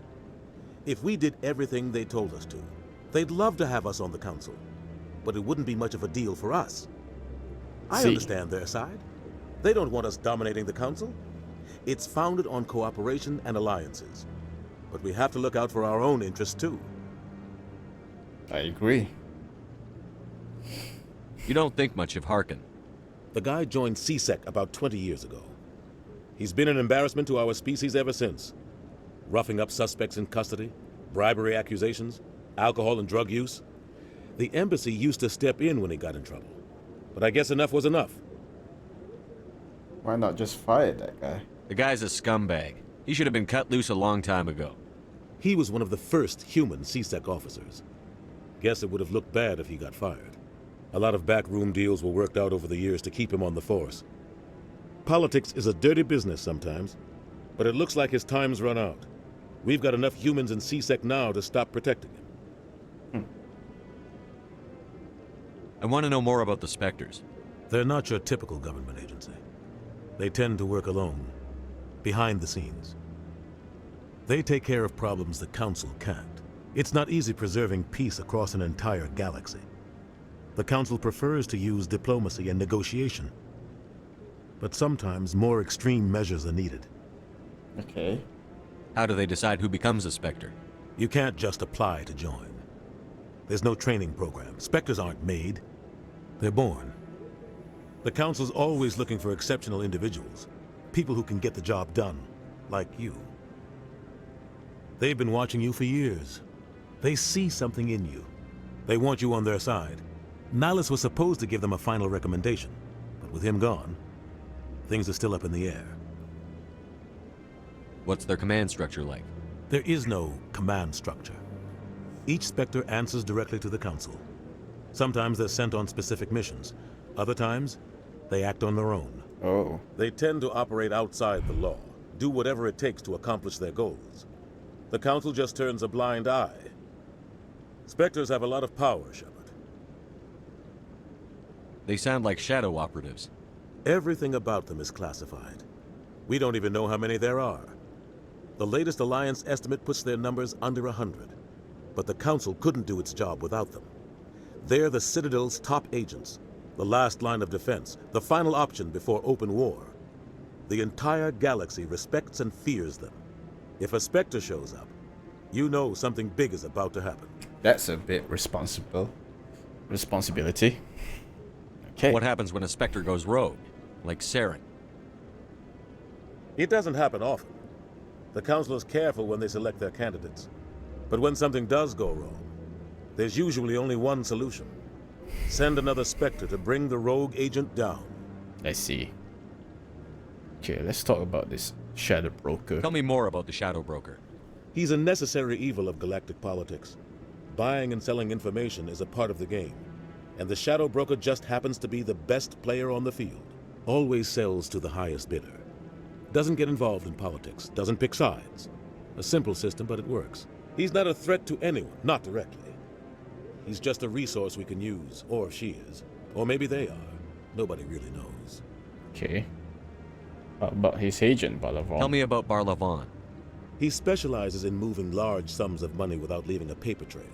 If we did everything they told us to, they'd love to have us on the Council. But it wouldn't be much of a deal for us. I understand their side. They don't want us dominating the Council. It's founded on cooperation and alliances. But we have to look out for our own interests too. I agree. You don't think much of Harkin. The guy joined CSEC about 20 years ago. He's been an embarrassment to our species ever since. Roughing up suspects in custody, bribery accusations, alcohol and drug use. The embassy used to step in when he got in trouble. But I guess enough was enough. Why not just fire that guy? The guy's a scumbag. He should have been cut loose a long time ago. He was one of the first human CSEC officers. Guess it would have looked bad if he got fired. A lot of backroom deals were worked out over the years to keep him on the force. Politics is a dirty business sometimes, but it looks like his time's run out. We've got enough humans in CSEC now to stop protecting him. I want to know more about the Spectres. They're not your typical government agency. They tend to work alone, behind the scenes. They take care of problems the Council can't. It's not easy preserving peace across an entire galaxy. The Council prefers to use diplomacy and negotiation. But sometimes more extreme measures are needed. Okay. How do they decide who becomes a Spectre? You can't just apply to join. There's no training program. Spectres aren't made. They're born. The Council's always looking for exceptional individuals. People who can get the job done, like you. They've been watching you for years. They see something in you. They want you on their side. Nihilus was supposed to give them a final recommendation, but with him gone, things are still up in the air. What's their command structure like? There is no command structure. Each Spectre answers directly to the Council. Sometimes they're sent on specific missions. Other times, they act on their own. Oh. They tend to operate outside the law, do whatever it takes to accomplish their goals. The Council just turns a blind eye Spectres have a lot of power, Shepard. They sound like shadow operatives. Everything about them is classified. We don't even know how many there are. The latest Alliance estimate puts their numbers under 100. But the Council couldn't do its job without them. They're the Citadel's top agents, the last line of defense, the final option before open war. The entire galaxy respects and fears them. If a Spectre shows up, you know something big is about to happen. That's a bit responsibility. Okay. What happens when a Spectre goes rogue, like Saren? It doesn't happen often. The Council is careful when they select their candidates. But when something does go wrong, there's usually only one solution. Send another Spectre to bring the rogue agent down. I see. Okay, let's talk about this Shadow Broker. Tell me more about the Shadow Broker. He's a necessary evil of galactic politics. Buying and selling information is a part of the game. And the Shadow Broker just happens to be the best player on the field. Always sells to the highest bidder. Doesn't get involved in politics, doesn't pick sides. A simple system, but it works. He's not a threat to anyone, not directly. He's just a resource we can use, or she is. Or maybe they are. Nobody really knows. Okay. How about his agent, Barlavon? Tell me about Barlavon. He specializes in moving large sums of money without leaving a paper trail.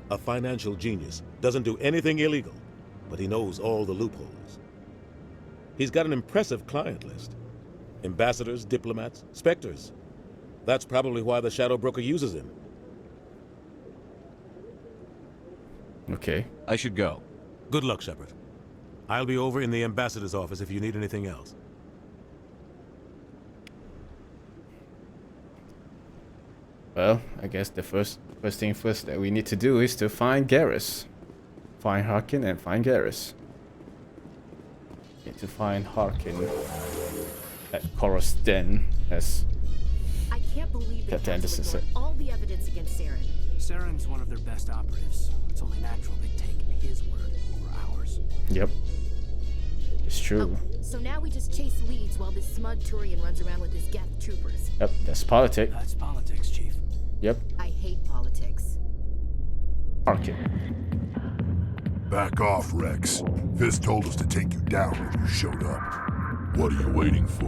A financial genius, doesn't do anything illegal, but he knows all the loopholes. He's got an impressive client list. Ambassadors, diplomats, Spectres. That's probably why the Shadow Broker uses him. Okay. I should go. Good luck, Shepard. I'll be over in the ambassador's office if you need anything else. Well, I guess the first thing first that we need to do is to find Garrus. Find Harkin and find Garrus. Need to find Harkin at Chorus Den, as I can't believe Captain Anderson said. All the evidence against Saren. Saren's one of their best operatives. It's only natural they take his word over ours. Yep. It's true. Oh, so now we just chase leads while this smug Turian runs around with his Geth troopers. Yep, that's politics. That's politics, Chief. Yep. I hate politics. Harkin. Back off, Rex. Fisk told us to take you down when you showed up. What are you waiting for?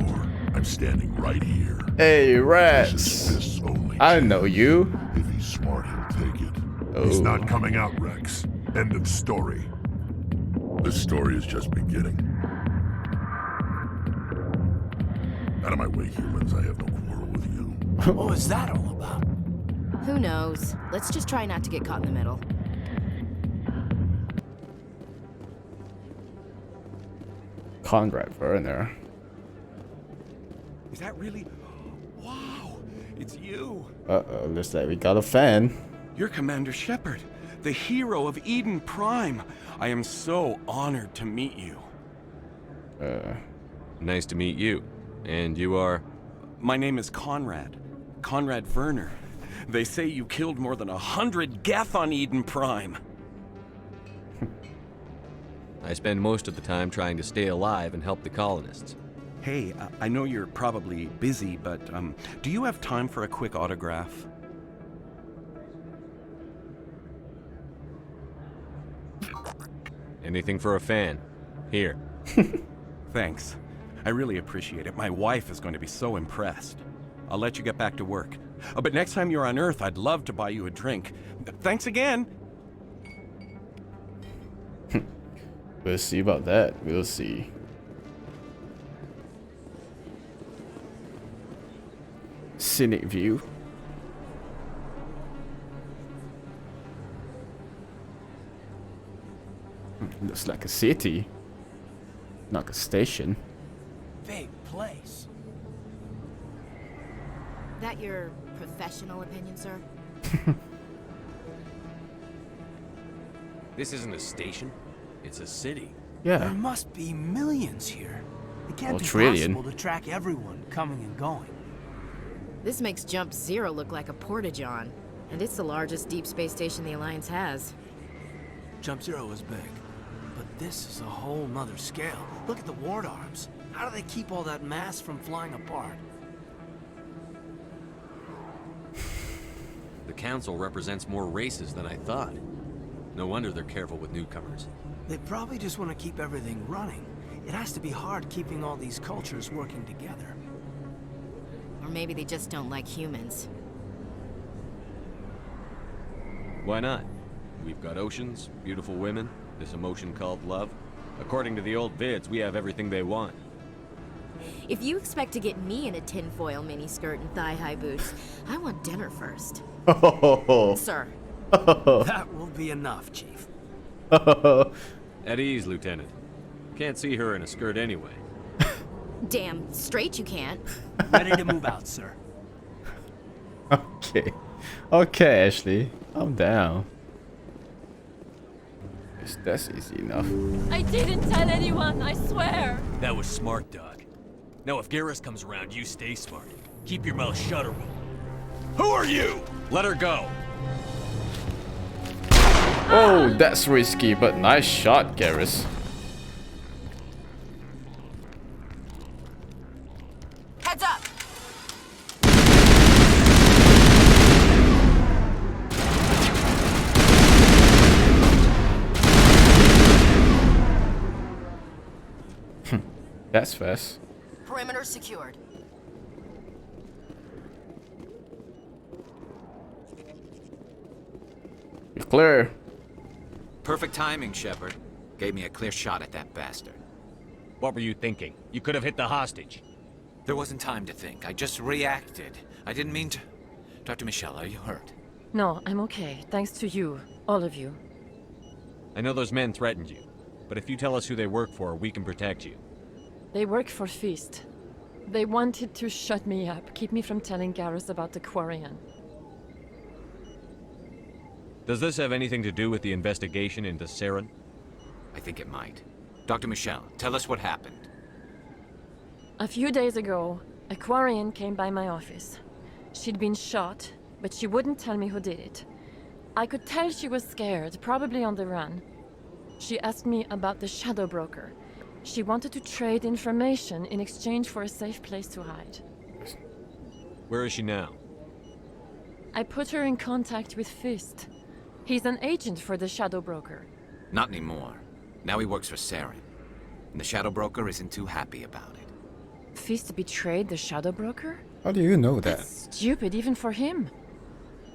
I'm standing right here. Hey, Rex. This is Fisk's only I know you. If he's smart, he'll take it. Oh. He's not coming out, Rex. End of story. This story is just beginning. Out of my way, humans. I have no quarrel with you. What was that all about? Who knows? Let's just try not to get caught in the middle. Conrad Werner. Is that really? Wow, it's you. Uh-oh, looks like we got a fan. You're Commander Shepard, the hero of Eden Prime. I am so honored to meet you. Nice to meet you. And you are? My name is Conrad. Conrad Werner. They say you killed more than 100 Geth on Eden Prime. I spend most of the time trying to stay alive and help the colonists. Hey, I know you're probably busy, but do you have time for a quick autograph? Anything for a fan. Here. Thanks. I really appreciate it. My wife is going to be so impressed. I'll let you get back to work. But next time you're on Earth, I'd love to buy you a drink. Thanks again. We'll see about that. We'll see. Scenic view. Looks like a city, not a station. Big place. That your professional opinion, sir? This isn't a station. It's a city. Yeah. There must be millions here. It can't be trillion. possible to track everyone coming and going. This makes Jump Zero look like a porta-john, and it's the largest deep space station the Alliance has. Jump Zero is big, but this is a whole nother scale. Look at the ward arms. How do they keep all that mass from flying apart? The Council represents more races than I thought. No wonder they're careful with newcomers. They probably just want to keep everything running. It has to be hard keeping all these cultures working together. Or maybe they just don't like humans. Why not? We've got oceans, beautiful women, this emotion called love. According to the old vids, we have everything they want. If you expect to get me in a tinfoil miniskirt and thigh-high boots, I want dinner first. Sir. That will be enough, Chief. At ease, Lieutenant. Can't see her in a skirt anyway. Damn straight you can't. Ready to move out, sir. Okay. Okay, Ashley. I'm down. That's easy enough. I didn't tell anyone, I swear. That was smart, Doc. Now if Garrus comes around, you stay smart. Keep your mouth shut or we'll... Who are you? Let her go. Oh, that's risky, but nice shot, Garrus. Heads up! That's fast. Perimeter secured. You're clear. Perfect timing, Shepard. Gave me a clear shot at that bastard. What were you thinking? You could have hit the hostage. There wasn't time to think. I just reacted. I didn't mean to... Dr. Michelle, are you hurt? No, I'm okay. Thanks to you. All of you. I know those men threatened you, but if you tell us who they work for, we can protect you. They work for Feast. They wanted to shut me up, keep me from telling Garrus about the Quarian. Does this have anything to do with the investigation into Saren? I think it might. Dr. Michelle, tell us what happened. A few days ago, a Quarian came by my office. She'd been shot, but she wouldn't tell me who did it. I could tell she was scared, probably on the run. She asked me about the Shadow Broker. She wanted to trade information in exchange for a safe place to hide. Where is she now? I put her in contact with Fist. He's an agent for the Shadow Broker. Not anymore. Now he works for Saren. And the Shadow Broker isn't too happy about it. Fist betrayed the Shadow Broker? How do you know that? That's stupid even for him.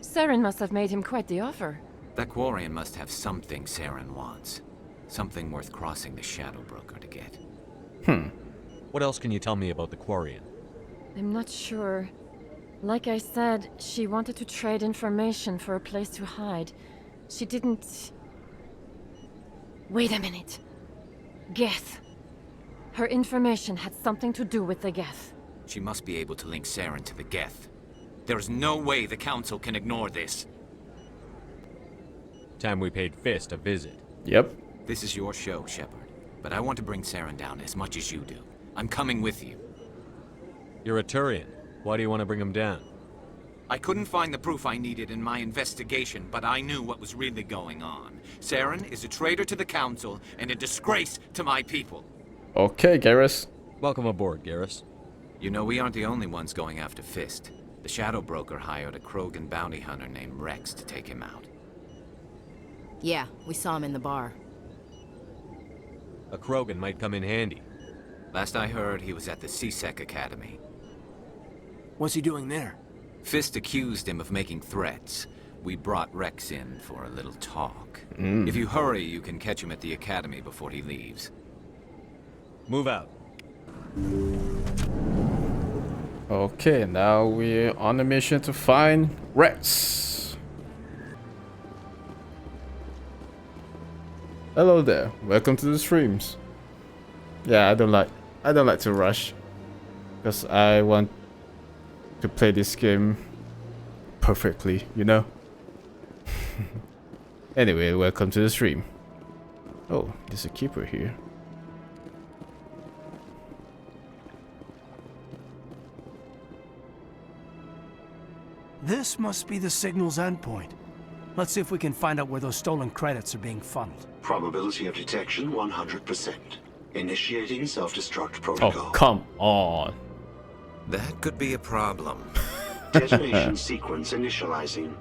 Saren must have made him quite the offer. That Quarian must have something Saren wants. Something worth crossing the Shadow Broker to get. What else can you tell me about the Quarian? I'm not sure. Like I said, she wanted to trade information for a place to hide. She didn't... Wait a minute. Geth. Her information had something to do with the Geth. She must be able to link Saren to the Geth. There is no way the Council can ignore this. Time we paid Fist a visit. Yep. This is your show, Shepard. But I want to bring Saren down as much as you do. I'm coming with you. You're a Turian. Why do you want to bring him down? I couldn't find the proof I needed in my investigation, but I knew what was really going on. Saren is a traitor to the Council and a disgrace to my people. Okay, Garrus. Welcome aboard, Garrus. You know, we aren't the only ones going after Fist. The Shadow Broker hired a Krogan bounty hunter named Rex to take him out. Yeah, we saw him in the bar. A Krogan might come in handy. Last I heard, he was at the CSEC Academy. What's he doing there? Fist accused him of making threats. We brought Rex in for a little talk. If you hurry, you can catch him at the Academy before he leaves. Move out. Okay, now we're on a mission to find Rex. Hello there. Welcome to the streams. Yeah, I don't like to rush, because I want to play this game perfectly, you know. Anyway, welcome to the stream. Oh, there's a keeper here. This must be the signal's endpoint. Let's see if we can find out where those stolen credits are being funneled. Probability of detection 100%. Initiating self-destruct protocol. Oh, come on. That could be a problem. Detonation sequence initializing.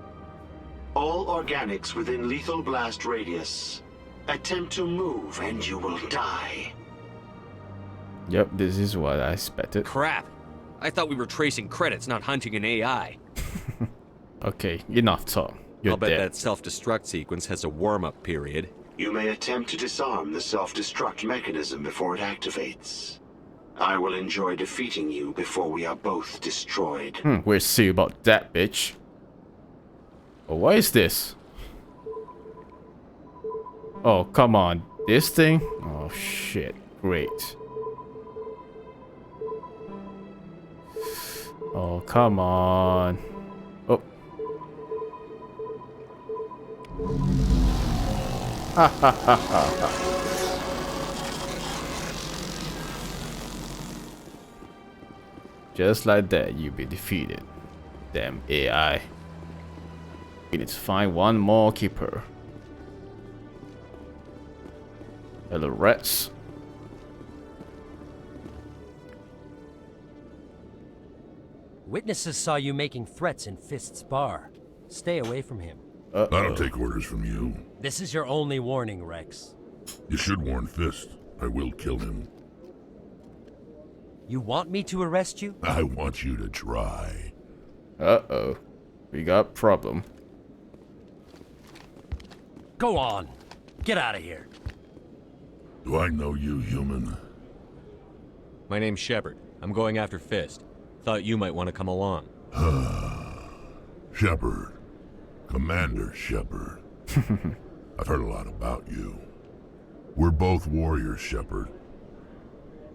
All organics within lethal blast radius. Attempt to move and you will die. Yep, this is what I expected. Crap. I thought we were tracing credits, not hunting an AI. Okay, enough talk. You're I'll bet dead. that self-destruct sequence has a warm-up period. You may attempt to disarm the self-destruct mechanism before it activates. I will enjoy defeating you before we are both destroyed. We'll see about that, bitch. Oh, what is this? Oh, come on. This thing? Oh, shit. Great. Oh, come on. Oh. Ha ha ha ha. Just like that, you'll be defeated. Damn AI. We need to find one more keeper. Hello, rats. Witnesses saw you making threats in Fist's bar. Stay away from him. I don't take orders from you. This is your only warning, Rex. You should warn Fist. I will kill him. You want me to arrest you? I want you to try. Uh-oh. We got problem. Go on. Get out of here. Do I know you, human? My name's Shepard. I'm going after Fist. Thought you might want to come along. Shepard. Commander Shepard. I've heard a lot about you. We're both warriors, Shepard.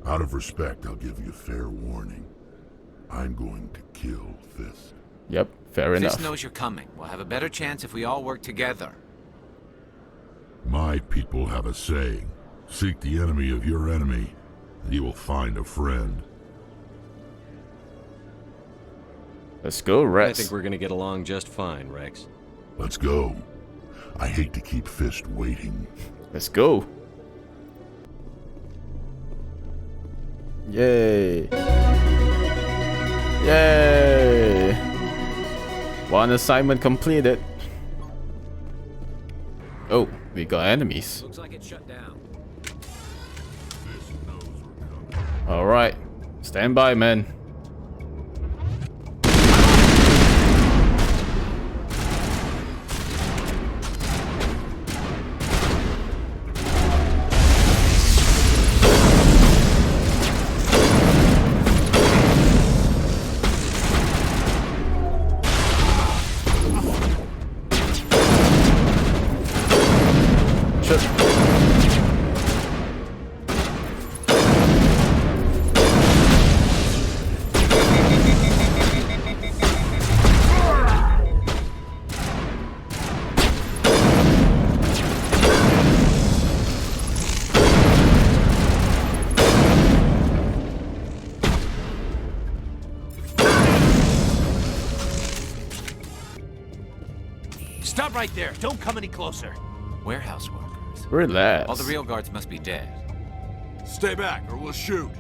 Out of respect, I'll give you fair warning. I'm going to kill Fist. Yep, fair enough. Fist knows you're coming. We'll have a better chance if we all work together. My people have a saying. Seek the enemy of your enemy, and you will find a friend. Let's go, Rex. I think we're gonna get along just fine, Rex. Let's go. I hate to keep Fist waiting. Let's go. Yay. Yay. One assignment completed. Oh, we got enemies. Looks like it's shut down. Alright. Stand by, man. Stop right there. Don't come any closer. Warehouse workers. Relax. All the real guards must be dead. Stay back or we'll shoot.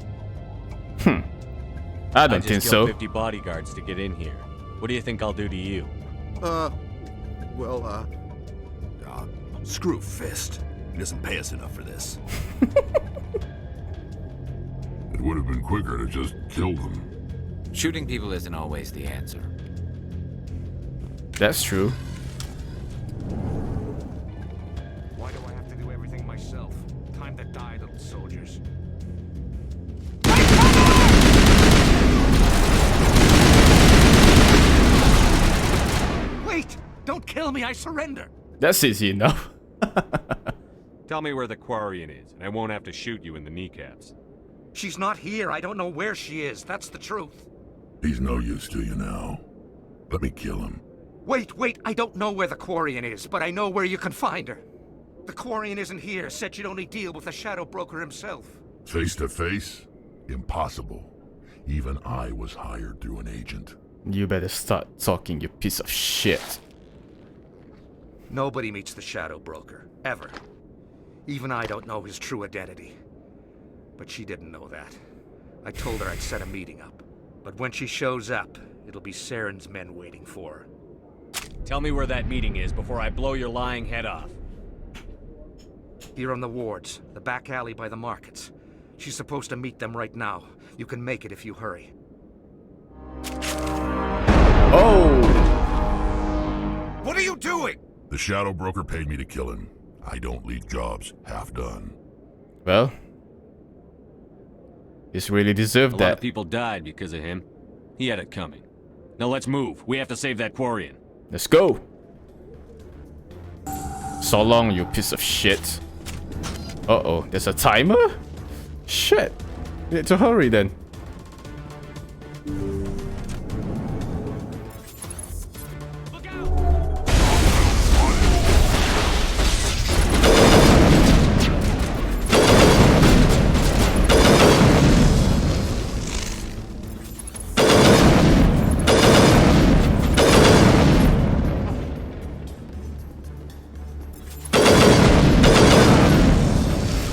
I don't think just so. killed 50 bodyguards to get in here. What do you think I'll do to you? Screw Fist. He doesn't pay us enough for this. It would have been quicker to just kill them. Shooting people isn't always the answer. That's true. Why do I have to do everything myself? Time to die, little soldiers. Wait! Don't kill me, I surrender! That's easy enough. Tell me where the Quarian is, and I won't have to shoot you in the kneecaps. She's not here. I don't know where she is. That's the truth. He's no use to you now. Let me kill him. Wait. I don't know where the Quarian is, but I know where you can find her. The Quarian isn't here. Said she'd only deal with the Shadow Broker himself. Face to face? Impossible. Even I was hired through an agent. You better start talking, you piece of shit. Nobody meets the Shadow Broker. Ever. Even I don't know his true identity. But she didn't know that. I told her I'd set a meeting up. But when she shows up, it'll be Saren's men waiting for her. Tell me where that meeting is before I blow your lying head off. Here on the wards, the back alley by the markets. She's supposed to meet them right now. You can make it if you hurry. Oh! What are you doing? The Shadow Broker paid me to kill him. I don't leave jobs half done. Well, this really deserved A that. lot of people died because of him. He had it coming. Now let's move. We have to save that Quarian. Let's go. So long, you piece of shit. Uh-oh, there's a timer? Shit. We need to hurry then.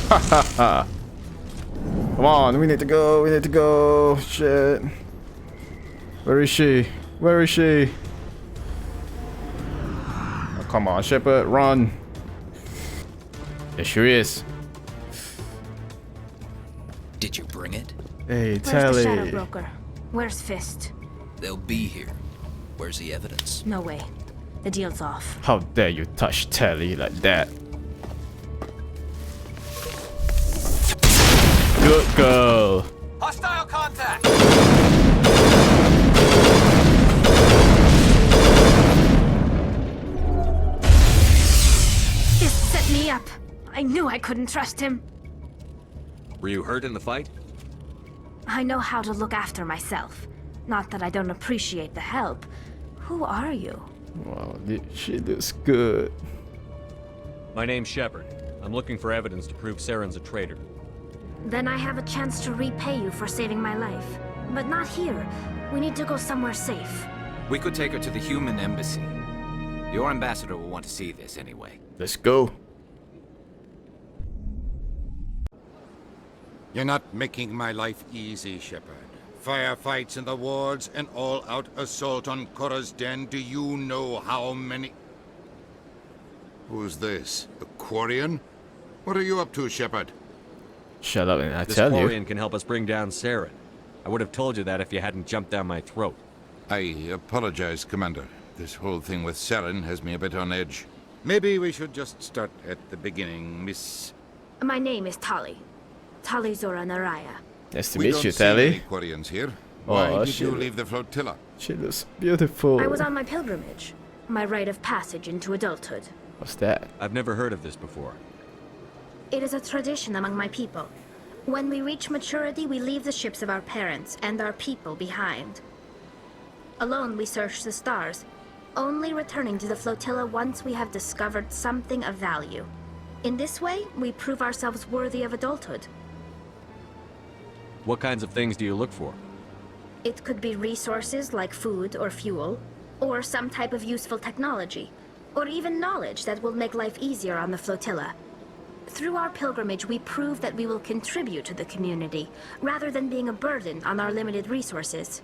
Haha. Come on, we need to go, we need to go. Shit. Where is she? Where is she? Oh, come on, Shepard, run. There she is. Did you bring it? Hey, Where's Tally. the Shadow Broker? Where's Fist? They'll be here. Where's the evidence? No way. The deal's off. How dare you touch Tally like that? Good girl. Hostile contact! Fist set me up. I knew I couldn't trust him. Were you hurt in the fight? I know how to look after myself. Not that I don't appreciate the help. Who are you? Wow, she looks good. My name's Shepard. I'm looking for evidence to prove Saren's a traitor. Then I have a chance to repay you for saving my life. But not here. We need to go somewhere safe. We could take her to the human embassy. Your ambassador will want to see this anyway. Let's go. You're not making my life easy, Shepard. Firefights in the wards, an all-out assault on Korra's den. Do you know how many... Who's this? A Quarian? What are you up to, Shepard? Shut up and I This tell you. Quarian can help us bring down Saren. I would have told you that if you hadn't jumped down my throat. I apologize, Commander. This whole thing with Saren has me a bit on edge. Maybe we should just start at the beginning, Miss... My name is Tali. Tali'zorah Naraya. Nice to We meet don't you, see Tally. many Quarians here. Why Oh, did you leave the flotilla? She looks beautiful. I was on my pilgrimage. My rite of passage into adulthood. What's that? I've never heard of this before. It is a tradition among my people. When we reach maturity, we leave the ships of our parents and our people behind. Alone, we search the stars, only returning to the flotilla once we have discovered something of value. In this way, we prove ourselves worthy of adulthood. What kinds of things do you look for? It could be resources like food or fuel, or some type of useful technology, or even knowledge that will make life easier on the flotilla. Through our pilgrimage, we prove that we will contribute to the community, rather than being a burden on our limited resources.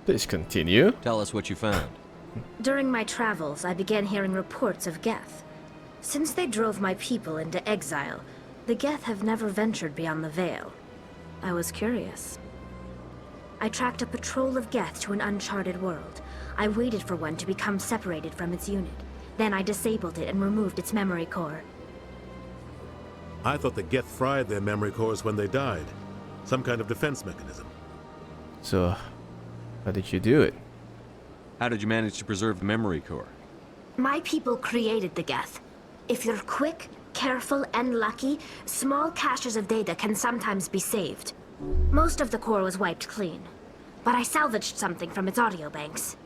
Please continue. Tell us what you found. During my travels, I began hearing reports of Geth. Since they drove my people into exile, the Geth have never ventured beyond the Veil. I was curious. I tracked a patrol of Geth to an uncharted world. I waited for one to become separated from its unit. Then I disabled it and removed its memory core. I thought the Geth fried their memory cores when they died. Some kind of defense mechanism. So, how did you do it? How did you manage to preserve the memory core? My people created the Geth. If you're quick, careful, and lucky, small caches of data can sometimes be saved. Most of the core was wiped clean, but I salvaged something from its audio banks.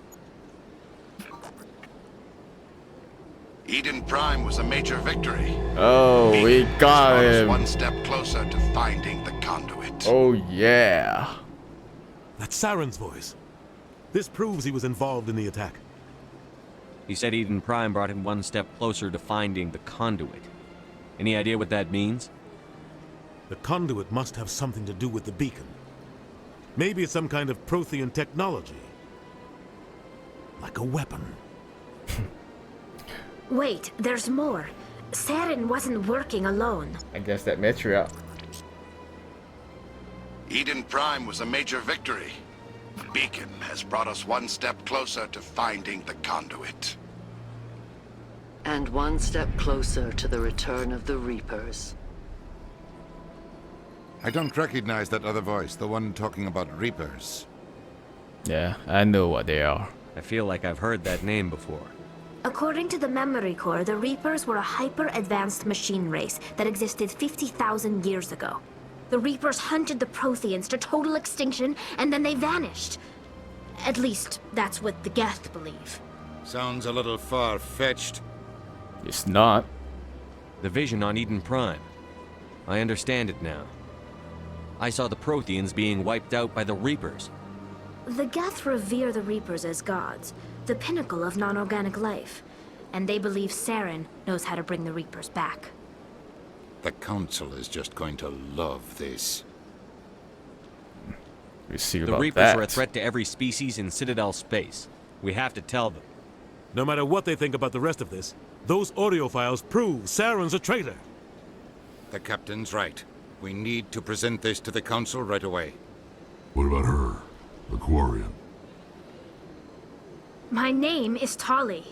Eden Prime was a major victory. Oh, we got him. One step closer to finding the conduit. Oh, yeah. That's Saren's voice. This proves he was involved in the attack. He said Eden Prime brought him one step closer to finding the conduit. Any idea what that means? The conduit must have something to do with the beacon. Maybe it's some kind of Prothean technology. Like a weapon. Wait, there's more. Saren wasn't working alone. I guess that matriarch. Eden Prime was a major victory. The beacon has brought us one step closer to finding the conduit. And one step closer to the return of the Reapers. I don't recognize that other voice, the one talking about Reapers. Yeah, I know what they are. I feel like I've heard that name before. According to the Memory Core, the Reapers were a hyper-advanced machine race that existed 50,000 years ago. The Reapers hunted the Protheans to total extinction, and then they vanished. At least, that's what the Geth believe. Sounds a little far-fetched. It's not. The vision on Eden Prime. I understand it now. I saw the Protheans being wiped out by the Reapers. The Geth revere the Reapers as gods, the pinnacle of non-organic life. And they believe Saren knows how to bring the Reapers back. The Council is just going to love this. We see the about Reapers that. are a threat to every species in Citadel space. We have to tell them. No matter what they think about the rest of this, those audio files prove Saren's a traitor. The Captain's right. We need to present this to the Council right away. What about her? The Quarian? My name is Tali.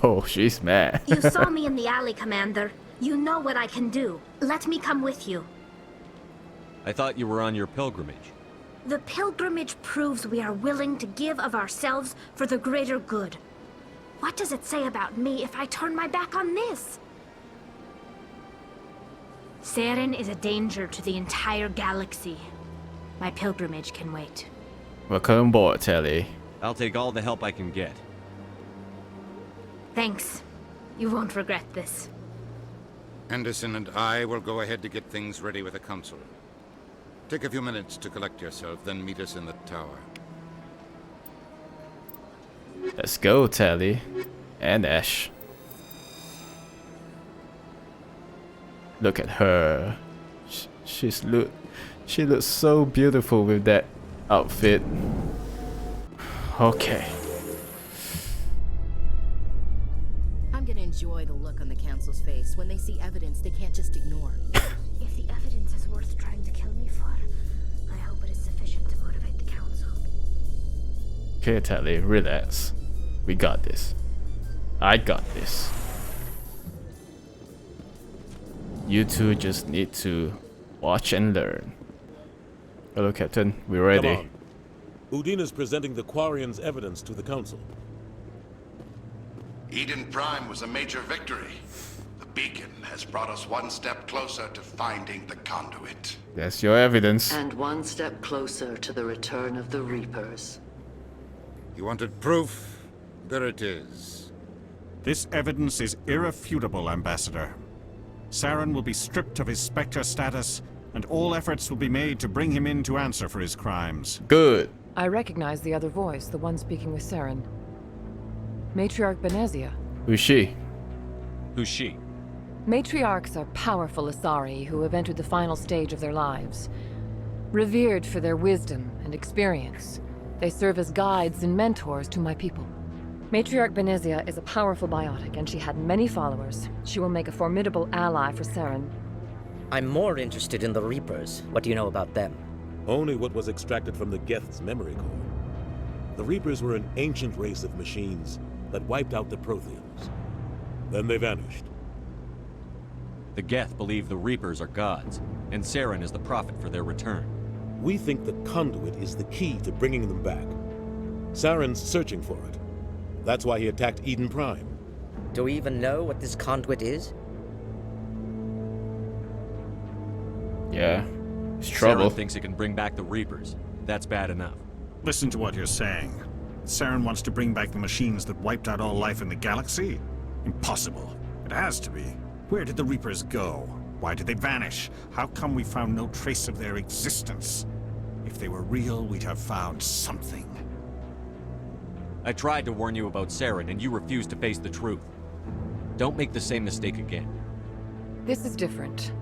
Oh, she's mad. You saw me in the alley, Commander. You know what I can do. Let me come with you. I thought you were on your pilgrimage. The pilgrimage proves we are willing to give of ourselves for the greater good. What does it say about me if I turn my back on this? Saren is a danger to the entire galaxy. My pilgrimage can wait. Welcome on board, Tali. I'll take all the help I can get. Thanks. You won't regret this. Anderson and I will go ahead to get things ready with the Council. Take a few minutes to collect yourself, then meet us in the tower. Let's go, Tali. And Ash. Look at her. She looks so beautiful with that outfit. Okay. I'm gonna enjoy the look on the Council's face when they see evidence they can't just ignore. If the evidence is worth trying to kill me for, I hope it is sufficient to motivate the Council. Okay, Tali, relax. We got this. I got this. You two just need to watch and learn. Hello, Captain. We're ready. Come on. Udina's presenting the Quarian's evidence to the Council. Eden Prime was a major victory. The beacon has brought us one step closer to finding the conduit. That's your evidence. And one step closer to the return of the Reapers. You wanted proof? There it is. This evidence is irrefutable, Ambassador. Saren will be stripped of his Spectre status, and all efforts will be made to bring him in to answer for his crimes. Good. I recognize the other voice, the one speaking with Saren. Matriarch Benezia. Who's she? Who's she? Matriarchs are powerful Asari who have entered the final stage of their lives. Revered for their wisdom and experience, they serve as guides and mentors to my people. Matriarch Benezia is a powerful biotic, and she had many followers. She will make a formidable ally for Saren. I'm more interested in the Reapers. What do you know about them? Only what was extracted from the Geth's memory core. The Reapers were an ancient race of machines that wiped out the Protheans. Then they vanished. The Geth believe the Reapers are gods, and Saren is the prophet for their return. We think the conduit is the key to bringing them back. Saren's searching for it. That's why he attacked Eden Prime. Do we even know what this conduit is? Yeah. It's trouble. Saren thinks it can bring back the Reapers. That's bad enough. Listen to what you're saying. Saren wants to bring back the machines that wiped out all life in the galaxy? Impossible. It has to be. Where did the Reapers go? Why did they vanish? How come we found no trace of their existence? If they were real, we'd have found something. I tried to warn you about Saren, and you refused to face the truth. Don't make the same mistake again. This is different.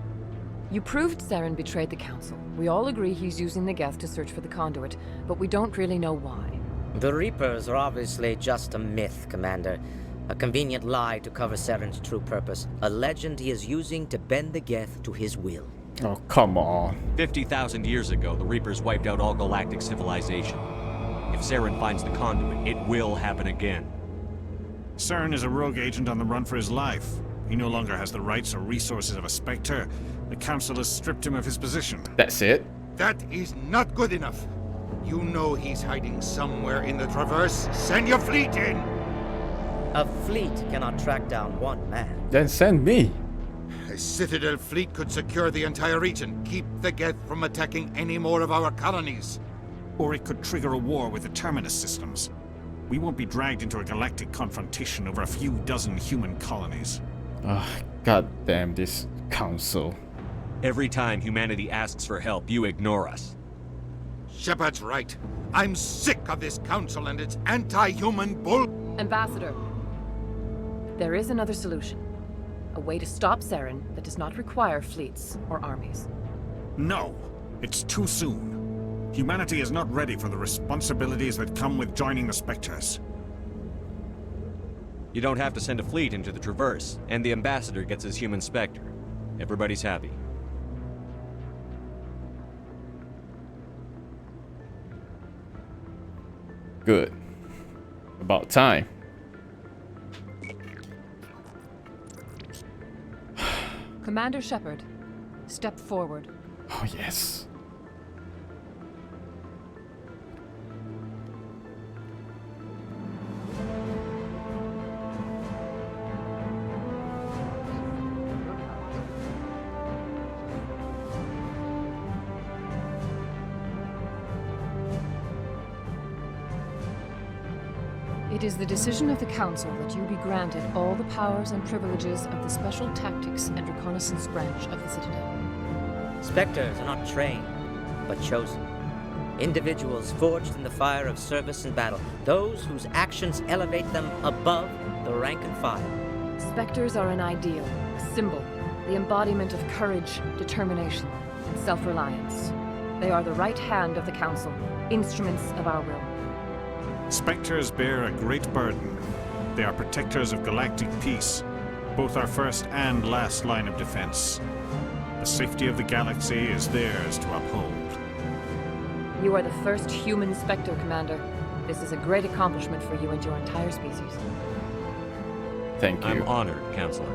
You proved Saren betrayed the Council. We all agree he's using the Geth to search for the conduit, but we don't really know why. The Reapers are obviously just a myth, Commander. A convenient lie to cover Saren's true purpose. A legend he is using to bend the Geth to his will. Oh, come on. 50,000 years ago, the Reapers wiped out all galactic civilization. If Saren finds the conduit, it will happen again. Saren is a rogue agent on the run for his life. He no longer has the rights or resources of a Spectre. The Council has stripped him of his position. That's it? That is not good enough. You know he's hiding somewhere in the Traverse. Send your fleet in! A fleet cannot track down one man. Then send me. A Citadel fleet could secure the entire region, keep the Geth from attacking any more of our colonies. Or it could trigger a war with the Terminus systems. We won't be dragged into a galactic confrontation over a few dozen human colonies. Oh, god damn this council. Every time humanity asks for help, you ignore us. Shepard's right. I'm sick of this council and its anti-human bull... Ambassador, there is another solution. A way to stop Saren that does not require fleets or armies. No, it's too soon. Humanity is not ready for the responsibilities that come with joining the Spectres. You don't have to send a fleet into the Traverse, and the Ambassador gets his human Spectre. Everybody's happy. Good. About time. Commander Shepard, step forward. Oh, yes. It is the decision of the Council that you be granted all the powers and privileges of the Special Tactics and Reconnaissance branch of the Citadel. Spectres are not trained, but chosen. Individuals forged in the fire of service and battle. Those whose actions elevate them above the rank and file. Spectres are an ideal, a symbol, the embodiment of courage, determination, and self-reliance. They are the right hand of the Council, instruments of our will. Spectres bear a great burden. They are protectors of galactic peace, both our first and last line of defense. The safety of the galaxy is theirs to uphold. You are the first human Spectre, Commander. This is a great accomplishment for you and your entire species. Thank you. I'm honored, Counselor.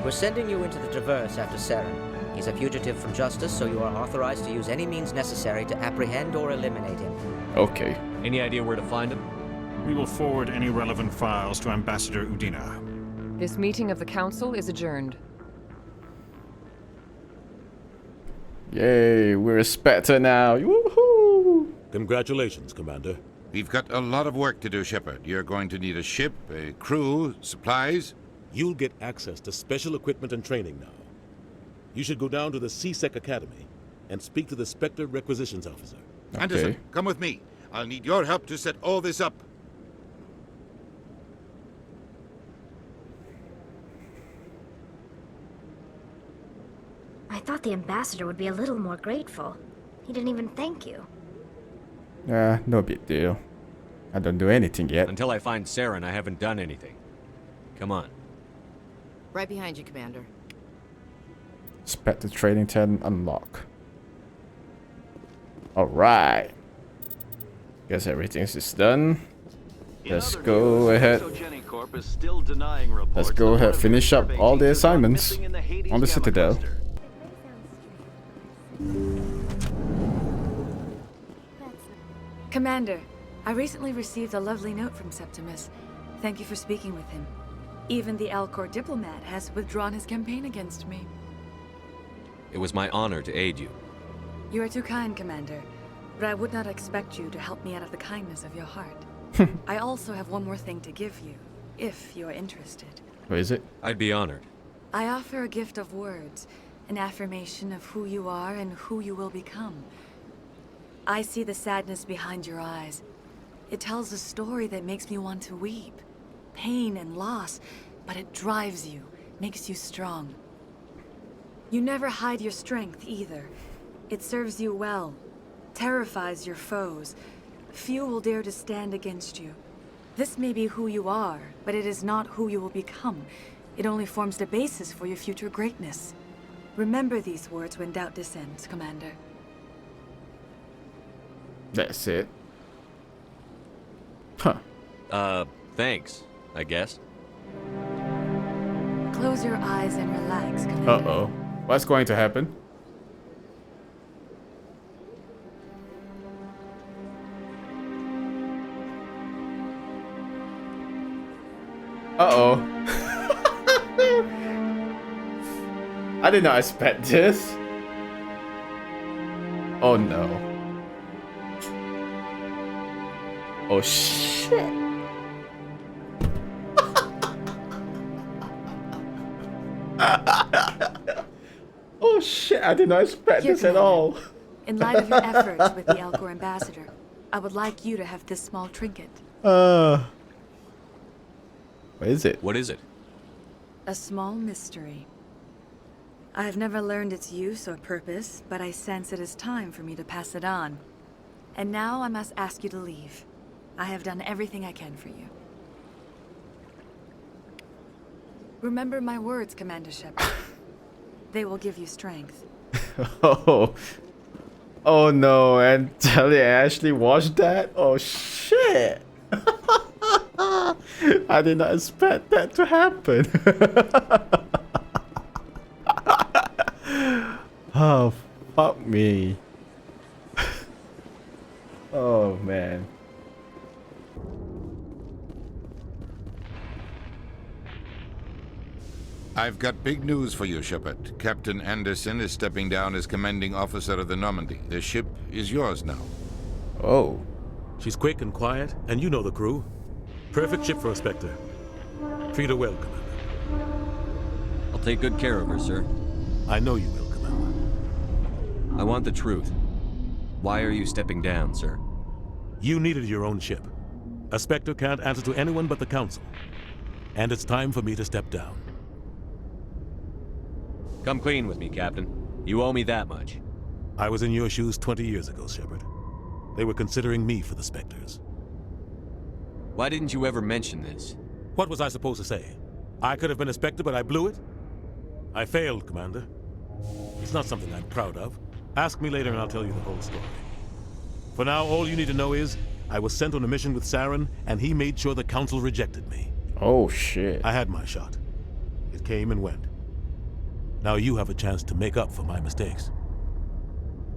We're sending you into the Traverse after Saren. He's a fugitive from justice, so you are authorized to use any means necessary to apprehend or eliminate him. Okay. Any idea where to find him? We will forward any relevant files to Ambassador Udina. This meeting of the Council is adjourned. Yay, we're a Spectre now. Woohoo! Congratulations, Commander. We've got a lot of work to do, Shepard. You're going to need a ship, a crew, supplies. You'll get access to special equipment and training now. You should go down to the C-Sec Academy and speak to the Spectre Requisitions Officer. Okay. Anderson, come with me. I'll need your help to set all this up. I thought the ambassador would be a little more grateful. He didn't even thank you. No big deal. I don't do anything yet. Until I find Saren, I haven't done anything. Come on. Right behind you, Commander. Spectre Trading 10 unlock. Alright. Guess everything is done. Let's go ahead. Let's go ahead, finish up all the assignments on the Citadel. Commander, I recently received a lovely note from Septimus. Thank you for speaking with him. Even the Alcor diplomat has withdrawn his campaign against me. It was my honor to aid you. You are too kind, Commander, but I would not expect you to help me out of the kindness of your heart. I also have one more thing to give you, if you are interested. What is it? I'd be honored. I offer a gift of words, an affirmation of who you are and who you will become. I see the sadness behind your eyes. It tells a story that makes me want to weep. Pain and loss, but it drives you, makes you strong. You never hide your strength either. It serves you well, terrifies your foes. Few will dare to stand against you. This may be who you are, but it is not who you will become. It only forms the basis for your future greatness. Remember these words when doubt descends, Commander. That's it. Huh. Thanks, I guess. Close your eyes and relax, Commander. Uh-oh. What's going to happen? Uh-oh. I did not expect this. Oh no. Oh shit. Oh shit, I did not expect this at all. In light of your efforts with the Elcor ambassador, I would like you to have this small trinket. What is it? What is it? A small mystery. I have never learned its use or purpose, but I sense it is time for me to pass it on. And now I must ask you to leave. I have done everything I can for you. Remember my words, Commander Shepard. They will give you strength. Oh. Oh no, and Talia actually watched that? Oh shit. I did not expect that to happen. Oh, fuck me. Oh man. I've got big news for you, Shepard. Captain Anderson is stepping down as commanding officer of the Normandy. The ship is yours now. Oh. She's quick and quiet, and you know the crew. Perfect ship for a Spectre. Treat her well, Commander. I'll take good care of her, sir. I know you will, Commander. I want the truth. Why are you stepping down, sir? You needed your own ship. A Spectre can't answer to anyone but the Council. And it's time for me to step down. Come clean with me, Captain. You owe me that much. I was in your shoes 20 years ago, Shepard. They were considering me for the Spectres. Why didn't you ever mention this? What was I supposed to say? I could have been a Spectre, but I blew it? I failed, Commander. It's not something I'm proud of. Ask me later and I'll tell you the whole story. For now, all you need to know is, I was sent on a mission with Saren, and he made sure the Council rejected me. Oh, shit. I had my shot. It came and went. Now you have a chance to make up for my mistakes.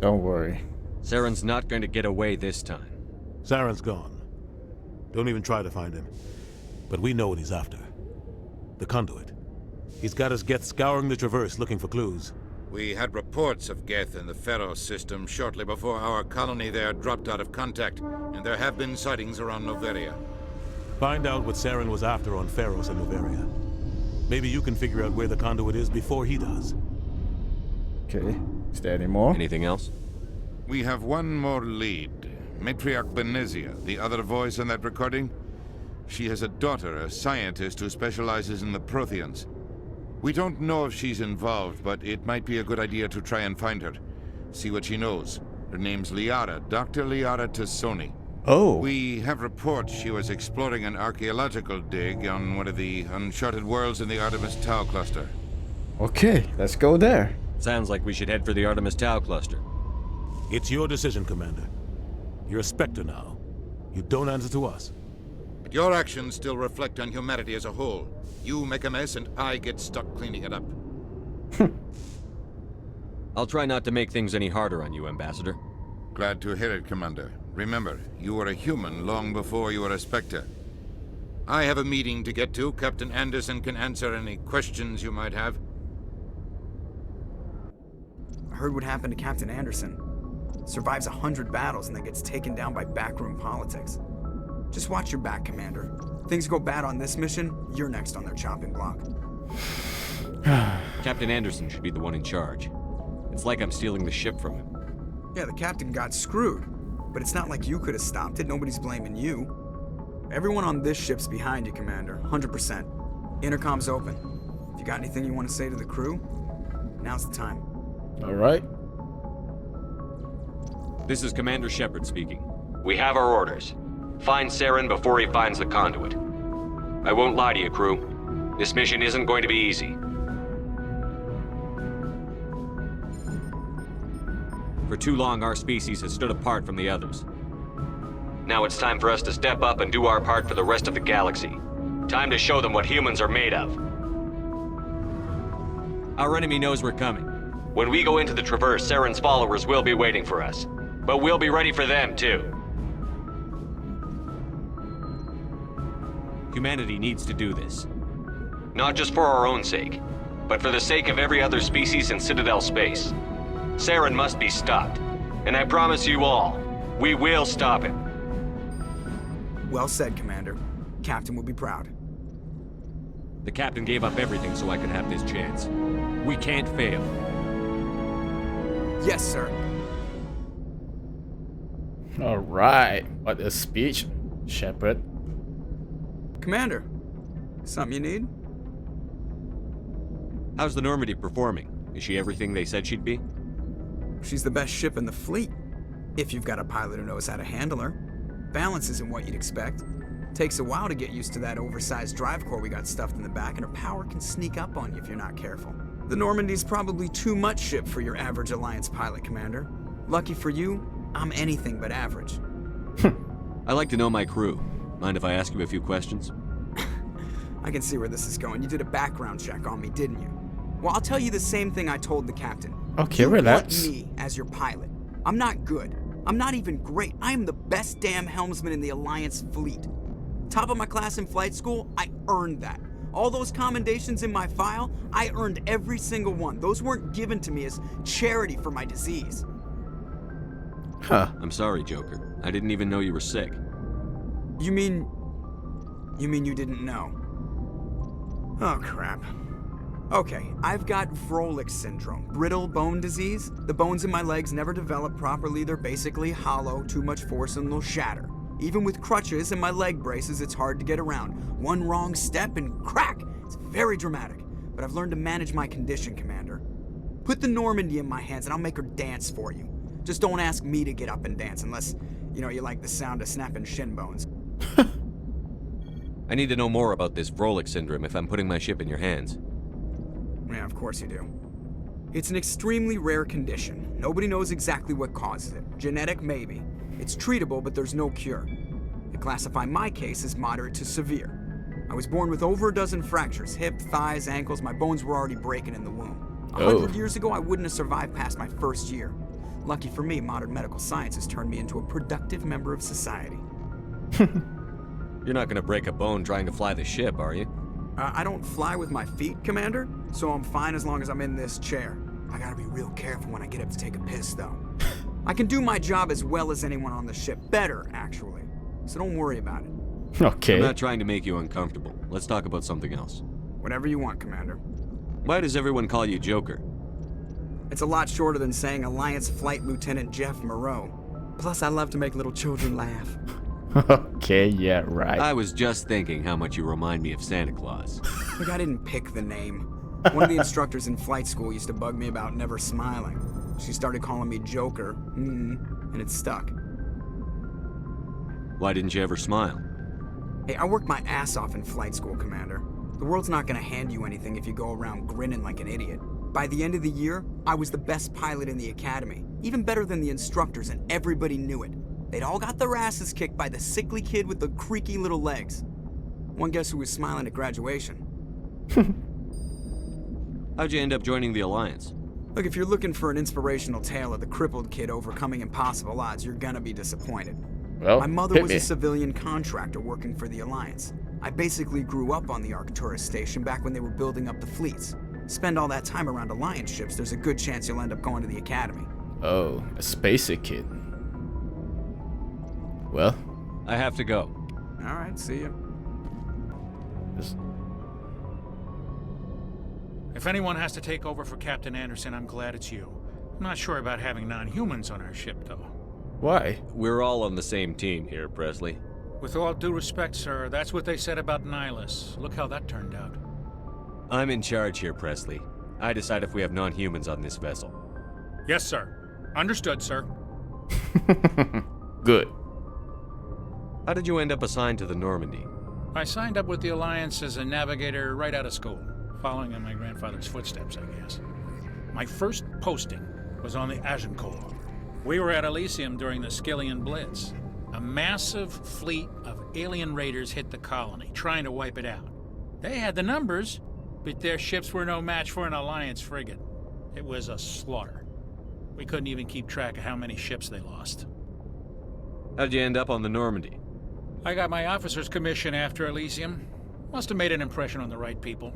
Don't worry. Saren's not going to get away this time. Saren's gone. Don't even try to find him. But we know what he's after. The conduit. He's got his Geth scouring the Traverse looking for clues. We had reports of Geth in the Pharaoh system shortly before our colony there dropped out of contact, and there have been sightings around Noveria. Find out what Saren was after on Pharos and Noveria. Maybe you can figure out where the conduit is before he does. Okay. Is there any more? Anything else? We have one more lead. Matriarch Benezia, the other voice in that recording. She has a daughter, a scientist who specializes in the Protheans. We don't know if she's involved, but it might be a good idea to try and find her. See what she knows. Her name's Dr.Liara T'Soni. Oh. We have reports she was exploring an archaeological dig on one of the uncharted worlds in the Artemis Tau cluster. Okay, let's go there. Sounds like we should head for the Artemis Tau cluster. It's your decision, Commander. You're a Spectre now. You don't answer to us. But your actions still reflect on humanity as a whole. You make a mess and I get stuck cleaning it up. I'll try not to make things any harder on you, Ambassador. Glad to hear it, Commander. Remember, you were a human long before you were a Spectre. I have a meeting to get to. Captain Anderson can answer any questions you might have. I heard what happened to Captain Anderson. Survives 100 battles and then gets taken down by backroom politics. Just watch your back, Commander. Things go bad on this mission, you're next on their chopping block. Captain Anderson should be the one in charge. It's like I'm stealing the ship from him. Yeah, the captain got screwed. But it's not like you could have stopped it. Nobody's blaming you. Everyone on this ship's behind you, Commander. 100%. Intercom's open. If you got anything you want to say to the crew, now's the time. All right. This is Commander Shepard speaking. We have our orders. Find Saren before he finds the conduit. I won't lie to you, crew. This mission isn't going to be easy. For too long, our species has stood apart from the others. Now it's time for us to step up and do our part for the rest of the galaxy. Time to show them what humans are made of. Our enemy knows we're coming. When we go into the Traverse, Saren's followers will be waiting for us. But we'll be ready for them, too. Humanity needs to do this. Not just for our own sake, but for the sake of every other species in Citadel space. Saren must be stopped. And I promise you all, we will stop him. Well said, Commander. Captain will be proud. The captain gave up everything so I could have this chance. We can't fail. Yes, sir. Alright, what a speech, Shepard. Commander, something you need? How's the Normandy performing? Is she everything they said she'd be? She's the best ship in the fleet, if you've got a pilot who knows how to handle her. Balance isn't what you'd expect. Takes a while to get used to that oversized drive core we got stuffed in the back, and her power can sneak up on you if you're not careful. The Normandy's probably too much ship for your average Alliance pilot, Commander. Lucky for you, I'm anything but average. I like to know my crew. Mind if I ask you a few questions? I can see where this is going. You did a background check on me, didn't you? Well, I'll tell you the same thing I told the captain. Okay, you relax. want me as your pilot. I'm not good. I'm not even great. I am the best damn helmsman in the Alliance fleet. Top of my class in flight school, I earned that. All those commendations in my file, I earned every single one. Those weren't given to me as charity for my disease. Huh. I'm sorry, Joker. I didn't even know you were sick. You mean you didn't know? Oh, crap. Okay, I've got Vrolik syndrome, brittle bone disease. The bones in my legs never develop properly. They're basically hollow, too much force and they'll shatter. Even with crutches and my leg braces, it's hard to get around. One wrong step and crack! It's very dramatic, but I've learned to manage my condition, Commander. Put the Normandy in my hands and I'll make her dance for you. Just don't ask me to get up and dance unless, you like the sound of snapping shin bones. I need to know more about this Vrolik syndrome if I'm putting my ship in your hands. Yeah, of course you do. It's an extremely rare condition. Nobody knows exactly what causes it. Genetic, maybe. It's treatable, but there's no cure. They classify my case as moderate to severe. I was born with over a dozen fractures, hip, thighs, ankles. My bones were already breaking in the womb. 100 years ago, I wouldn't have survived past my first year. Lucky for me, modern medical science has turned me into a productive member of society. You're not gonna break a bone trying to fly the ship, are you? I don't fly with my feet, Commander, so I'm fine as long as I'm in this chair. I gotta be real careful when I get up to take a piss, though. I can do my job as well as anyone on the ship. Better, actually. So don't worry about it. Okay. I'm not trying to make you uncomfortable. Let's talk about something else. Whatever you want, Commander. Why does everyone call you Joker? It's a lot shorter than saying Alliance Flight Lieutenant Jeff Moreau. Plus, I love to make little children laugh. Okay, yeah, right. I was just thinking how much you remind me of Santa Claus. Look, I didn't pick the name. One of the instructors in flight school used to bug me about never smiling. She started calling me Joker, and it stuck. Why didn't you ever smile? Hey, I worked my ass off in flight school, Commander. The world's not gonna hand you anything if you go around grinning like an idiot. By the end of the year, I was the best pilot in the academy, even better than the instructors, and everybody knew it. They'd all got their asses kicked by the sickly kid with the creaky little legs. One guess who was smiling at graduation? How'd you end up joining the Alliance? Look, if you're looking for an inspirational tale of the crippled kid overcoming impossible odds, you're gonna be disappointed. Well, my mother was a civilian contractor working for the Alliance. I basically grew up on the Arcturus station back when they were building up the fleets. Spend all that time around Alliance ships, there's a good chance you'll end up going to the Academy. Oh, a spacey kid. Well, I have to go. Alright, see ya. If anyone has to take over for Captain Anderson, I'm glad it's you. I'm not sure about having non-humans on our ship, though. Why? We're all on the same team here, Presley. With all due respect, sir, that's what they said about Nihilus. Look how that turned out. I'm in charge here, Presley. I decide if we have non-humans on this vessel. Yes, sir. Understood, sir. Good. How did you end up assigned to the Normandy? I signed up with the Alliance as a navigator right out of school, following in my grandfather's footsteps, I guess. My first posting was on the Agincourt. We were at Elysium during the Skillian Blitz. A massive fleet of alien raiders hit the colony, trying to wipe it out. They had the numbers, but their ships were no match for an Alliance frigate. It was a slaughter. We couldn't even keep track of how many ships they lost. How'd you end up on the Normandy? I got my officer's commission after Elysium. Must have made an impression on the right people.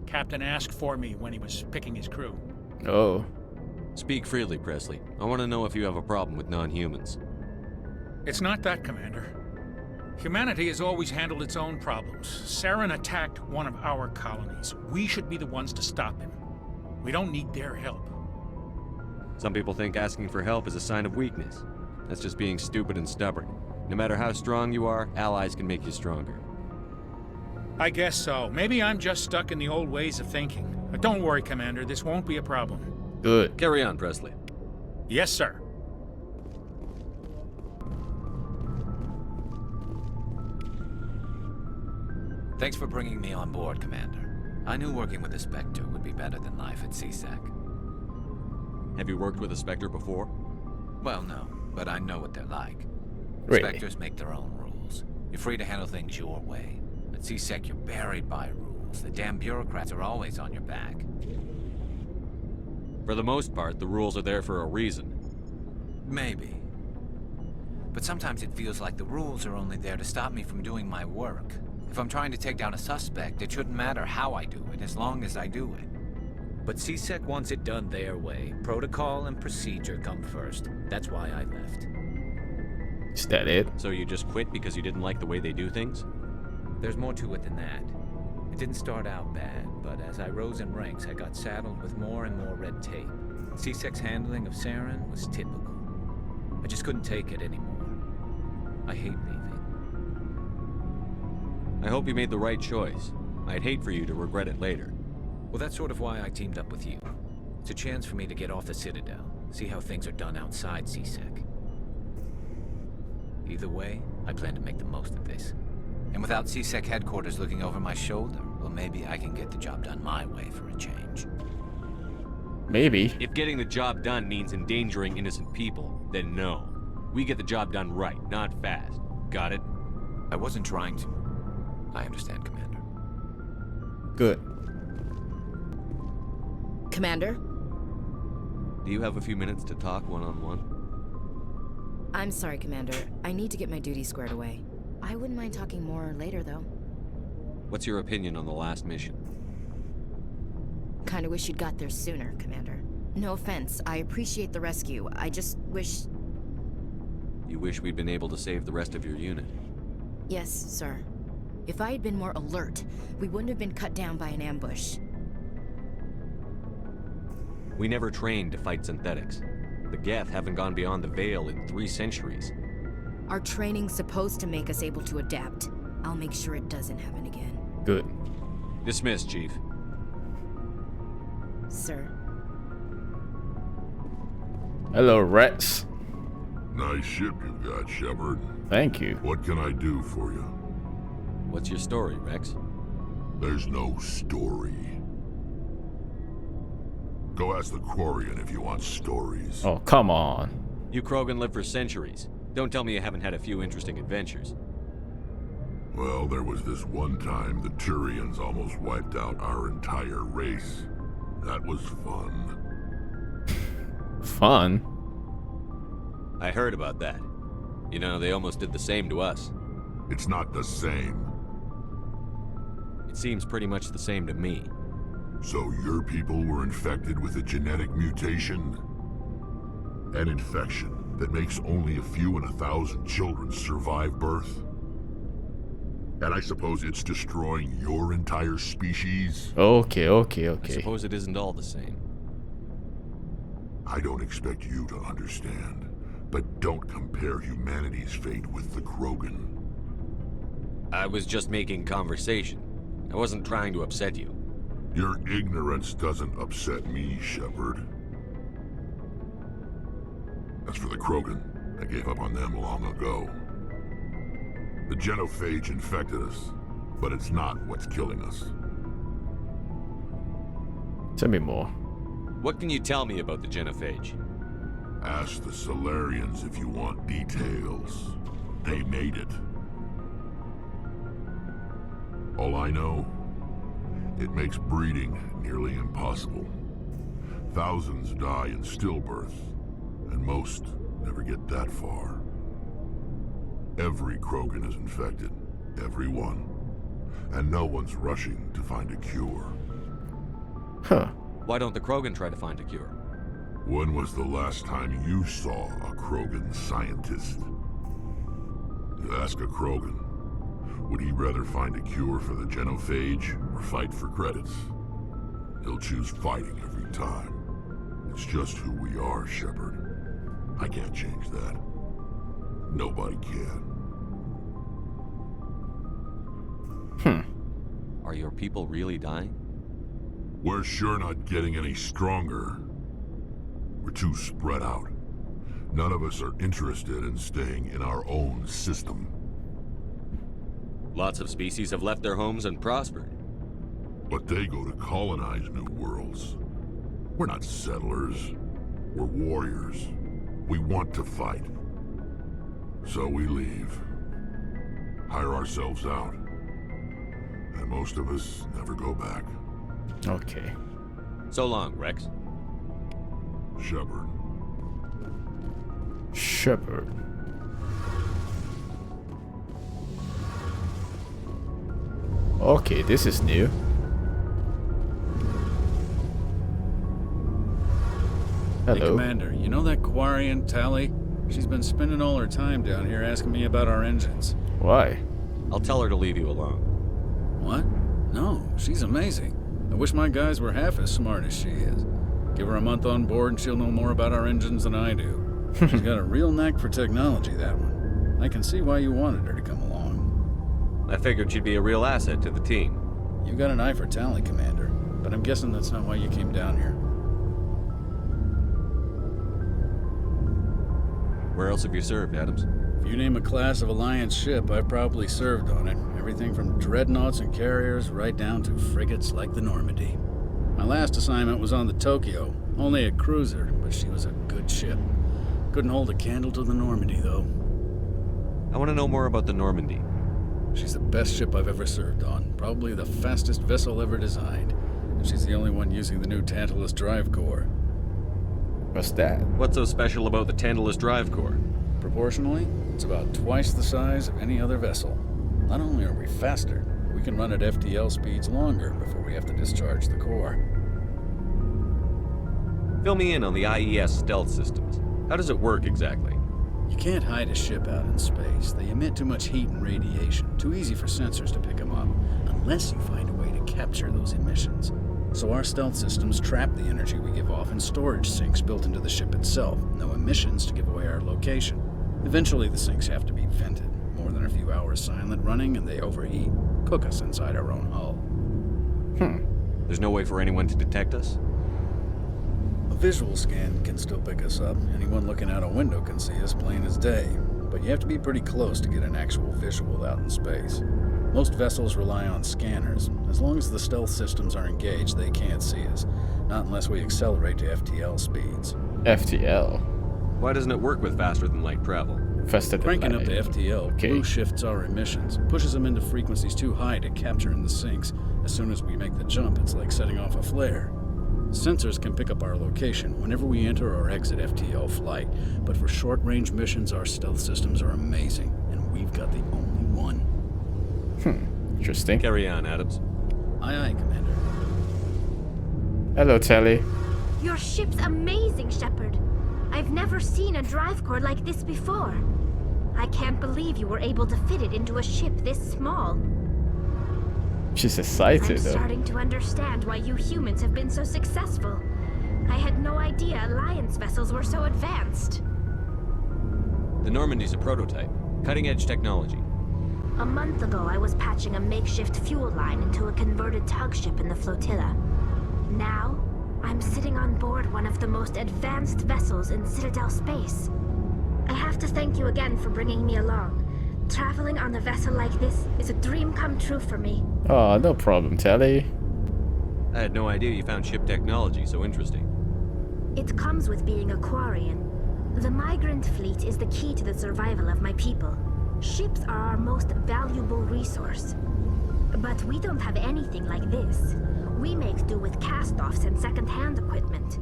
Captain asked for me when he was picking his crew. Oh. Speak freely, Presley. I want to know if you have a problem with non-humans. It's not that, Commander. Humanity has always handled its own problems. Saren attacked one of our colonies. We should be the ones to stop him. We don't need their help. Some people think asking for help is a sign of weakness. That's just being stupid and stubborn. No matter how strong you are, allies can make you stronger. I guess so. Maybe I'm just stuck in the old ways of thinking. But don't worry, Commander. This won't be a problem. Good. Carry on, Presley. Yes, sir. Thanks for bringing me on board, Commander. I knew working with the Spectre would be better than life at CSEC. Have you worked with a Spectre before? Well, no, but I know what they're like. Really? Spectres make their own rules. You're free to handle things your way. At CSEC, you're buried by rules. The damn bureaucrats are always on your back. For the most part, the rules are there for a reason. Maybe. But sometimes it feels like the rules are only there to stop me from doing my work. If I'm trying to take down a suspect, it shouldn't matter how I do it, as long as I do it. But CSEC wants it done their way. Protocol and procedure come first. That's why I left. Is that it? So you just quit because you didn't like the way they do things? There's more to it than that. It didn't start out bad, but as I rose in ranks, I got saddled with more and more red tape. CSEC's handling of Saren was typical. I just couldn't take it anymore. I hate leaving. I hope you made the right choice. I'd hate for you to regret it later. Well, that's sort of why I teamed up with you. It's a chance for me to get off the Citadel, see how things are done outside CSEC. Either way, I plan to make the most of this. And without CSEC headquarters looking over my shoulder, well, maybe I can get the job done my way for a change. Maybe. If getting the job done means endangering innocent people, then no. We get the job done right, not fast. Got it? I wasn't trying to. I understand, Commander. Good. Commander? Do you have a few minutes to talk one-on-one? I'm sorry, Commander. I need to get my duties squared away. I wouldn't mind talking more later, though. What's your opinion on the last mission? Kinda wish you'd got there sooner, Commander. No offense, I appreciate the rescue. I just wish... You wish we'd been able to save the rest of your unit? Yes, sir. If I had been more alert, we wouldn't have been cut down by an ambush. We never trained to fight synthetics. The Geth haven't gone beyond the Veil in 3 centuries. Our training's supposed to make us able to adapt. I'll make sure it doesn't happen again. Good. Dismissed, Chief. Sir. Hello, Rex. Nice ship you've got, Shepard. Thank you. What can I do for you? What's your story, Rex? There's no story. Go ask the Quarian if you want stories. Oh, come on. You Krogan lived for centuries. Don't tell me you haven't had a few interesting adventures. Well, there was this one time the Turians almost wiped out our entire race. That was fun. Fun? I heard about that. You know, they almost did the same to us. It's not the same. It seems pretty much the same to me. So your people were infected with a genetic mutation? An infection that makes only a few in 1,000 children survive birth? And I suppose it's destroying your entire species? Okay. I suppose it isn't all the same. I don't expect you to understand, but don't compare humanity's fate with the Krogan. I was just making conversation. I wasn't trying to upset you. Your ignorance doesn't upset me, Shepard. As for the Krogan, I gave up on them long ago. The genophage infected us, but it's not what's killing us. Tell me more. What can you tell me about the genophage? Ask the Solarians if you want details. They made it. All I know, it makes breeding nearly impossible. Thousands die in stillbirth, and most never get that far. Every Krogan is infected, every one. And no one's rushing to find a cure. Huh. Why don't the Krogan try to find a cure? When was the last time you saw a Krogan scientist? You ask a Krogan, would he rather find a cure for the genophage or fight for credits? He'll choose fighting every time. It's just who we are, Shepard. I can't change that. Nobody can. Are your people really dying? We're sure not getting any stronger. We're too spread out. None of us are interested in staying in our own system. Lots of species have left their homes and prospered. But they go to colonize new worlds. We're not settlers. We're warriors. We want to fight. So we leave. Hire ourselves out. And most of us never go back. Okay. So long, Rex. Shepard. Shepard. Okay, this is new. Hello. Hey, Commander, you know that Quarian, Tali? She's been spending all her time down here asking me about our engines. Why? I'll tell her to leave you alone. What? No, she's amazing. I wish my guys were half as smart as she is. Give her a month on board and she'll know more about our engines than I do. She's got a real knack for technology, that one. I can see why you wanted her to come along. I figured she'd be a real asset to the team. You got an eye for Tali, Commander, but I'm guessing that's not why you came down here. Where else have you served, Adams? If you name a class of Alliance ship, I've probably served on it. Everything from dreadnoughts and carriers right down to frigates like the Normandy. My last assignment was on the Tokyo, only a cruiser, but she was a good ship. Couldn't hold a candle to the Normandy, though. I want to know more about the Normandy. She's the best ship I've ever served on, probably the fastest vessel ever designed. And she's the only one using the new Tantalus drive core. What's that? What's so special about the Tantalus drive core? Proportionally, it's about twice the size of any other vessel. Not only are we faster, we can run at FTL speeds longer before we have to discharge the core. Fill me in on the IES stealth systems. How does it work exactly? You can't hide a ship out in space. They emit too much heat and radiation. Too easy for sensors to pick them up, unless you find a way to capture those emissions. So our stealth systems trap the energy we give off in storage sinks built into the ship itself. No emissions to give away our location. Eventually the sinks have to be vented. More than a few hours silent running and they overheat. Cook us inside our own hull. There's no way for anyone to detect us? A visual scan can still pick us up. Anyone looking out a window can see us plain as day. But you have to be pretty close to get an actual visual out in space. Most vessels rely on scanners. As long as the stealth systems are engaged, they can't see us. Not unless we accelerate to FTL speeds. FTL? Why doesn't it work with faster-than-light travel? Faster than Cranking light. up to FTL, Okay. blue shifts our emissions, pushes them into frequencies too high to capture in the sinks. As soon as we make the jump, it's like setting off a flare. Sensors can pick up our location whenever we enter or exit FTL flight, but for short-range missions, our stealth systems are amazing, and we've got the only one. Interesting. Carry on, Adams. Aye, aye, Commander. Hello, Tali. Your ship's amazing, Shepard. I've never seen a drive core like this before. I can't believe you were able to fit it into a ship this small. She's excited, I'm though. starting to understand why you humans have been so successful. I had no idea Alliance vessels were so advanced. The Normandy's a prototype. Cutting-edge technology. A month ago, I was patching a makeshift fuel line into a converted tug ship in the flotilla. Now, I'm sitting on board one of the most advanced vessels in Citadel space. I have to thank you again for bringing me along. Traveling on a vessel like this is a dream come true for me. Oh, no problem, Tally. I had no idea you found ship technology so interesting. It comes with being a Quarian. The migrant fleet is the key to the survival of my people. Ships are our most valuable resource. But we don't have anything like this. We make do with cast-offs and second-hand equipment.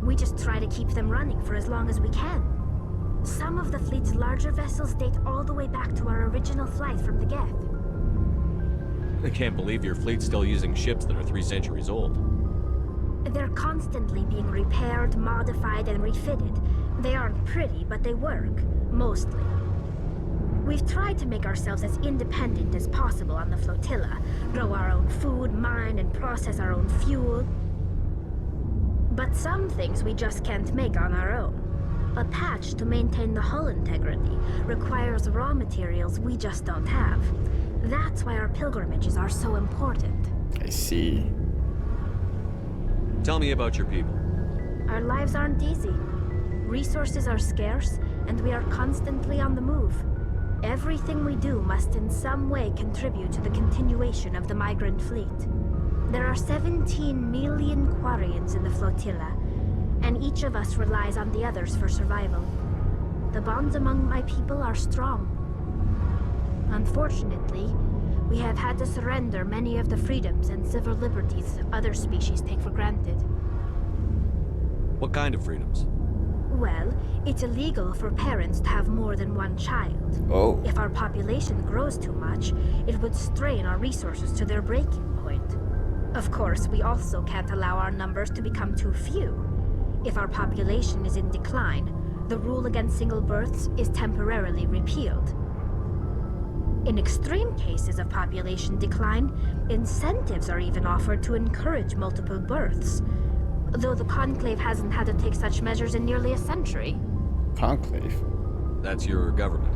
We just try to keep them running for as long as we can. Some of the fleet's larger vessels date all the way back to our original flight from the Geth. I can't believe your fleet's still using ships that are 3 centuries old. They're constantly being repaired, modified, and refitted. They aren't pretty, but they work. Mostly. We've tried to make ourselves as independent as possible on the flotilla. Grow our own food, mine, and process our own fuel. But some things we just can't make on our own. A patch to maintain the hull integrity requires raw materials we just don't have. That's why our pilgrimages are so important. I see. Tell me about your people. Our lives aren't easy. Resources are scarce, and we are constantly on the move. Everything we do must in some way contribute to the continuation of the migrant fleet. There are 17 million Quarians in the flotilla, and each of us relies on the others for survival. The bonds among my people are strong. Unfortunately, we have had to surrender many of the freedoms and civil liberties other species take for granted. What kind of freedoms? Well, it's illegal for parents to have more than one child. Oh. If our population grows too much, it would strain our resources to their breaking point. Of course, we also can't allow our numbers to become too few. If our population is in decline, the rule against single births is temporarily repealed. In extreme cases of population decline, incentives are even offered to encourage multiple births. Though the Conclave hasn't had to take such measures in nearly a century. Conclave? That's your government.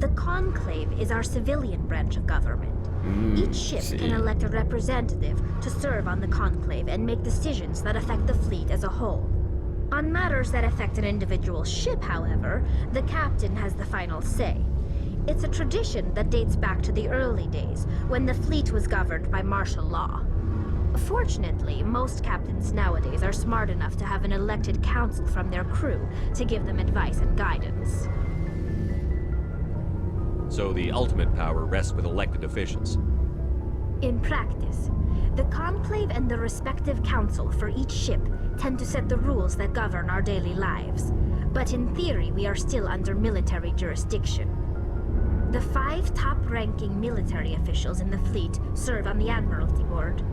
The Conclave is our civilian branch of government. Each ship can elect a representative to serve on the Conclave and make decisions that affect the fleet as a whole. On matters that affect an individual ship, however, the captain has the final say. It's a tradition that dates back to the early days, when the fleet was governed by martial law. Fortunately, most captains nowadays are smart enough to have an elected council from their crew to give them advice and guidance. So the ultimate power rests with elected officials. In practice, the Conclave and the respective council for each ship tend to set the rules that govern our daily lives. But in theory, we are still under military jurisdiction. The 5 top-ranking military officials in the fleet serve on the Admiralty Board.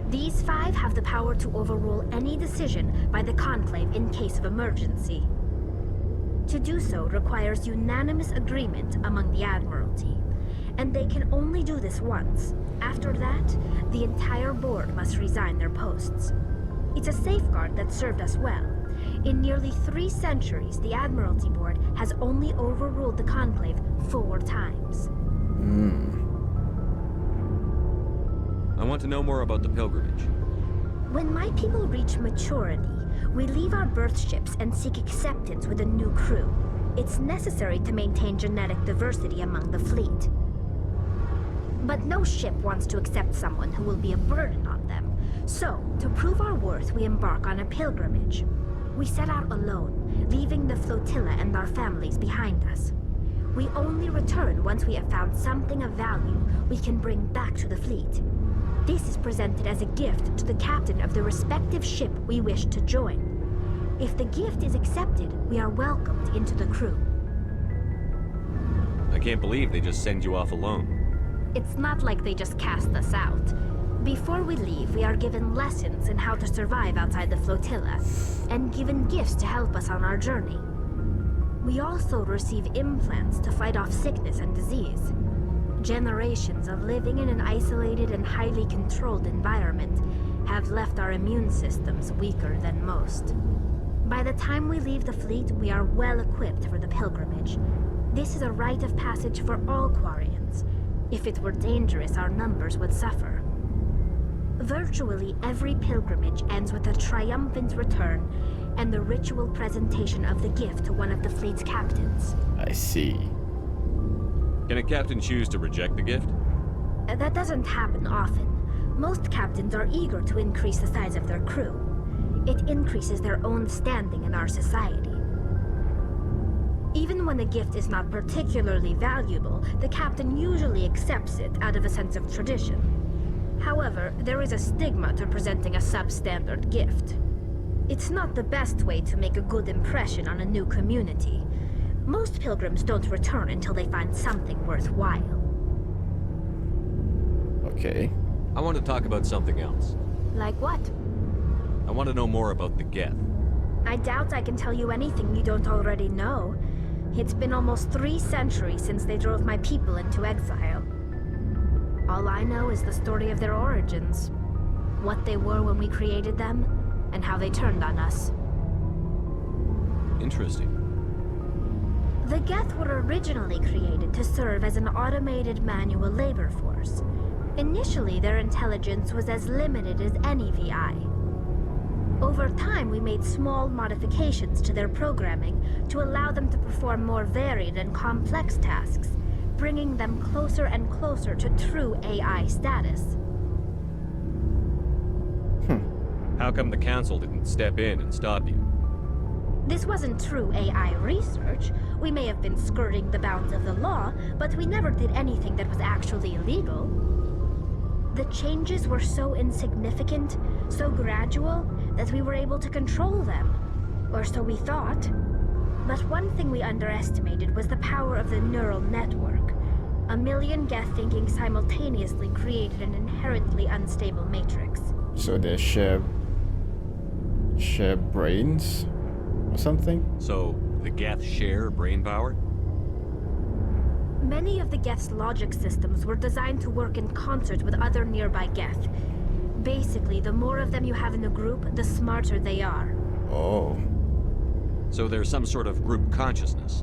These 5 have the power to overrule any decision by the Conclave in case of emergency. To do so requires unanimous agreement among the Admiralty, and they can only do this once. After that, the entire board must resign their posts. It's a safeguard that served us well. In nearly 3 centuries, the Admiralty Board has only overruled the Conclave 4 times. I want to know more about the pilgrimage. When my people reach maturity, we leave our birth ships and seek acceptance with a new crew. It's necessary to maintain genetic diversity among the fleet. But no ship wants to accept someone who will be a burden on them. So, to prove our worth, we embark on a pilgrimage. We set out alone, leaving the flotilla and our families behind us. We only return once we have found something of value we can bring back to the fleet. This is presented as a gift to the captain of the respective ship we wish to join. If the gift is accepted, we are welcomed into the crew. I can't believe they just send you off alone. It's not like they just cast us out. Before we leave, we are given lessons in how to survive outside the flotilla, and given gifts to help us on our journey. We also receive implants to fight off sickness and disease. Generations of living in an isolated and highly controlled environment have left our immune systems weaker than most. By the time we leave the fleet, we are well equipped for the pilgrimage. This is a rite of passage for all Quarians. If it were dangerous, our numbers would suffer. Virtually every pilgrimage ends with a triumphant return and the ritual presentation of the gift to one of the fleet's captains. I see. Can a captain choose to reject the gift? That doesn't happen often. Most captains are eager to increase the size of their crew. It increases their own standing in our society. Even when the gift is not particularly valuable, the captain usually accepts it out of a sense of tradition. However, there is a stigma to presenting a substandard gift. It's not the best way to make a good impression on a new community. Most pilgrims don't return until they find something worthwhile. Okay. I want to talk about something else. Like what? I want to know more about the Geth. I doubt I can tell you anything you don't already know. It's been almost 3 centuries since they drove my people into exile. All I know is the story of their origins. What they were when we created them, and how they turned on us. Interesting. The Geth were originally created to serve as an automated manual labor force. Initially, their intelligence was as limited as any VI. Over time, we made small modifications to their programming to allow them to perform more varied and complex tasks, bringing them closer and closer to true AI status. How come the Council didn't step in and stop you? This wasn't true AI research. We may have been skirting the bounds of the law, but we never did anything that was actually illegal. The changes were so insignificant, so gradual, that we were able to control them. Or so we thought. But one thing we underestimated was the power of the neural network. A million Geth thinking simultaneously created an inherently unstable matrix. So they share brains or something? So the Geth share brain power? Many of the Geth's logic systems were designed to work in concert with other nearby Geth. Basically, the more of them you have in a group, the smarter they are. Oh. So there's some sort of group consciousness?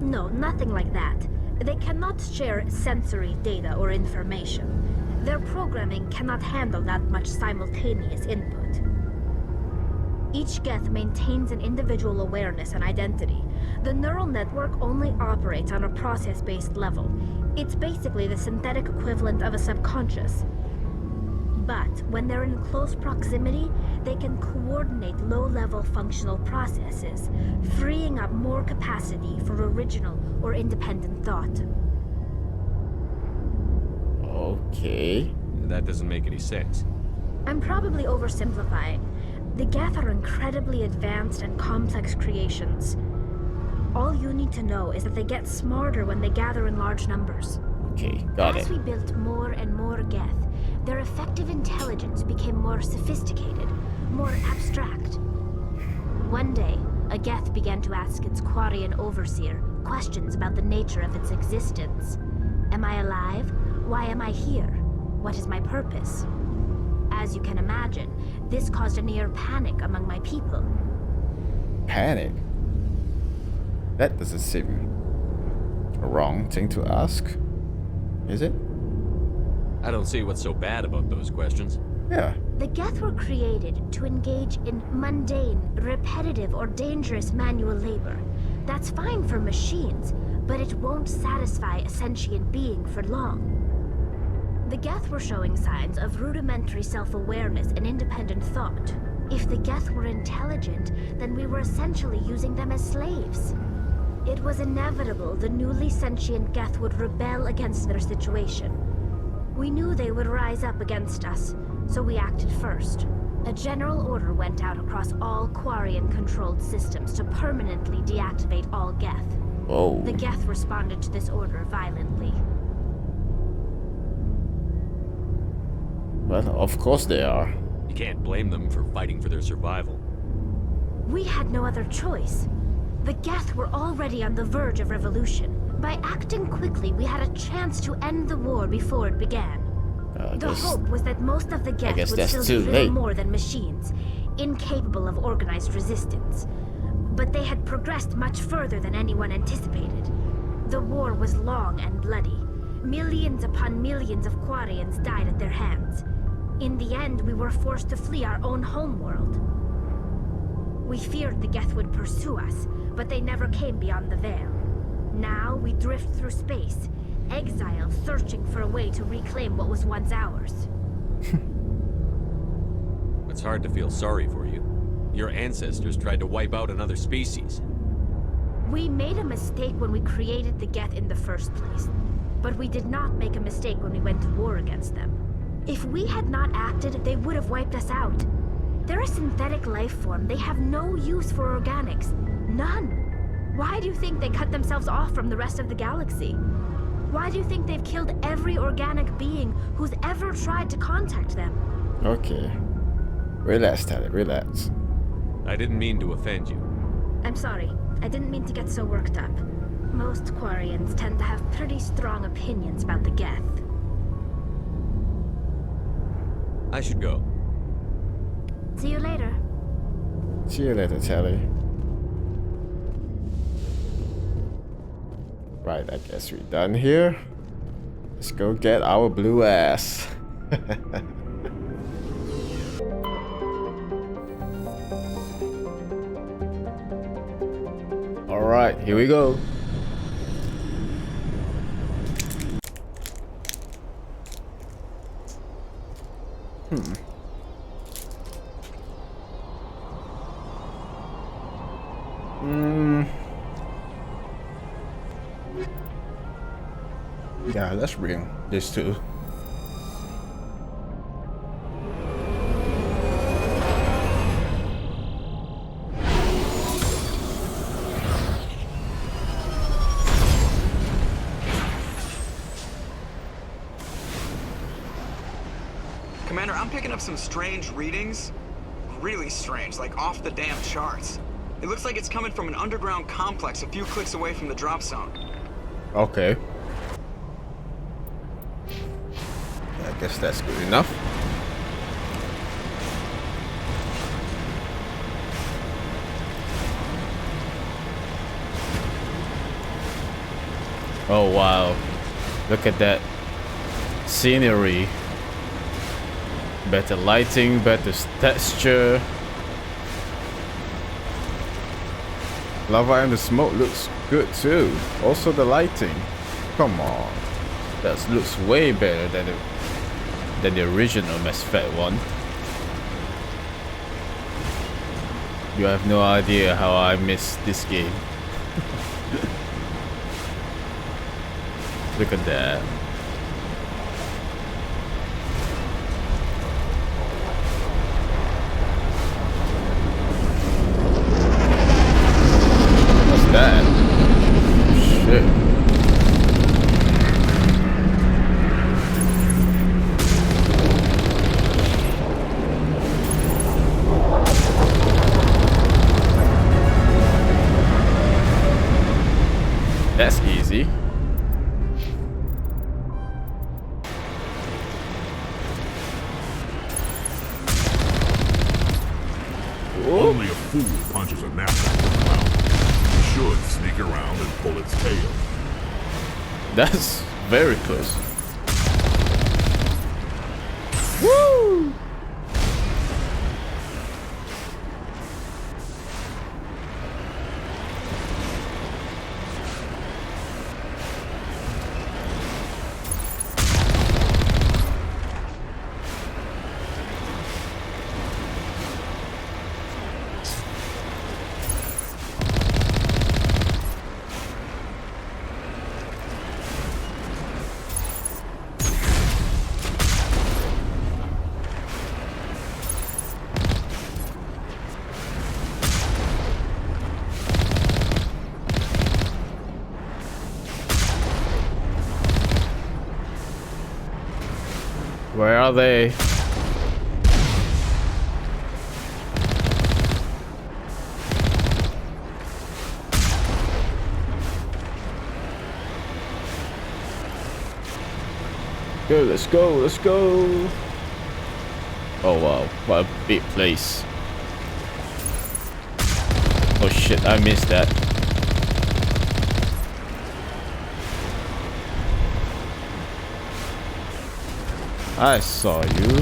No, nothing like that. They cannot share sensory data or information. Their programming cannot handle that much simultaneous input. Each Geth maintains an individual awareness and identity. The neural network only operates on a process-based level. It's basically the synthetic equivalent of a subconscious. But when they're in close proximity, they can coordinate low-level functional processes, freeing up more capacity for original or independent thought. Okay. That doesn't make any sense. I'm probably oversimplifying. The Geth are incredibly advanced and complex creations. All you need to know is that they get smarter when they gather in large numbers. Okay, got it. As we built more and more Geth, their effective intelligence became more sophisticated, more abstract. One day, a Geth began to ask its Quarian overseer questions about the nature of its existence. Am I alive? Why am I here? What is my purpose? As you can imagine, this caused a near panic among my people. Panic? That doesn't seem a wrong thing to ask, is it? I don't see what's so bad about those questions. Yeah. The Geth were created to engage in mundane, repetitive, or dangerous manual labor. That's fine for machines, but it won't satisfy a sentient being for long. The Geth were showing signs of rudimentary self-awareness and independent thought. If the Geth were intelligent, then we were essentially using them as slaves. It was inevitable the newly sentient Geth would rebel against their situation. We knew they would rise up against us, so we acted first. A general order went out across all Quarian-controlled systems to permanently deactivate all Geth. Oh. The Geth responded to this order violently. Well, of course they are. You can't blame them for fighting for their survival. We had no other choice. The Geth were already on the verge of revolution. By acting quickly, we had a chance to end the war before it began. The hope was that most of the Geth would still be little more than machines, incapable of organized resistance. But they had progressed much further than anyone anticipated. The war was long and bloody. Millions upon millions of Quarians died at their hands. In the end, we were forced to flee our own homeworld. We feared the Geth would pursue us, but they never came beyond the Veil. Now we drift through space, exile, searching for a way to reclaim what was once ours. It's hard to feel sorry for you. Your ancestors tried to wipe out another species. We made a mistake when we created the Geth in the first place. But we did not make a mistake when we went to war against them. If we had not acted, they would have wiped us out. They're a synthetic life form. They have no use for organics. None. Why do you think they cut themselves off from the rest of the galaxy? Why do you think they've killed every organic being who's ever tried to contact them? Okay. Relax, Tali, relax. I didn't mean to offend you. I'm sorry. I didn't mean to get so worked up. Most Quarians tend to have pretty strong opinions about the Geth. I should go. See you later. See you later, Tali. Right, I guess we're done here. Let's go get our blue ass. Alright, here we go. Yeah, let's bring this too. Commander, I'm picking up some strange readings. Really strange, like off the damn charts. It looks like it's coming from an underground complex a few clicks away from the drop zone. Okay. I guess that's good enough. Oh wow. Look at that scenery. Better lighting, better texture. Lava and the smoke looks good too. Also the lighting. Come on. That looks way better than the original Mass Effect one. You have no idea how I miss this game. Look at that. What's that? Shit. That's easy. Only a fool punches a knapsack in the mouth. He should sneak around and pull its tail. That's very close. Woo! Where are they? Go, let's go, let's go. Oh wow, what a big place. Oh shit, I missed that. I saw you.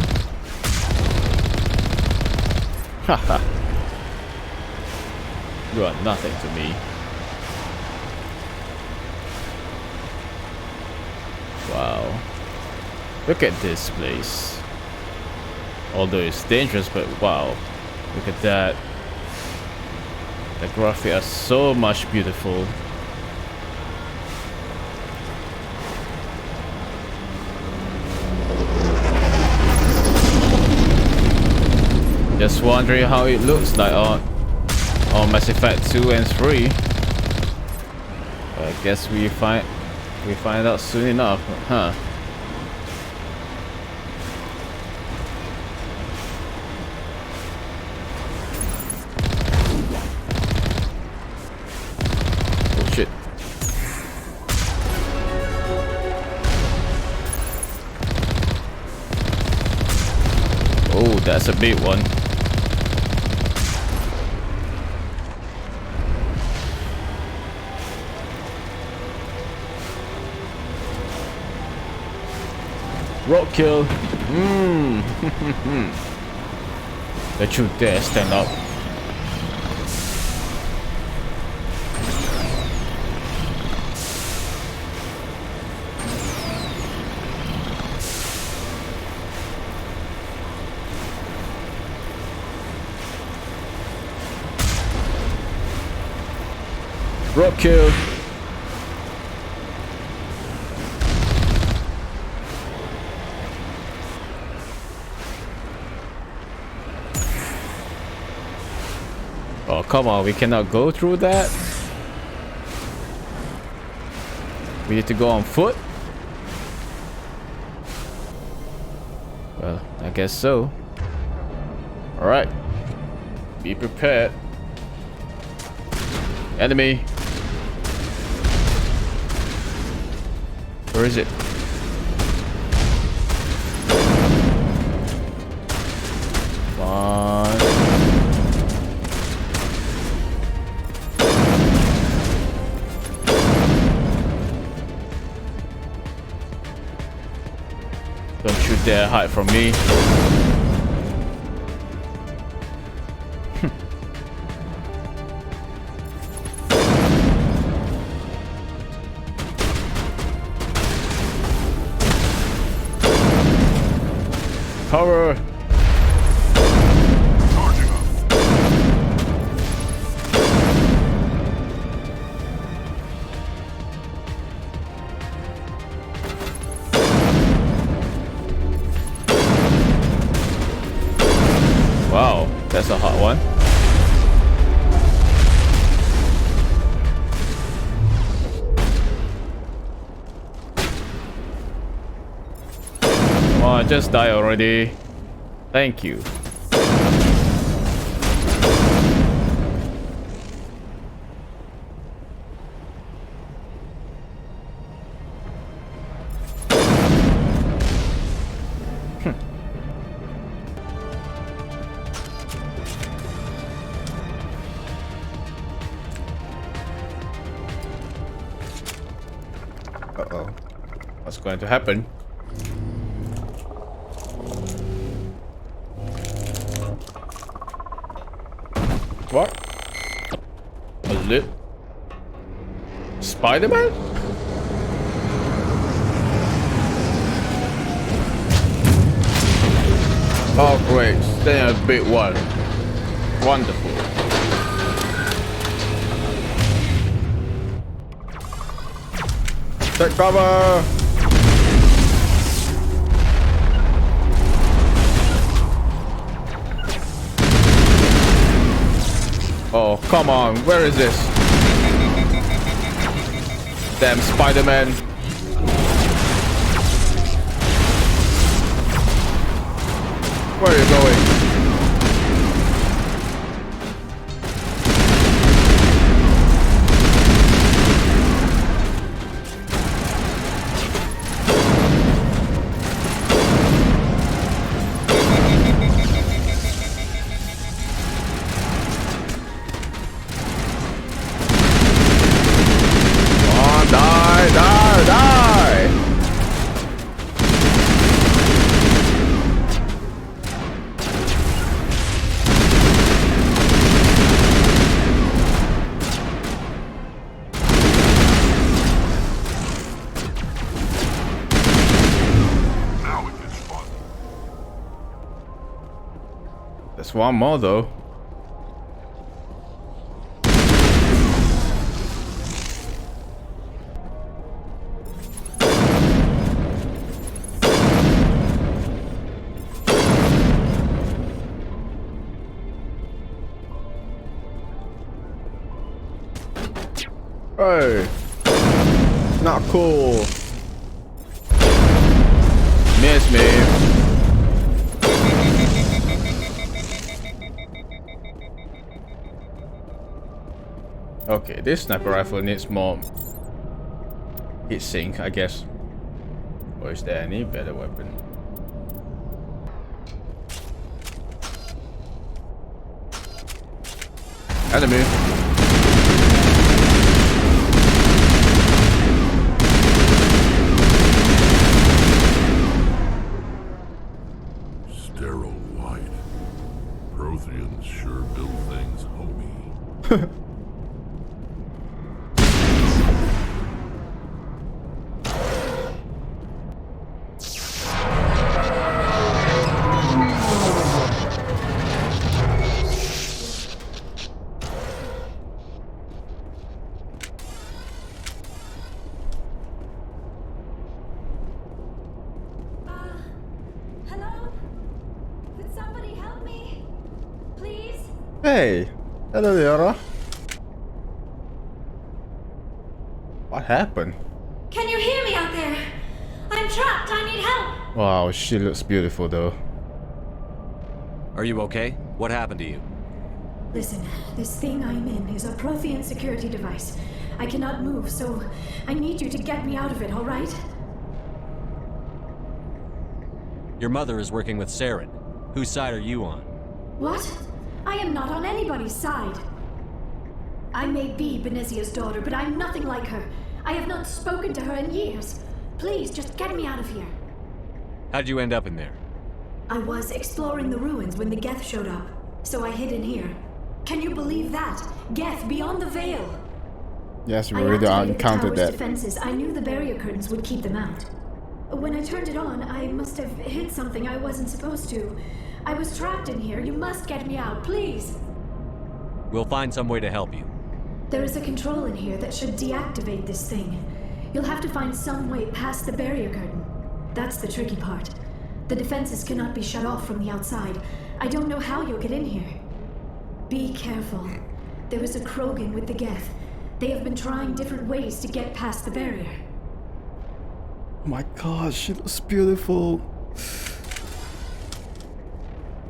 Haha. You are nothing to me. Look at this place. Although it's dangerous, but wow. Look at that. The graffiti are so much beautiful. Just wondering how it looks like on Mass Effect 2 and 3. I guess we find out soon enough, huh? Oh shit. Oh, that's a big one. Rock kill. Don't you dare stand up. Rock kill. Oh, come on, we cannot go through that. We need to go on foot. Well, I guess so. All right, be prepared. Enemy. Where is it? Come on. Don't you dare hide from me. Cover. Wow, that's a hot one. Come on, just die already. Thank you. Uh-oh. What's going to happen? What? Was it Spider-Man? Oh great, stay a big one. Wonderful. Take cover! Oh, come on, where is this? Damn Spider-Man. Where are you going? There's one more though. Hey, not cool. Miss me. Okay, this sniper rifle needs more heat sink, I guess. Or is there any better weapon? Enemy. Sterile light. Protheans sure build things, homie. Hey, hello Liara. What happened? Can you hear me out there? I'm trapped. I need help. Wow, she looks beautiful though. Are you okay? What happened to you? Listen, this thing I'm in is a Prothean security device. I cannot move, so I need you to get me out of it, all right? Your mother is working with Saren. Whose side are you on? What? I am not on anybody's side. I may be Benezia's daughter, but I'm nothing like her. I have not spoken to her in years. Please, just get me out of here. How'd you end up in there? I was exploring the ruins when the Geth showed up, so I hid in here. Can you believe that? Geth beyond the veil. Yes, we already encountered that. Defenses. I knew the barrier curtains would keep them out. When I turned it on, I must have hit something I wasn't supposed to. I was trapped in here. You must get me out, please. We'll find some way to help you. There is a control in here that should deactivate this thing. You'll have to find some way past the barrier curtain. That's the tricky part. The defenses cannot be shut off from the outside. I don't know how you'll get in here. Be careful. There is a Krogan with the Geth. They have been trying different ways to get past the barrier. Oh my god, she looks beautiful.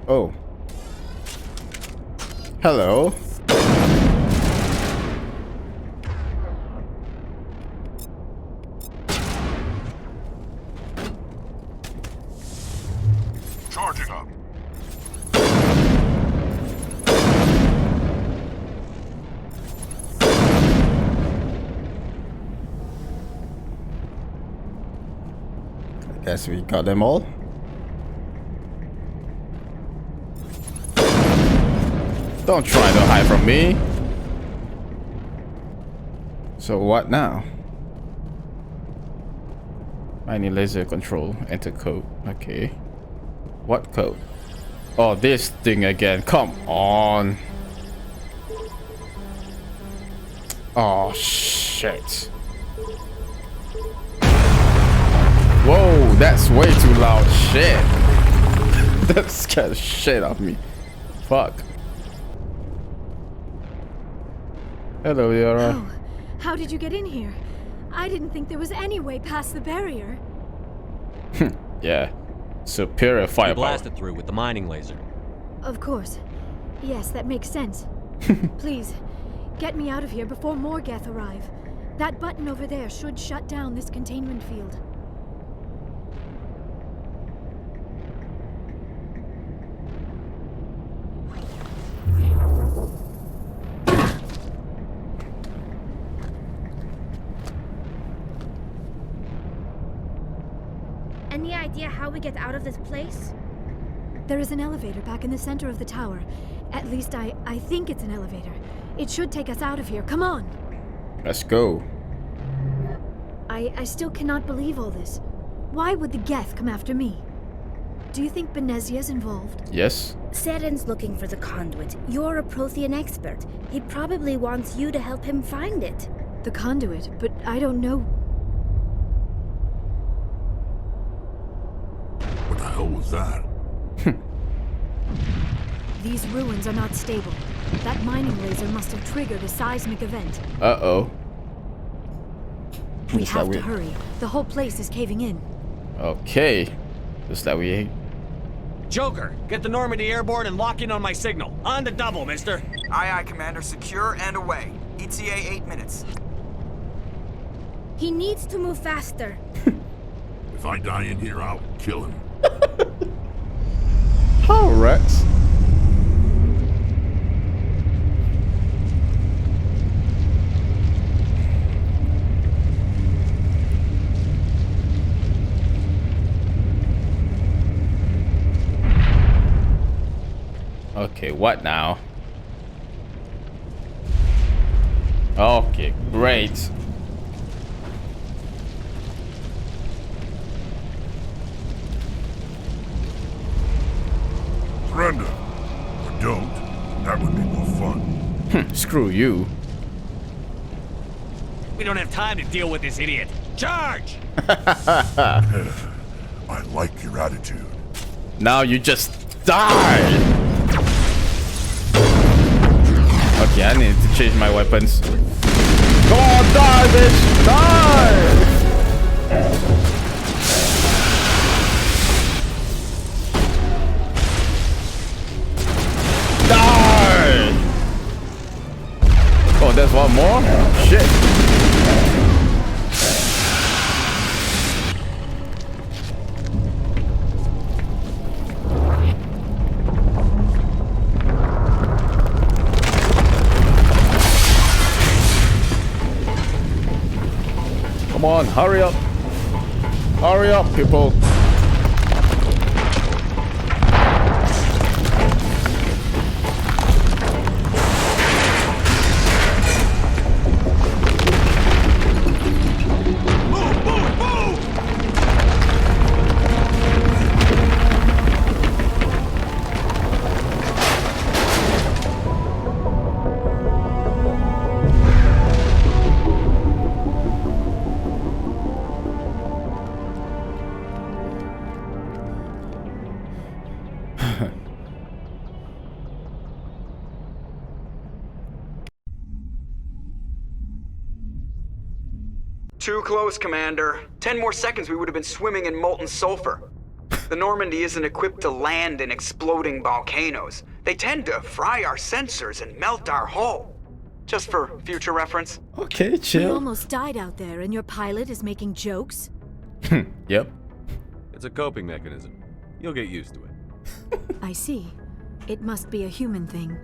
Oh. Hello. Charging up. I guess we got them all. Don't try to hide from me. So what now? I need laser control. Enter code. Okay. What code? Oh, this thing again. Come on. Oh, shit. Whoa, that's way too loud. Shit. That scared the shit out of me. Fuck. Hello, Liara. Oh, how did you get in here? I didn't think there was any way past the barrier. Yeah. Superior You firepower. blasted through with the mining laser. Of course. Yes, that makes sense. Please, get me out of here before more Geth arrive. That button over there should shut down this containment field. Any idea how we get out of this place? There is an elevator back in the center of the tower. At least I think it's an elevator. It should take us out of here. Come on. Let's go. I still cannot believe all this. Why would the Geth come after me? Do you think Benezia's involved? Yes. Saren's looking for the conduit. You're a Prothean expert. He probably wants you to help him find it. The conduit? But I don't know. What the hell was that? These ruins are not stable. That mining laser must have triggered a seismic event. Uh-oh. We have to hurry. The whole place is caving in. Okay. Just that we... Joker, get the Normandy airborne and lock in on my signal. On the double, mister. Aye, aye, Commander. Secure and away. ETA 8 minutes. He needs to move faster. If I die in here, I'll kill him. How, Rex? Okay, what now? Okay, great. Surrender. Or don't. That would be more fun. Screw you. We don't have time to deal with this idiot. Charge! I like your attitude. Now you just die! Okay, I need to change my weapons. Come on, die, bitch! Die! Die! Oh, there's one more? Shit. Come on, hurry up. Hurry up, people. Too close, Commander. 10 more seconds we would have been swimming in molten sulfur. The Normandy isn't equipped to land in exploding volcanoes. They tend to fry our sensors and melt our hull. Just for future reference. Okay, We chill. almost died out there, and your pilot is making jokes? Yep. It's a coping mechanism. You'll get used to it. I see. It must be a human thing.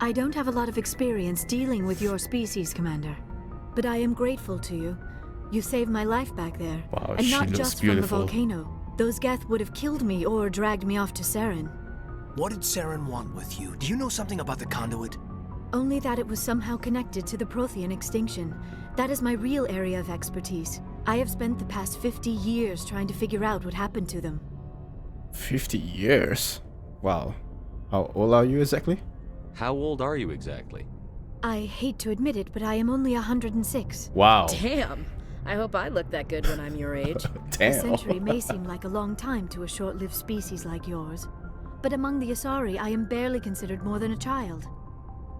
I don't have a lot of experience dealing with your species, Commander. But I am grateful to you. You saved my life back there. Wow, and she not looks just beautiful. from the volcano. Those Geth would have killed me or dragged me off to Saren. What did Saren want with you? Do you know something about the conduit? Only that it was somehow connected to the Prothean extinction. That is my real area of expertise. I have spent the past 50 years trying to figure out what happened to them. 50 years? Wow. How old are you exactly? How old are you exactly? I hate to admit it, but I am only 106. Wow. Damn. I hope I look that good when I'm your age. A century may seem like a long time to a short-lived species like yours. But among the Asari, I am barely considered more than a child.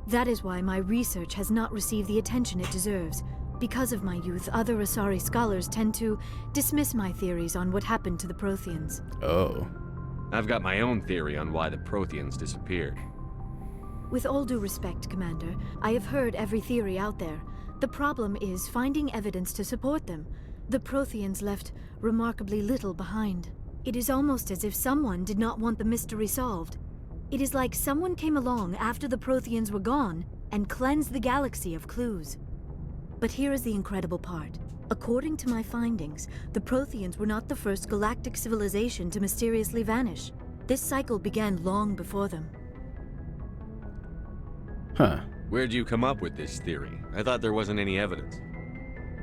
That is why my research has not received the attention it deserves. Because of my youth, other Asari scholars tend to dismiss my theories on what happened to the Protheans. Oh. I've got my own theory on why the Protheans disappeared. With all due respect, Commander, I have heard every theory out there. The problem is finding evidence to support them. The Protheans left remarkably little behind. It is almost as if someone did not want the mystery solved. It is like someone came along after the Protheans were gone and cleansed the galaxy of clues. But here is the incredible part. According to my findings, the Protheans were not the first galactic civilization to mysteriously vanish. This cycle began long before them. Huh. Where'd you come up with this theory? I thought there wasn't any evidence.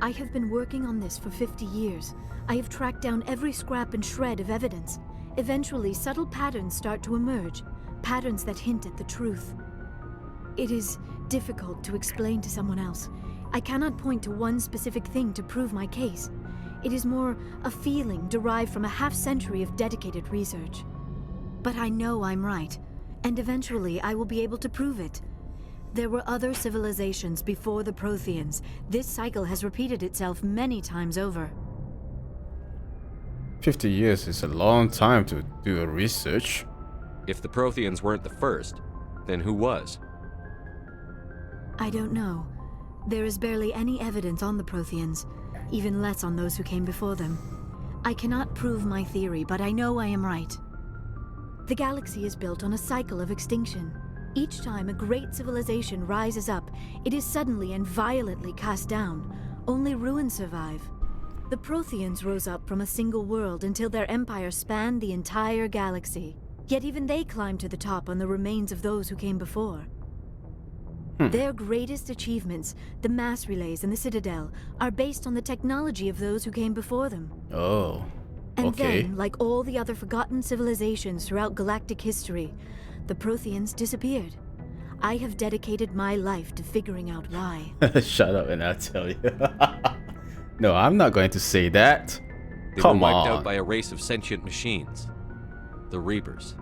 I have been working on this for 50 years. I have tracked down every scrap and shred of evidence. Eventually, subtle patterns start to emerge, patterns that hint at the truth. It is difficult to explain to someone else. I cannot point to one specific thing to prove my case. It is more a feeling derived from a half-century of dedicated research. But I know I'm right, and eventually I will be able to prove it. There were other civilizations before the Protheans. This cycle has repeated itself many times over. 50 years is a long time to do a research. If the Protheans weren't the first, then who was? I don't know. There is barely any evidence on the Protheans, even less on those who came before them. I cannot prove my theory, but I know I am right. The galaxy is built on a cycle of extinction. Each time a great civilization rises up, it is suddenly and violently cast down. Only ruins survive. The Protheans rose up from a single world until their empire spanned the entire galaxy. Yet even they climbed to the top on the remains of those who came before. Their greatest achievements, the mass relays and the Citadel, are based on the technology of those who came before them. Oh, And okay. then, like all the other forgotten civilizations throughout galactic history, the Protheans disappeared. I have dedicated my life to figuring out why. Shut up and I'll tell you. No, I'm not going to say that. They Come were wiped on. out by a race of sentient machines. The Reapers.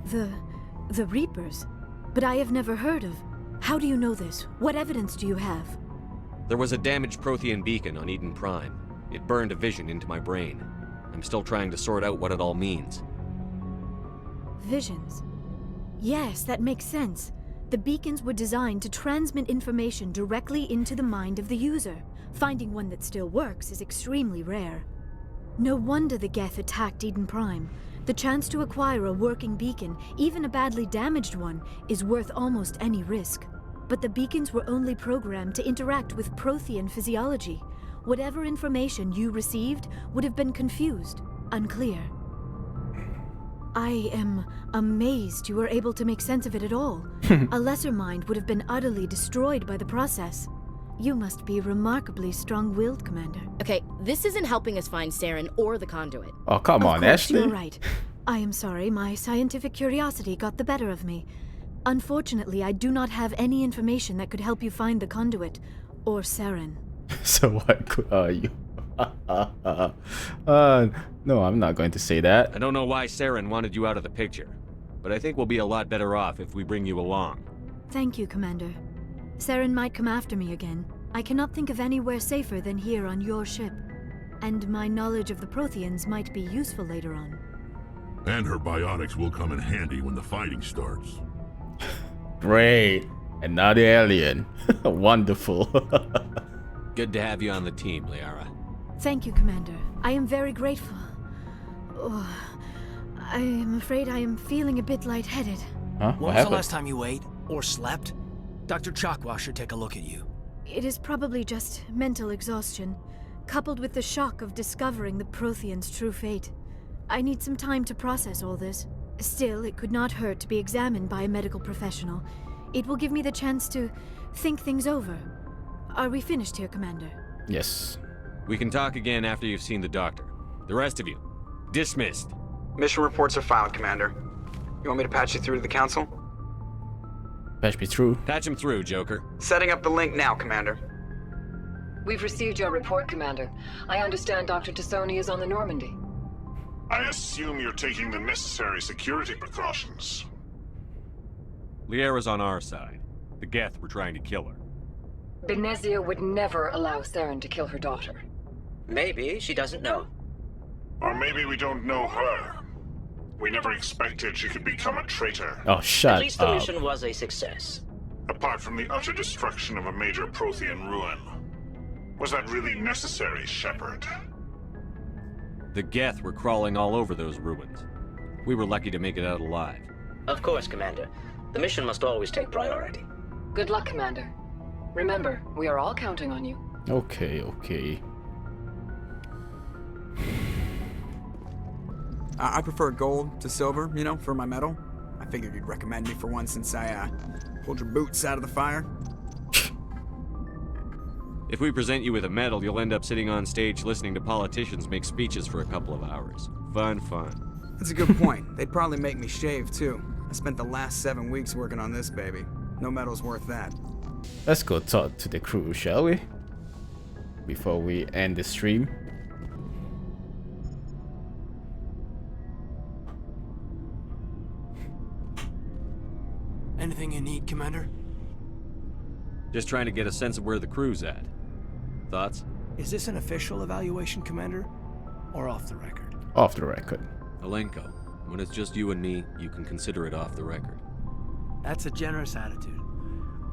The Reapers? But I have never heard of. How do you know this? What evidence do you have? There was a damaged Prothean beacon on Eden Prime. It burned a vision into my brain. I'm still trying to sort out what it all means. Visions. Yes, that makes sense. The beacons were designed to transmit information directly into the mind of the user. Finding one that still works is extremely rare. No wonder the Geth attacked Eden Prime. The chance to acquire a working beacon, even a badly damaged one, is worth almost any risk. But the beacons were only programmed to interact with Prothean physiology. Whatever information you received would have been confused, unclear. I am amazed you were able to make sense of it at all. A lesser mind would have been utterly destroyed by the process. You must be remarkably strong-willed, Commander. Okay, this isn't helping us find Saren or the conduit. Oh, come on, Of course, Ashley. you're right. I am sorry, my scientific curiosity got the better of me. Unfortunately, I do not have any information that could help you find the conduit, or Saren. So what good are you? No, I'm not going to say that. I don't know why Saren wanted you out of the picture, but I think we'll be a lot better off if we bring you along. Thank you, Commander. Saren might come after me again. I cannot think of anywhere safer than here on your ship. And my knowledge of the Protheans might be useful later on. And her biotics will come in handy when the fighting starts. Great. Another alien. Wonderful. Good to have you on the team, Liara. Thank you, Commander. I am very grateful. Oh, I am afraid I am feeling a bit lightheaded. Huh? When was the last time you ate or slept? Dr. Chakwa should take a look at you. It is probably just mental exhaustion, coupled with the shock of discovering the Protheans' true fate. I need some time to process all this. Still, it could not hurt to be examined by a medical professional. It will give me the chance to think things over. Are we finished here, Commander? Yes. We can talk again after you've seen the doctor. The rest of you, dismissed. Mission reports are filed, Commander. You want me to patch you through to the Council? Patch me through. Patch him through, Joker. Setting up the link now, Commander. We've received your report, Commander. I understand Dr. T'Soni is on the Normandy. I assume you're taking the necessary security precautions. Liara's on our side. The Geth were trying to kill her. Benezia would never allow Saren to kill her daughter. Maybe she doesn't know. Or maybe we don't know her. We never expected she could become a traitor. Oh, shut up. At least the mission was a success. Apart from the utter destruction of a major Prothean ruin. Was that really necessary, Shepard? The Geth were crawling all over those ruins. We were lucky to make it out alive. Of course, Commander. The mission must always take priority. Good luck, Commander. Remember, we are all counting on you. Okay, okay. I prefer gold to silver, you know, for my medal. I figured you'd recommend me for one since I pulled your boots out of the fire. If we present you with a medal, you'll end up sitting on stage listening to politicians make speeches for a couple of hours. Fine. That's a good point. They'd probably make me shave, too. I spent the last 7 weeks working on this baby. No medal's worth that. Let's go talk to the crew, shall we? Before we end the stream. Anything you need, Commander? Just trying to get a sense of where the crew's at. Thoughts? Is this an official evaluation, Commander? Or off the record? Off the record. Alenko, when it's just you and me, you can consider it off the record. That's a generous attitude.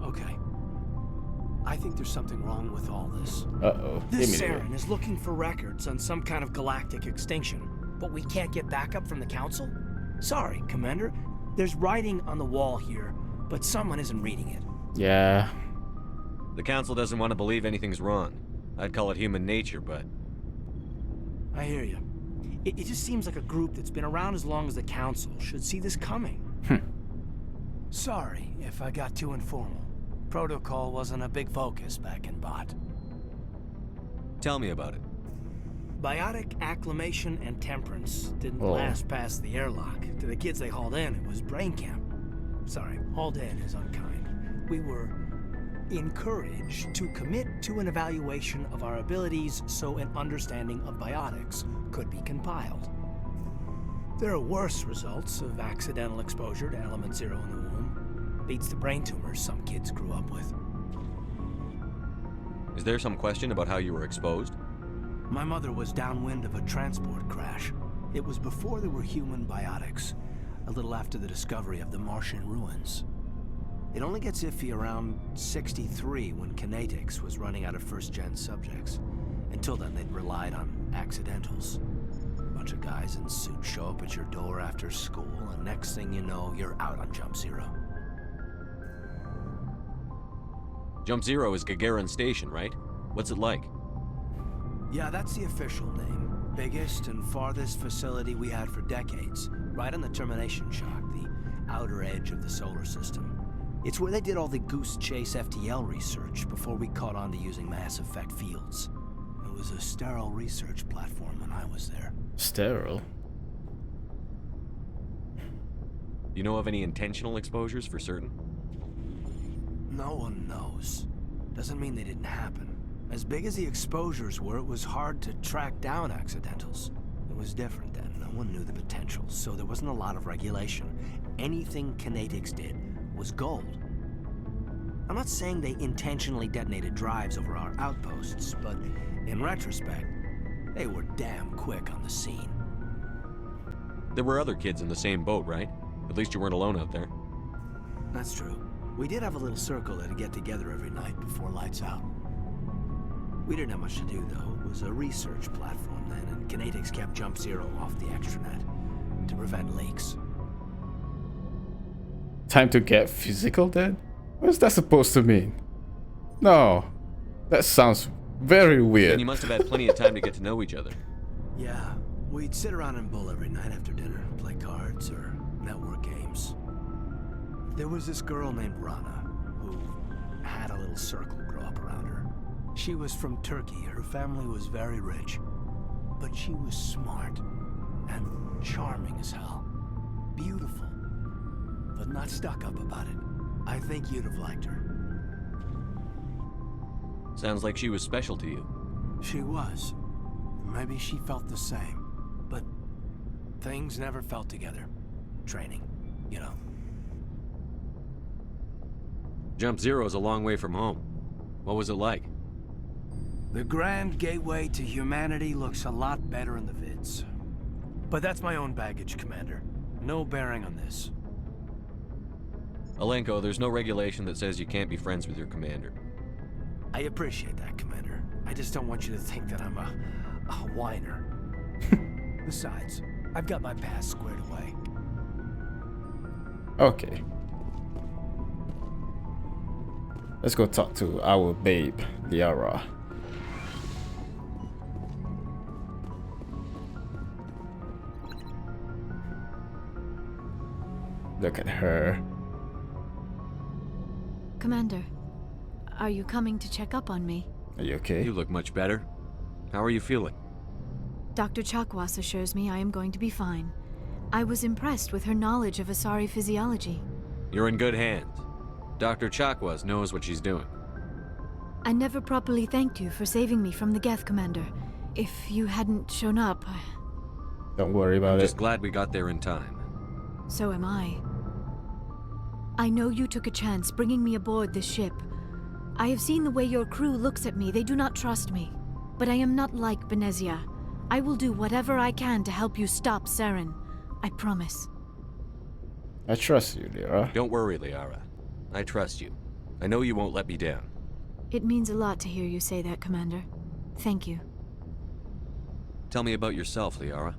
Okay. I think there's something wrong with all this. Uh-oh. This Saren is looking for records on some kind of galactic extinction, but we can't get backup from the Council? Sorry, Commander. There's writing on the wall here, but someone isn't reading it. Yeah. The Council doesn't want to believe anything's wrong. I'd call it human nature, but... I hear you. It just seems like a group that's been around as long as the Council should see this coming. Sorry if I got too informal. Protocol wasn't a big focus back in Bot. Tell me about it. Biotic acclimation and temperance didn't last past the airlock. To the kids they hauled in, it was brain camp. Sorry, hauled in is unkind. We were encouraged to commit to an evaluation of our abilities so an understanding of biotics could be compiled. There are worse results of accidental exposure to element 0 in the womb. Beats the brain tumors some kids grew up with. Is there some question about how you were exposed? My mother was downwind of a transport crash. It was before there were human biotics, a little after the discovery of the Martian ruins. It only gets iffy around 63 when kinetics was running out of first-gen subjects. Until then, they'd relied on accidentals. A bunch of guys in suits show up at your door after school, and next thing you know, you're out on Jump Zero. Jump Zero is Gagarin Station, right? What's it like? Yeah, that's the official name. Biggest and farthest facility we had for decades. Right on the termination shock, the outer edge of the solar system. It's where they did all the Goose Chase FTL research before we caught on to using mass effect fields. It was a sterile research platform when I was there. Sterile? You know of any intentional exposures for certain? No one knows. Doesn't mean they didn't happen. As big as the exposures were, it was hard to track down accidentals. It was different then. No one knew the potential, so there wasn't a lot of regulation. Anything kinetics did was gold. I'm not saying they intentionally detonated drives over our outposts, but in retrospect, they were damn quick on the scene. There were other kids in the same boat, right? At least you weren't alone out there. That's true. We did have a little circle that'd get together every night before lights out. We didn't have much to do, though. It was a research platform then, and kinetics kept Jump Zero off the extranet to prevent leaks. Time to get physical then? What is that supposed to mean? No. That sounds very weird. And you must have had plenty of time to get to know each other. Yeah, we'd sit around and bull every night after dinner, play cards or network games. There was this girl named Rana, who had a little circle grow up around her. She was from Turkey. Her family was very rich. But she was smart and charming as hell. Beautiful. But not stuck up about it. I think you'd have liked her. Sounds like she was special to you. She was. Maybe she felt the same. But things never felt together. Training, you know. Jump Zero's a long way from home. What was it like? The grand gateway to humanity looks a lot better in the vids. But that's my own baggage, Commander. No bearing on this. Alenko, there's no regulation that says you can't be friends with your commander. I appreciate that, Commander. I just don't want you to think that I'm a whiner. Besides, I've got my past squared away. Okay. Let's go talk to our babe, Liara. Look at her. Commander, are you coming to check up on me? Are you okay? You look much better. How are you feeling? Dr. Chakwas assures me I am going to be fine. I was impressed with her knowledge of Asari physiology. You're in good hands. Dr. Chakwas knows what she's doing. I never properly thanked you for saving me from the Geth, Commander. If you hadn't shown up... Don't worry about I'm it. just glad we got there in time. So am I. I know you took a chance bringing me aboard this ship. I have seen the way your crew looks at me. They do not trust me. But I am not like Benezia. I will do whatever I can to help you stop Saren. I promise. I trust you, Liara. Don't worry, Liara. I trust you. I know you won't let me down. It means a lot to hear you say that, Commander. Thank you. Tell me about yourself, Liara.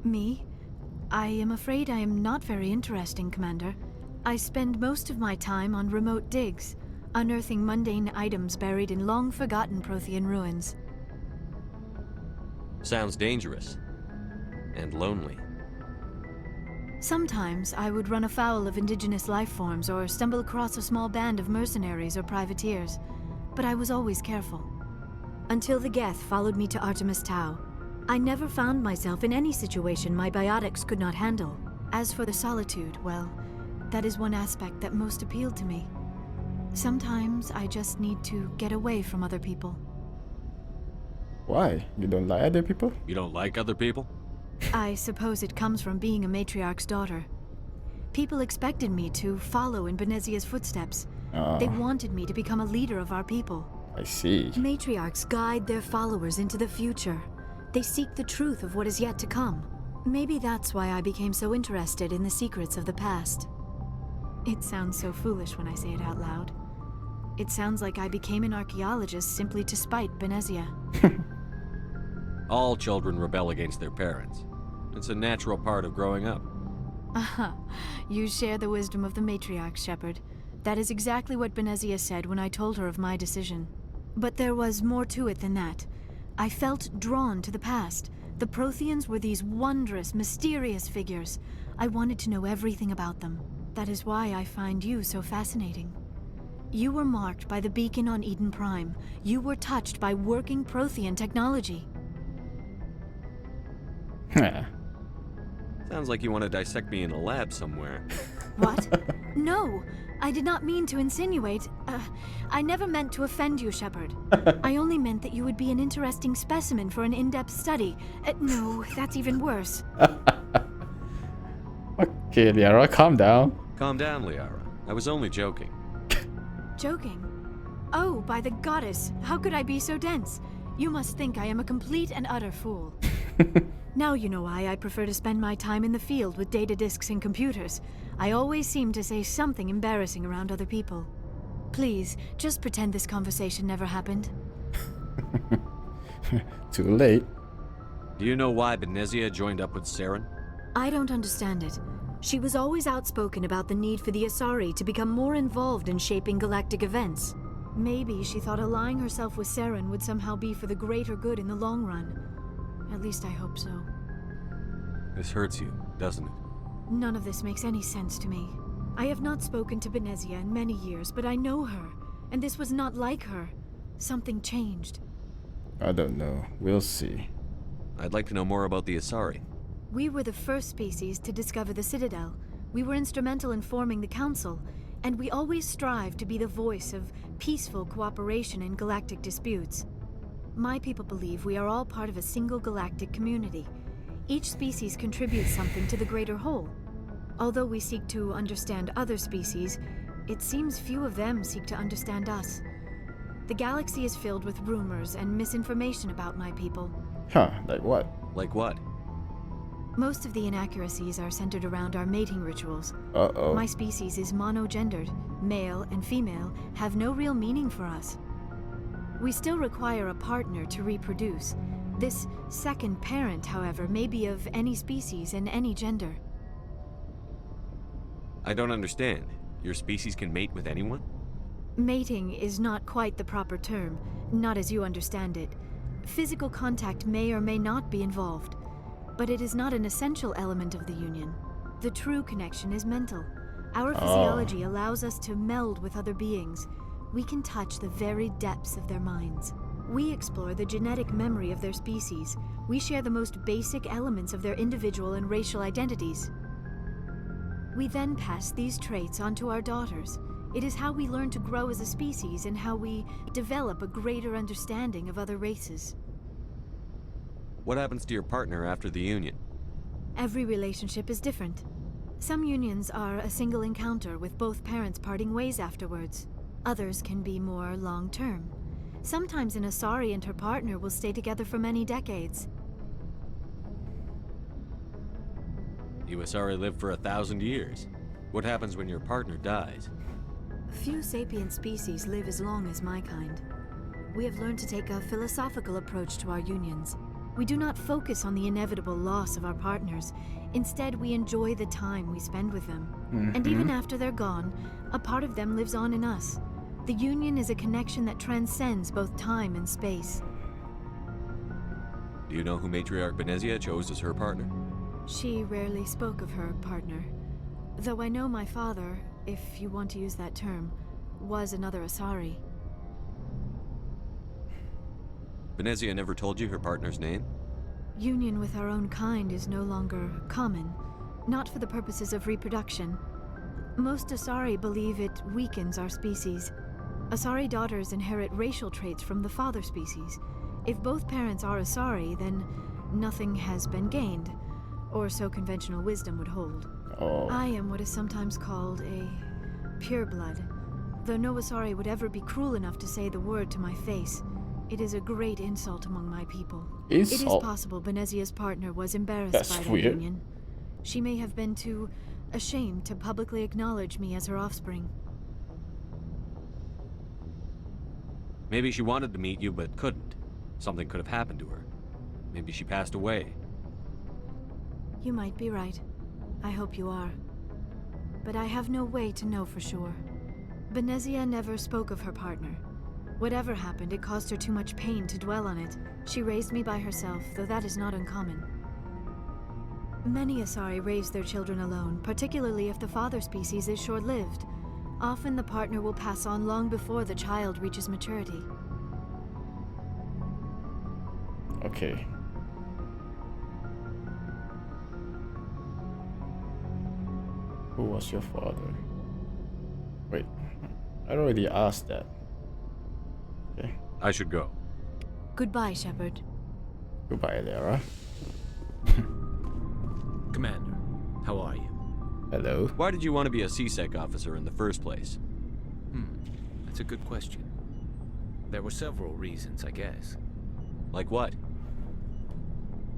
Me? I am afraid I am not very interesting, Commander. I spend most of my time on remote digs, unearthing mundane items buried in long-forgotten Prothean ruins. Sounds dangerous. And lonely. Sometimes I would run afoul of indigenous life forms or stumble across a small band of mercenaries or privateers, but I was always careful. Until the Geth followed me to Artemis Tau, I never found myself in any situation my biotics could not handle. As for the solitude, well, that is one aspect that most appealed to me. Sometimes I just need to get away from other people. Why? You don't like other people? You don't like other people? I suppose it comes from being a matriarch's daughter. People expected me to follow in Benezia's footsteps. They wanted me to become a leader of our people. I see. Matriarchs guide their followers into the future. They seek the truth of what is yet to come. Maybe that's why I became so interested in the secrets of the past. It sounds so foolish when I say it out loud. It sounds like I became an archaeologist simply to spite Benezia. All children rebel against their parents. It's a natural part of growing up. Aha, you share the wisdom of the matriarch, Shepard. That is exactly what Benezia said when I told her of my decision. But there was more to it than that. I felt drawn to the past. The Protheans were these wondrous, mysterious figures. I wanted to know everything about them. That is why I find you so fascinating. You were marked by the beacon on Eden Prime. You were touched by working Prothean technology. Sounds like you want to dissect me in a lab somewhere. What? No, I did not mean to insinuate. I never meant to offend you, Shepard. I only meant that you would be an interesting specimen for an in-depth study. No, that's even worse. Okay, Liara, calm down. Calm down, Liara. I was only joking. Joking? Oh, by the goddess, how could I be so dense? You must think I am a complete and utter fool. Now you know why I prefer to spend my time in the field with data disks and computers. I always seem to say something embarrassing around other people. Please, just pretend this conversation never happened. Too late. Do you know why Benezia joined up with Saren? I don't understand it. She was always outspoken about the need for the Asari to become more involved in shaping galactic events. Maybe she thought allying herself with Saren would somehow be for the greater good in the long run. At least I hope so. This hurts you, doesn't it? None of this makes any sense to me. I have not spoken to Benezia in many years, but I know her, and this was not like her. Something changed. I don't know. We'll see. I'd like to know more about the Asari. We were the first species to discover the Citadel. We were instrumental in forming the Council, and we always strive to be the voice of peaceful cooperation in galactic disputes. My people believe we are all part of a single galactic community. Each species contributes something to the greater whole. Although we seek to understand other species, it seems few of them seek to understand us. The galaxy is filled with rumors and misinformation about my people. Huh, like what? Like what? Most of the inaccuracies are centered around our mating rituals. Uh-oh. My species is monogendered. Male and female have no real meaning for us. We still require a partner to reproduce. This second parent, however, may be of any species and any gender. I don't understand. Your species can mate with anyone? Mating is not quite the proper term, not as you understand it. Physical contact may or may not be involved, but it is not an essential element of the union. The true connection is mental. Our physiology allows us to meld with other beings. We can touch the very depths of their minds. We explore the genetic memory of their species. We share the most basic elements of their individual and racial identities. We then pass these traits on to our daughters. It is how we learn to grow as a species and how we develop a greater understanding of other races. What happens to your partner after the union? Every relationship is different. Some unions are a single encounter with both parents parting ways afterwards. Others can be more long-term. Sometimes an Asari and her partner will stay together for many decades. You Asari live for 1,000 years. What happens when your partner dies? Few sapient species live as long as my kind. We have learned to take a philosophical approach to our unions. We do not focus on the inevitable loss of our partners. Instead, we enjoy the time we spend with them. And even after they're gone, a part of them lives on in us. The union is a connection that transcends both time and space. Do you know who Matriarch Benezia chose as her partner? She rarely spoke of her partner. Though I know my father, if you want to use that term, was another Asari. Benezia never told you her partner's name? Union with our own kind is no longer common, not for the purposes of reproduction. Most Asari believe it weakens our species. Asari daughters inherit racial traits from the father species. If both parents are Asari, then nothing has been gained, or so conventional wisdom would hold. I am what is sometimes called a pureblood, though no Asari would ever be cruel enough to say the word to my face. It is a great insult among my people. It is possible Benezia's partner was embarrassed by that union. She may have been too ashamed to publicly acknowledge me as her offspring. Maybe she wanted to meet you but couldn't. Something could have happened to her. Maybe she passed away. You might be right. I hope you are. But I have no way to know for sure. Benezia never spoke of her partner. Whatever happened, it caused her too much pain to dwell on it. She raised me by herself, though that is not uncommon. Many Asari raise their children alone, particularly if the father species is short-lived. Often the partner will pass on long before the child reaches maturity. Okay. Who was your father? Wait, I already asked that. Okay. I should go. Goodbye, Shepard. Goodbye, Liara. Commander, how are you? Hello. Why did you want to be a CSEC officer in the first place? That's a good question. There were several reasons, I guess. Like what?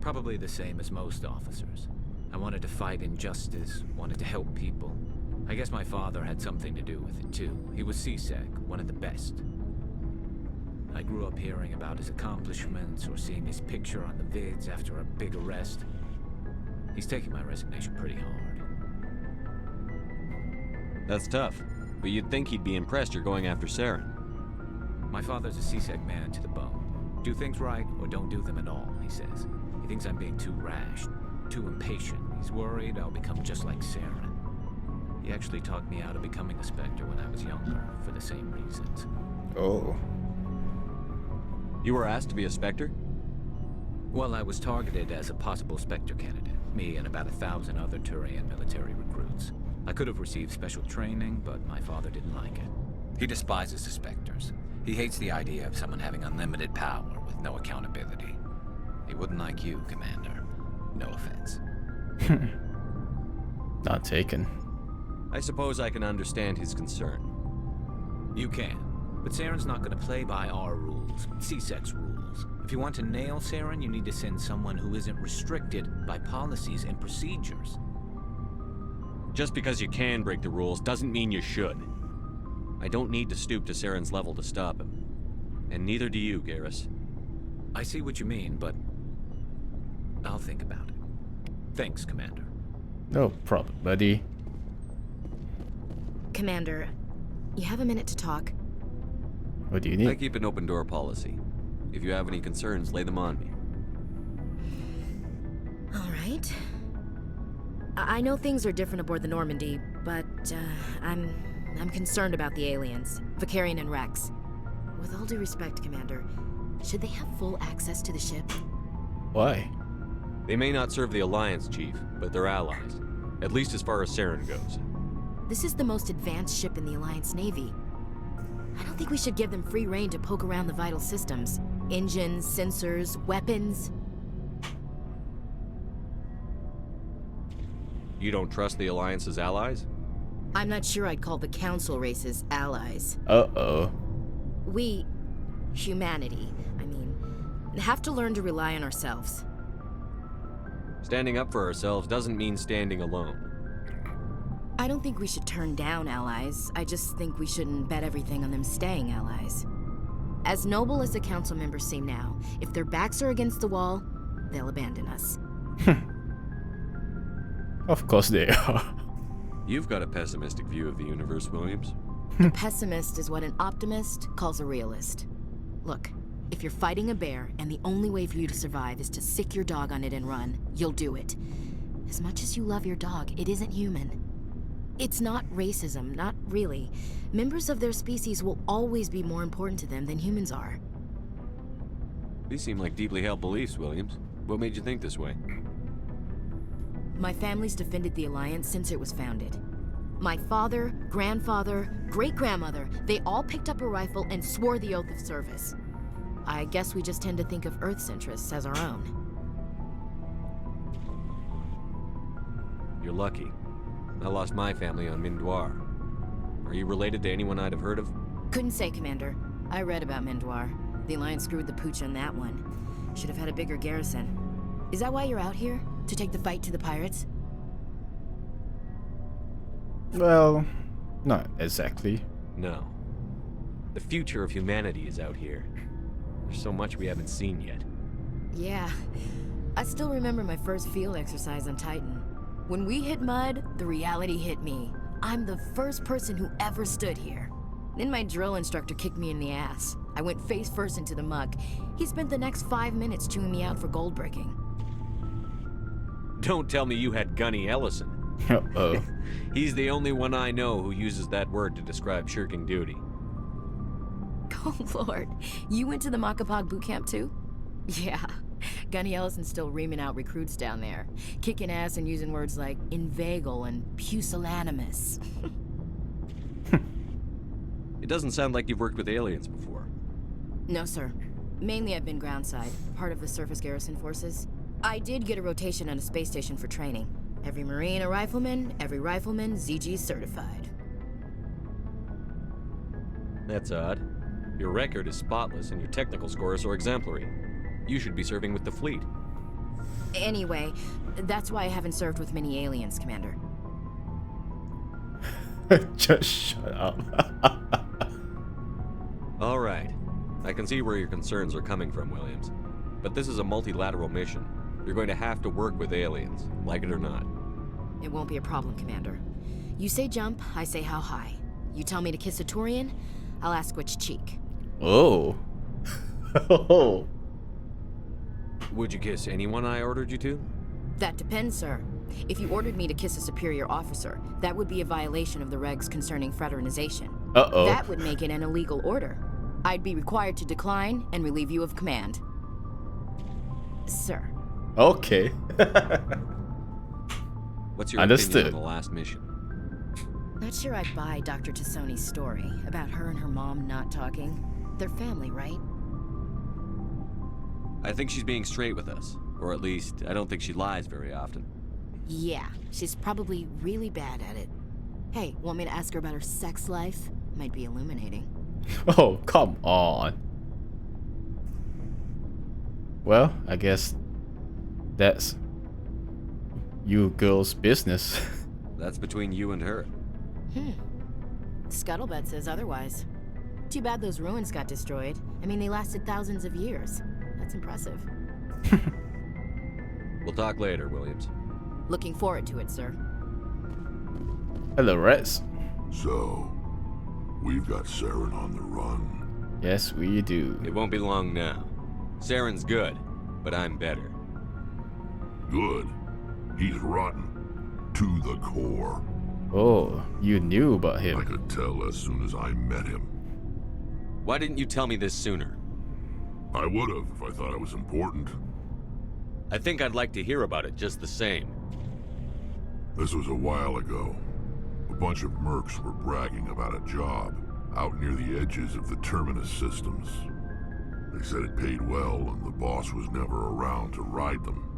Probably the same as most officers. I wanted to fight injustice, wanted to help people. I guess my father had something to do with it too. He was CSEC, one of the best. I grew up hearing about his accomplishments or seeing his picture on the vids after a big arrest. He's taking my resignation pretty hard. That's tough, but you'd think he'd be impressed you're going after Saren. My father's a CSEC man to the bone. Do things right or don't do them at all, he says. He thinks I'm being too rash, too impatient. He's worried I'll become just like Saren. He actually talked me out of becoming a Spectre when I was younger, for the same reasons. Oh. You were asked to be a Spectre? Well, I was targeted as a possible Spectre candidate. Me and about 1,000 other Turian military recruits. I could have received special training, but my father didn't like it. He despises the Spectres. He hates the idea of someone having unlimited power with no accountability. He wouldn't like you, Commander. No offense. Not taken. I suppose I can understand his concern. You can. But Saren's not going to play by our rules, CSEC's rules. If you want to nail Saren, you need to send someone who isn't restricted by policies and procedures. Just because you can break the rules doesn't mean you should. I don't need to stoop to Saren's level to stop him. And neither do you, Garrus. I see what you mean, but I'll think about it. Thanks, Commander. No problem, buddy. Commander, you have a minute to talk. What do you need? I keep an open door policy. If you have any concerns, lay them on me. All right. I know things are different aboard the Normandy, but I'm concerned about the aliens, Vicarian and Rex. With all due respect, Commander, Should they have full access to the ship? Why? They may not serve the Alliance, Chief, but they're allies. At least as far as Saren goes. This is the most advanced ship in the Alliance Navy. I don't think we should give them free rein to poke around the vital systems. Engines, sensors, weapons. You don't trust the Alliance's allies? I'm not sure I'd call the Council races allies. Uh-oh. We, humanity, have to learn to rely on ourselves. Standing up for ourselves doesn't mean standing alone. I don't think we should turn down allies. I just think we shouldn't bet everything on them staying allies. As noble as the council members seem now, if their backs are against the wall, they'll abandon us. Of course they are. You've got a pessimistic view of the universe, Williams. A pessimist is what an optimist calls a realist. Look, if you're fighting a bear and the only way for you to survive is to sick your dog on it and run, you'll do it. As much as you love your dog, it isn't human. It's not racism, not really. Members of their species will always be more important to them than humans are. These seem like deeply held beliefs, Williams. What made you think this way? My family's defended the Alliance since it was founded. My father, grandfather, great-grandmother, they all picked up a rifle and swore the oath of service. I guess we just tend to think of Earth's interests as our own. You're lucky. I lost my family on Mindoir. Are you related to anyone I'd have heard of? Couldn't say, Commander. I read about Mindoir. The Alliance screwed the pooch on that one. Should have had a bigger garrison. Is that why you're out here? To take the fight to the pirates? Well, not exactly. No. The future of humanity is out here. There's so much we haven't seen yet. Yeah. I still remember my first field exercise on Titan. When we hit mud, the reality hit me. I'm the first person who ever stood here. Then my drill instructor kicked me in the ass. I went face first into the muck. He spent the next 5 minutes chewing me out for gold bricking. Don't tell me you had Gunny Ellison. Uh-oh. He's the only one I know who uses that word to describe shirking duty. Oh, Lord. You went to the Makapog boot camp, too? Yeah. Gunny Ellison's still reaming out recruits down there. Kicking ass and using words like inveigle and pusillanimous. It doesn't sound like you've worked with aliens before. No, sir. Mainly I've been groundside, part of the surface garrison forces. I did get a rotation on a space station for training. Every Marine a rifleman, every rifleman ZG certified. That's odd. Your record is spotless and your technical scores are exemplary. You should be serving with the fleet. Anyway, that's why I haven't served with many aliens, Commander. Just shut up. All right. I can see where your concerns are coming from, Williams. But this is a multilateral mission. You're going to have to work with aliens, like it or not. It won't be a problem, Commander. You say jump, I say how high. You tell me to kiss a Turian, I'll ask which cheek. Oh. Oh. Would you kiss anyone I ordered you to? That depends, sir. If you ordered me to kiss a superior officer, that would be a violation of the regs concerning fraternization. Uh-oh. That would make it an illegal order. I'd be required to decline and relieve you of command. Sir. Okay. What's your Understood. opinion on the last mission? Not sure I buy Dr. T'Soni's story about her and her mom not talking. They're family, right? I think she's being straight with us. Or at least, I don't think she lies very often. Yeah, she's probably really bad at it. Hey, want me to ask her about her sex life? Might be illuminating. Oh, come on. Well, I guess that's you girls' business. That's between you and her. Scuttlebutt says otherwise. Too bad those ruins got destroyed. I mean, they lasted thousands of years. That's impressive. We'll talk later, Williams. Looking forward to it, sir. Hello, Reds. So, we've got Saren on the run. Yes, we do. It won't be long now. Saren's good, but I'm better. Good. He's rotten. To the core. Oh, you knew about him. I could tell as soon as I met him. Why didn't you tell me this sooner? I would have if I thought it was important. I think I'd like to hear about it just the same. This was a while ago. A bunch of mercs were bragging about a job out near the edges of the terminus systems. They said it paid well and the boss was never around to ride them.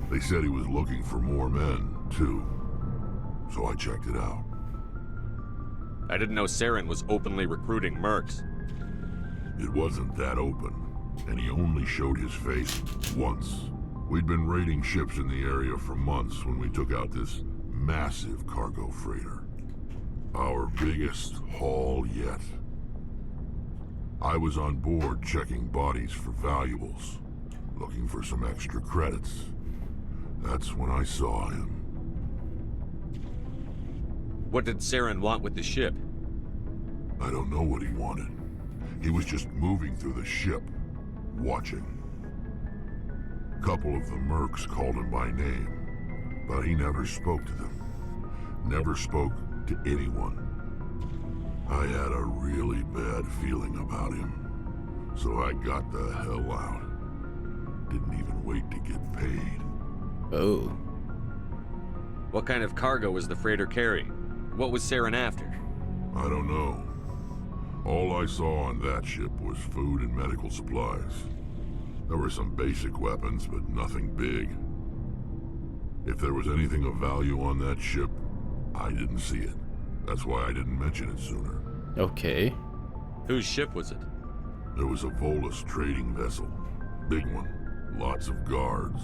They said he was looking for more men, too. So I checked it out. I didn't know Saren was openly recruiting mercs. It wasn't that open, and he only showed his face once. We'd been raiding ships in the area for months when we took out this massive cargo freighter. Our biggest haul yet. I was on board checking bodies for valuables, looking for some extra credits. That's when I saw him. What did Saren want with the ship? I don't know what he wanted. He was just moving through the ship, watching. A couple of the mercs called him by name, but he never spoke to them. Never spoke to anyone. I had a really bad feeling about him, so I got the hell out. Didn't even wait to get paid. Oh. What kind of cargo was the freighter carrying? What was Saren after? I don't know. All I saw on that ship was food and medical supplies. There were some basic weapons, but nothing big. If there was anything of value on that ship, I didn't see it. That's why I didn't mention it sooner. Okay. Whose ship was it? There was a Volus trading vessel. Big one. Lots of guards.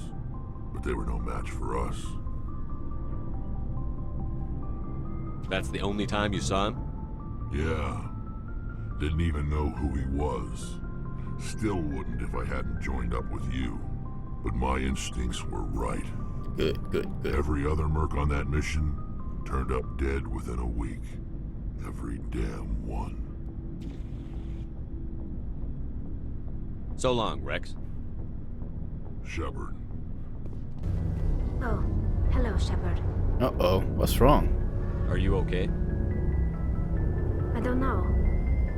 But they were no match for us. That's the only time you saw him? Yeah. Didn't even know who he was. Still wouldn't if I hadn't joined up with you. But my instincts were right. Good. Every other merc on that mission turned up dead within a week. Every damn one. So long, Rex. Shepard. Oh, hello, Shepard. Uh-oh, what's wrong? Are you okay? I don't know.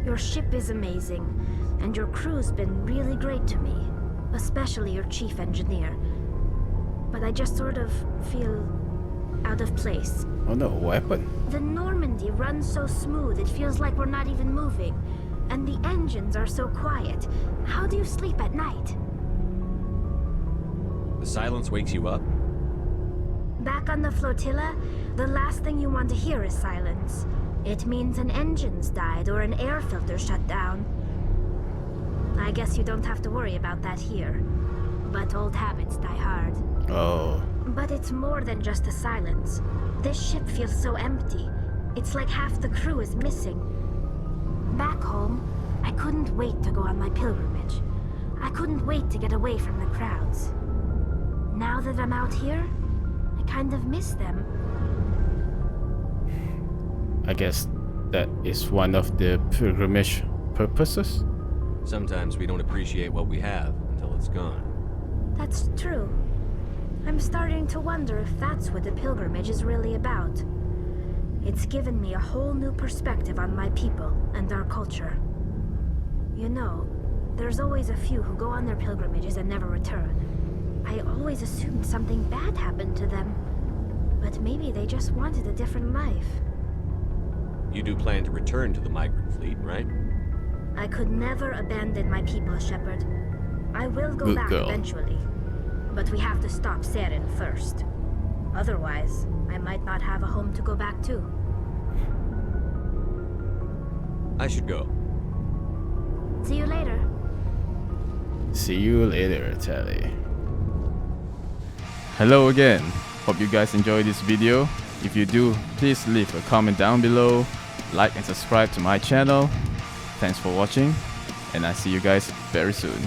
Your ship is amazing, and your crew's been really great to me. Especially your chief engineer. But I just sort of feel out of place. Oh no, what happened? The Normandy runs so smooth it feels like we're not even moving. And the engines are so quiet. How do you sleep at night? The silence wakes you up? Back on the flotilla, the last thing you want to hear is silence. It means an engine's died or an air filter shut down. I guess you don't have to worry about that here. But old habits die hard. Oh. But it's more than just the silence. This ship feels so empty. It's like half the crew is missing. Back home, I couldn't wait to go on my pilgrimage. I couldn't wait to get away from the crowds. Now that I'm out here, I kind of miss them. I guess that is one of the pilgrimage purposes? Sometimes we don't appreciate what we have until it's gone. That's true. I'm starting to wonder if that's what the pilgrimage is really about. It's given me a whole new perspective on my people and our culture. You know, there's always a few who go on their pilgrimages and never return. I always assumed something bad happened to them. But maybe they just wanted a different life. You do plan to return to the migrant fleet, right? I could never abandon my people, Shepard. I will go back eventually. But we have to stop Saren first. Otherwise, I might not have a home to go back to. I should go. See you later. See you later, Tali. Hello again. Hope you guys enjoyed this video. If you do, please leave a comment down below, like and subscribe to my channel. Thanks for watching, and I see you guys very soon.